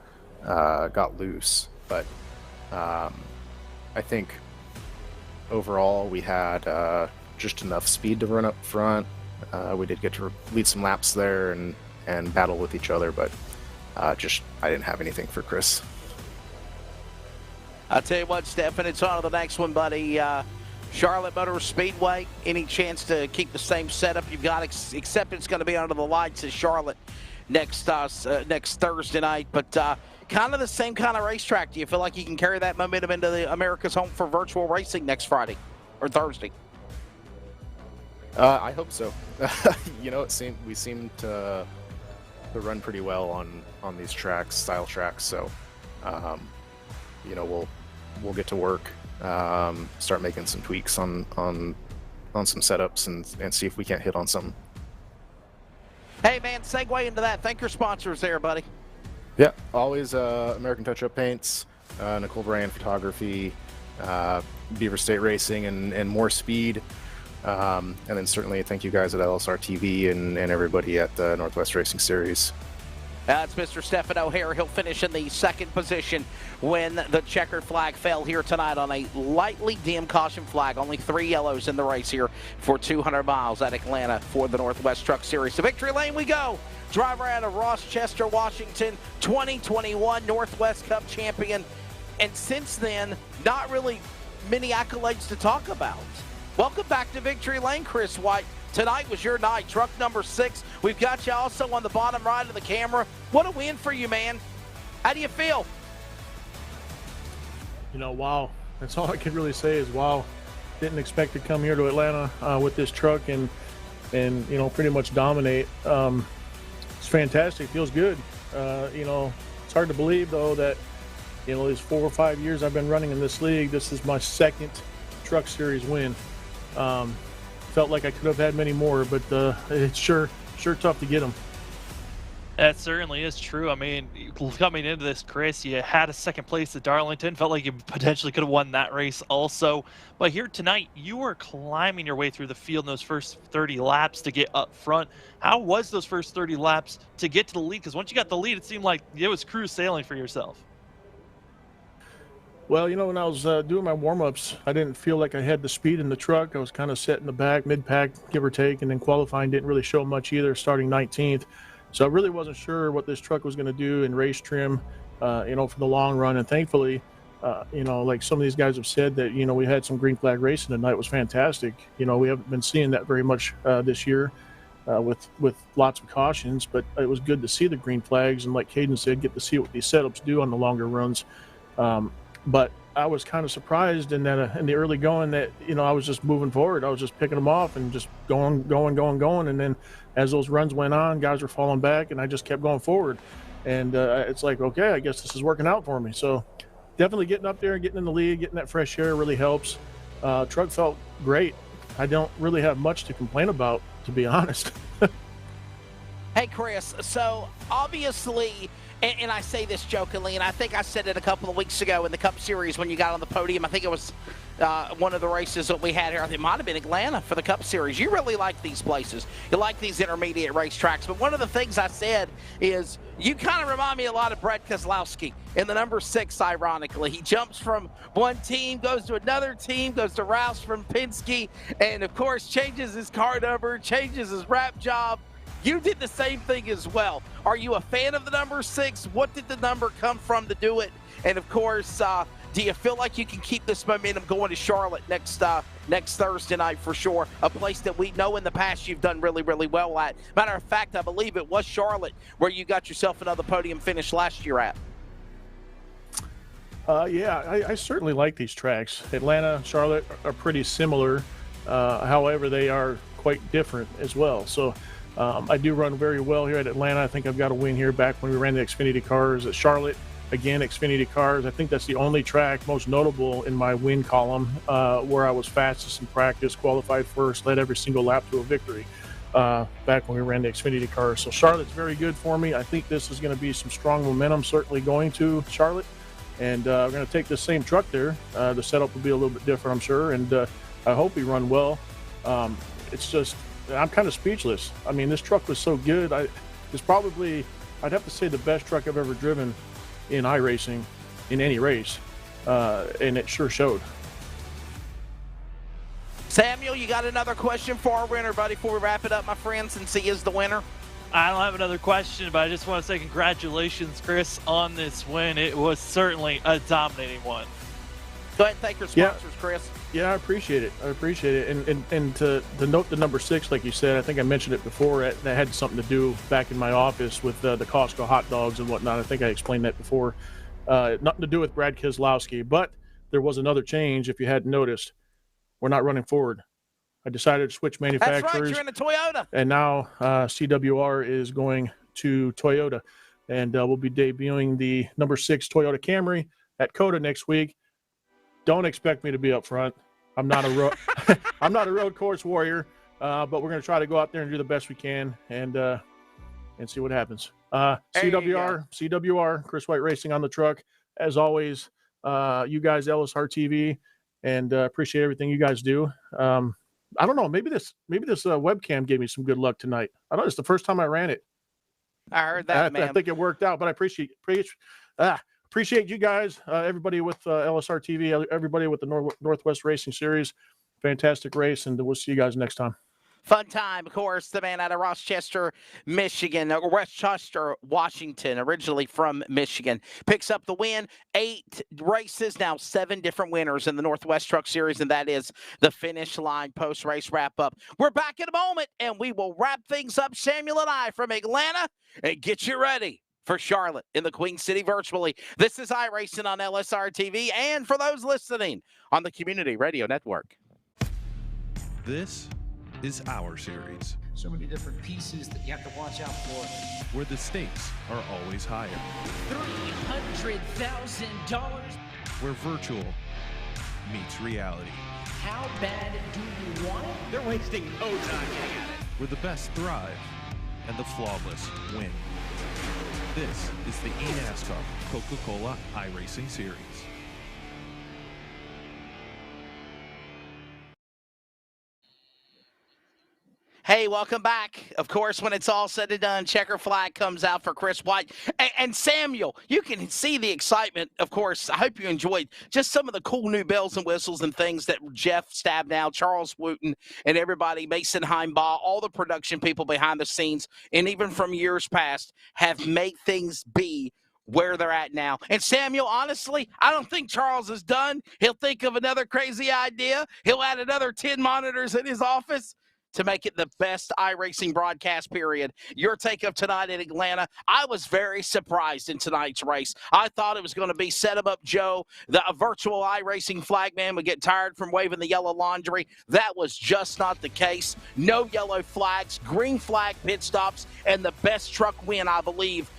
got loose, but I think overall we had just enough speed to run up front. We did get to lead some laps there and battle with each other, but I didn't have anything for Chris. I'll tell you what, Stephen, it's on to the next one, buddy. Charlotte Motor Speedway, any chance to keep the same setup you've got, except it's going to be under the lights as Charlotte next Thursday night, but kind of the same kind of racetrack. Do you feel like you can carry that momentum into the America's Home for Virtual Racing next Friday or Thursday? I hope so. We seem to run pretty well on these tracks, style tracks, so we'll get to work, start making some tweaks on some setups and see if we can't hit on something. Hey man, segue into that. Thank your sponsors there, buddy. Yeah, always American Touch-Up Paints, Nicole Brand Photography, Beaver State Racing, and More Speed. And then certainly thank you guys at LSRTV and everybody at the Northwest Racing Series. That's Mr. Stephen O'Hare. He'll finish in the second position when the checkered flag fell here tonight on a lightly dimmed caution flag. Only 3 yellows in the race here for 200 miles at Atlanta for the Northwest Truck Series. To victory lane we go. Driver out of Rochester, Washington, 2021 Northwest Cup champion. And since then, not really many accolades to talk about. Welcome back to victory lane, Chris White. Tonight was your night, truck number 6. We've got you also on the bottom right of the camera. What a win for you, man. How do you feel? Wow. That's all I can really say is wow. Didn't expect to come here to Atlanta with this truck and pretty much dominate. It's fantastic. Feels good. It's hard to believe, though, that, these 4 or 5 years I've been running in this league, this is my second Truck Series win. Felt like I could have had many more, but it's sure tough to get them. That certainly is true. I mean, coming into this, Chris, you had a second place at Darlington. Felt like you potentially could have won that race also. But here tonight, you were climbing your way through the field in those first 30 laps to get up front. How was those first 30 laps to get to the lead? Because once you got the lead, it seemed like it was cruise sailing for yourself. Well, when I was doing my warm-ups, I didn't feel like I had the speed in the truck. I was kind of set in the back, mid-pack, give or take, and then qualifying didn't really show much either, starting 19th. So I really wasn't sure what this truck was going to do in race trim, for the long run. And thankfully, like some of these guys have said that, we had some green flag racing tonight. It was fantastic. We haven't been seeing that very much this year with lots of cautions, but it was good to see the green flags. And like Caden said, get to see what these setups do on the longer runs. But I was kind of surprised in that in the early going that, I was just moving forward. I was just picking them off and just going. And then as those runs went on, guys were falling back and I just kept going forward. And it's like, okay, I guess this is working out for me. So definitely getting up there, getting in the lead, getting that fresh air really helps. Truck felt great. I don't really have much to complain about, to be honest. Hey, Chris, so obviously, and I say this jokingly, and I think I said it a couple of weeks ago in the Cup Series when you got on the podium. I think it was one of the races that we had here. I think it might have been Atlanta for the Cup Series. You really like these places. You like these intermediate racetracks. But one of the things I said is you kind of remind me a lot of Brett Keselowski in the number 6, ironically. He jumps from one team, goes to another team, goes to Roush from Penske, and, of course, changes his car number, changes his wrap job. You did the same thing as well. Are you a fan of the number 6? What did the number come from to do it? And, of course, do you feel like you can keep this momentum going to Charlotte next Thursday night for sure? A place that we know in the past you've done really, really well at. Matter of fact, I believe it was Charlotte where you got yourself another podium finish last year at. Yeah, I certainly like these tracks. Atlanta, Charlotte are pretty similar. However, they are quite different as well. So I do run very well here at Atlanta. I think I've got a win here back when we ran the Xfinity cars. At Charlotte, again, Xfinity cars. I think that's the only track most notable in my win column where I was fastest in practice, qualified first, led every single lap to a victory back when we ran the Xfinity cars. So Charlotte's very good for me. I think this is going to be some strong momentum certainly going to Charlotte. And we're going to take the same truck there. The setup will be a little bit different, I'm sure. And I hope we run well. It's just, I'm kind of speechless. I mean, this truck was so good. It's probably, I'd have to say, the best truck I've ever driven in iRacing in any race. And it sure showed. Samuel, you got another question for our winner, buddy, before we wrap it up, my friend, since he is the winner? I don't have another question, but I just want to say congratulations, Chris, on this win. It was certainly a dominating one. Go ahead and thank your sponsors, Chris. Yeah, I appreciate it. And to note the number 6, like you said, I think I mentioned it before, that had something to do back in my office with the Costco hot dogs and whatnot. I think I explained that before. Nothing to do with Brad Keselowski, but there was another change, if you hadn't noticed. We're not running forward. I decided to switch manufacturers. That's right, you're in a Toyota. And now CWR is going to Toyota. And we'll be debuting the number 6 Toyota Camry at COTA next week. Don't expect me to be up front. I'm not a road course warrior, but we're going to try to go out there and do the best we can and see what happens. CWR, Chris White Racing on the truck. As always, you guys, LSRTV, and appreciate everything you guys do. I don't know. Maybe this webcam gave me some good luck tonight. I don't know. It's the first time I ran it. I heard that, man. I think it worked out, but I appreciate you guys, everybody with LSRTV, everybody with the Northwest Racing Series. Fantastic race, and we'll see you guys next time. Fun time, of course, the man out of Rochester, Michigan, Westchester, Washington, originally from Michigan, picks up the win. 8 races, now 7 different winners in the Northwest Truck Series, and that is the finish line post-race wrap-up. We're back in a moment, and we will wrap things up, Samuel and I, from Atlanta, and get you ready for Charlotte in the Queen City virtually. This is iRacing on LSRTV, and for those listening on the Community Radio Network. This is our series, So many different pieces that you have to watch out for. where the stakes are always higher, $300,000. where virtual meets reality, How bad do you want it? They're wasting no time getting at it. where the best thrive and the flawless win. This is the eNASCAR Coca-Cola iRacing Series. Hey, welcome back. Of course, when it's all said and done, checker flag comes out for Chris White. And Samuel, you can see the excitement. Of course, I hope you enjoyed just some of the cool new bells and whistles and things that Jeff Stabnow, Charles Wooten, and everybody, Mason Heimbaugh, all the production people behind the scenes, and even from years past, have made things be where they're at now. And Samuel, honestly, I don't think Charles is done. He'll think of another crazy idea. He'll add another 10 monitors in his office. to make it the best iRacing broadcast period. Your take of tonight in Atlanta. I was very surprised in tonight's race. I thought it was going to be set 'em up Joe, a virtual iRacing flagman would get tired from waving the yellow laundry. That was just not the case. No yellow flags, green flag pit stops, and the best truck win, I believe,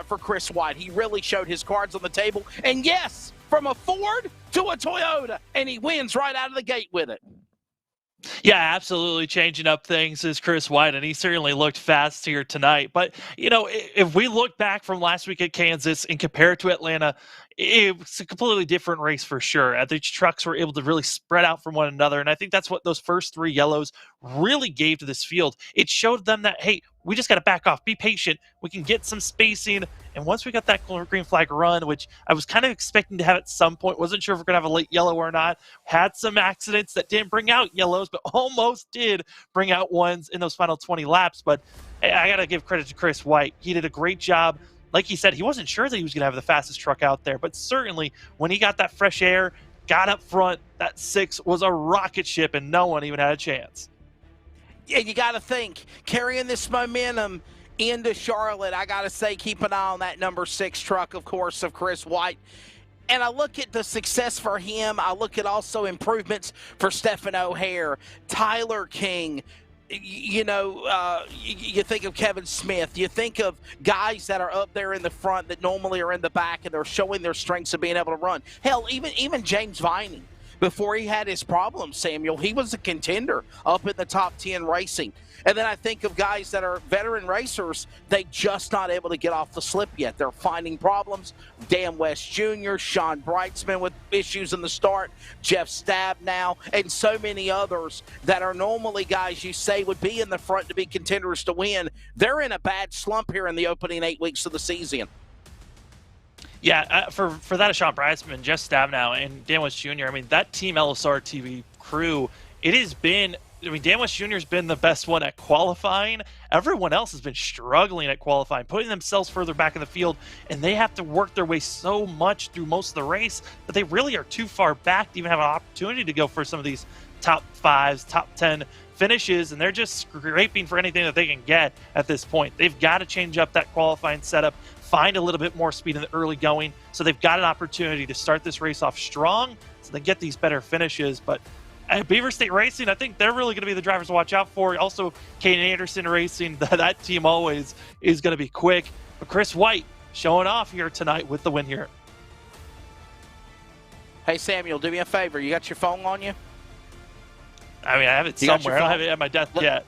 for Chris White. He really showed his cards on the table. And yes, from a Ford to a Toyota, and he wins right out of the gate with it. Yeah, absolutely changing up things is Chris White, and he certainly looked fast here tonight. But, you know, if we look back from last week at Kansas and compare it to Atlanta, it was a completely different race for sure. The trucks were able to really spread out from one another, and I think that's what those first 3 yellows really gave to this field. It showed them that, hey, we just got to back off, be patient, we can get some spacing, and once we got that green flag run, which I was kind of expecting to have at some point, wasn't sure if we're going to have a late yellow or not, had some accidents that didn't bring out yellows, but almost did bring out ones in those final 20 laps. But I got to give credit to Chris White. He did a great job. Like he said, he wasn't sure that he was going to have the fastest truck out there, but certainly when he got that fresh air, got up front, that 6 was a rocket ship, and no one even had a chance. Yeah, you got to think, carrying this momentum into Charlotte, I got to say, keep an eye on that number 6 truck, of course, of Chris White. And I look at the success for him. I look at also improvements for Stephen O'Hare, Tyler King. You think of Kevin Smith. You think of guys that are up there in the front that normally are in the back, and they're showing their strengths of being able to run. Hell, even James Vining, before he had his problems, Samuel, he was a contender up in the top 10 racing. And then I think of guys that are veteran racers, they just not able to get off the slip yet. They're finding problems. Dan West Jr., Sean Brightsman with issues in the start, Jeff Stabb now, and so many others that are normally guys you say would be in the front to be contenders to win. They're in a bad slump here in the opening 8 weeks of the season. Yeah, for that of Sean Brightsman, Jeff Stabb now, and Dan West Jr., I mean, that Team LSRTV crew, it has been, I mean, Dan West Jr. has been the best one at qualifying. Everyone else has been struggling at qualifying, putting themselves further back in the field, and they have to work their way so much through most of the race that they really are too far back to even have an opportunity to go for some of these top 5s, top 10 finishes, and they're just scraping for anything that they can get at this point. They've got to change up that qualifying setup, find a little bit more speed in the early going, so they've got an opportunity to start this race off strong so they get these better finishes. But at Beaver State Racing, I think they're really going to be the drivers to watch out for. Also, Kane Anderson Racing, that team always is going to be quick. But Chris White showing off here tonight with the win here. Hey, Samuel, do me a favor. You got your phone on you? I mean, I have it somewhere. I don't have it at my desk yet.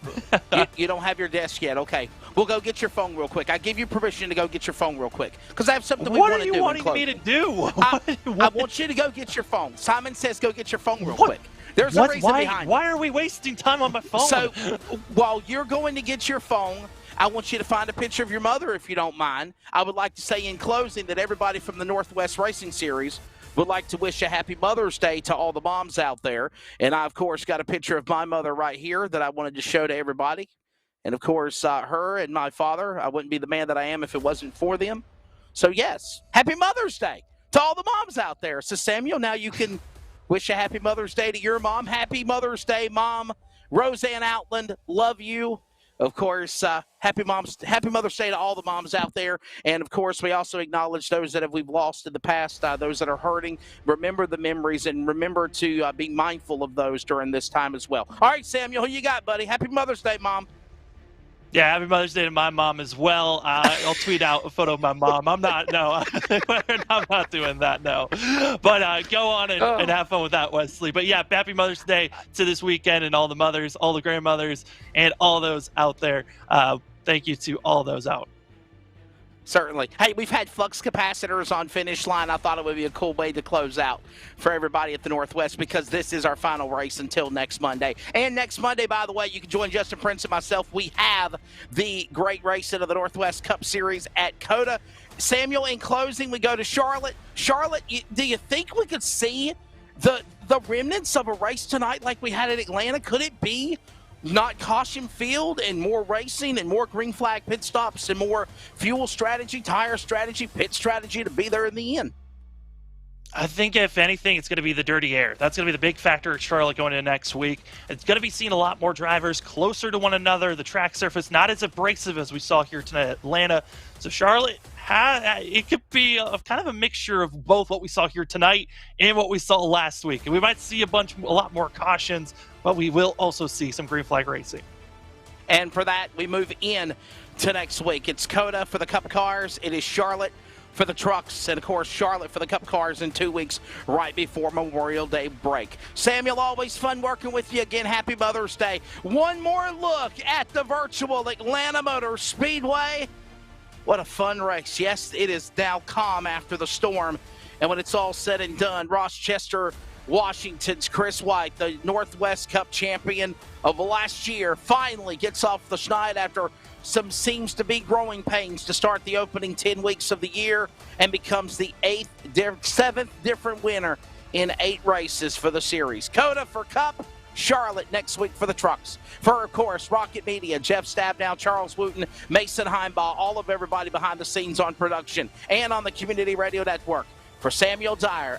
You don't have your desk yet. Okay. We'll go get your phone real quick. I give you permission to go get your phone real quick because I have something we want to do. What are you wanting me to do? I want you to go get your phone. Simon says go get your phone real quick. There's a reason behind it. Why are we wasting time on my phone? So while you're going to get your phone, I want you to find a picture of your mother, if you don't mind. I would like to say in closing that everybody from the Northwest Racing Series would like to wish a happy Mother's Day to all the moms out there. And I, of course, got a picture of my mother right here that I wanted to show to everybody. And, of course, her and my father, I wouldn't be the man that I am if it wasn't for them. So, yes, happy Mother's Day to all the moms out there. So, Samuel, now you can wish a happy Mother's Day to your mom. Happy Mother's Day, Mom. Roseanne Outland, love you. Of course, happy Mother's Day to all the moms out there. And, of course, we also acknowledge those that we've lost in the past, those that are hurting. Remember the memories and remember to be mindful of those during this time as well. All right, Samuel, who you got, buddy? Happy Mother's Day, Mom. Yeah, happy Mother's Day to my mom as well. I'll tweet out a photo of my mom. I'm not doing that, no. But go on and have fun with that, Wesley. But yeah, happy Mother's Day to this weekend and all the mothers, all the grandmothers, and all those out there. Thank you to all those out. Certainly. Hey, we've had flux capacitors on finish line. I thought it would be a cool way to close out for everybody at the Northwest because this is our final race until next Monday. And next Monday, by the way, you can join Justin Prince and myself. We have the great race of the Northwest Cup Series at COTA. Samuel, in closing, we go to Charlotte. Charlotte, do you think we could see the remnants of a race tonight like we had at Atlanta? Could it be not caution field and more racing and more green flag pit stops and more fuel strategy, tire strategy, pit strategy to be there in the end? I think if anything, it's going to be the dirty air. That's going to be the big factor at Charlotte going into next week. It's going to be seeing a lot more drivers closer to one another. The track surface not as abrasive as we saw here tonight at Atlanta. So Charlotte, it could be kind of a mixture of both what we saw here tonight and what we saw last week. And we might see a lot more cautions, but we will also see some green flag racing. And for that, we move in to next week. It's COTA for the Cup cars. It is Charlotte for the trucks, and of course Charlotte for the Cup cars in 2 weeks right before Memorial Day break. Samuel, always fun working with you again. Happy Mother's Day. One more look at the virtual Atlanta Motor Speedway. What a fun race. Yes, it is now calm after the storm, and when it's all said and done, Rochester, Washington's Chris White, the Northwest Cup champion of last year, finally gets off the schneid after some seems to be growing pains to start the opening 10 weeks of the year, and becomes the seventh different winner in 8 races for the series. COTA for Cup, Charlotte next week for the trucks. For, of course, Rocket Media, Jeff Stabnow, Charles Wooten, Mason Heimbaugh, all of everybody behind the scenes on production and on the Community Radio Network. For Samuel Dyer,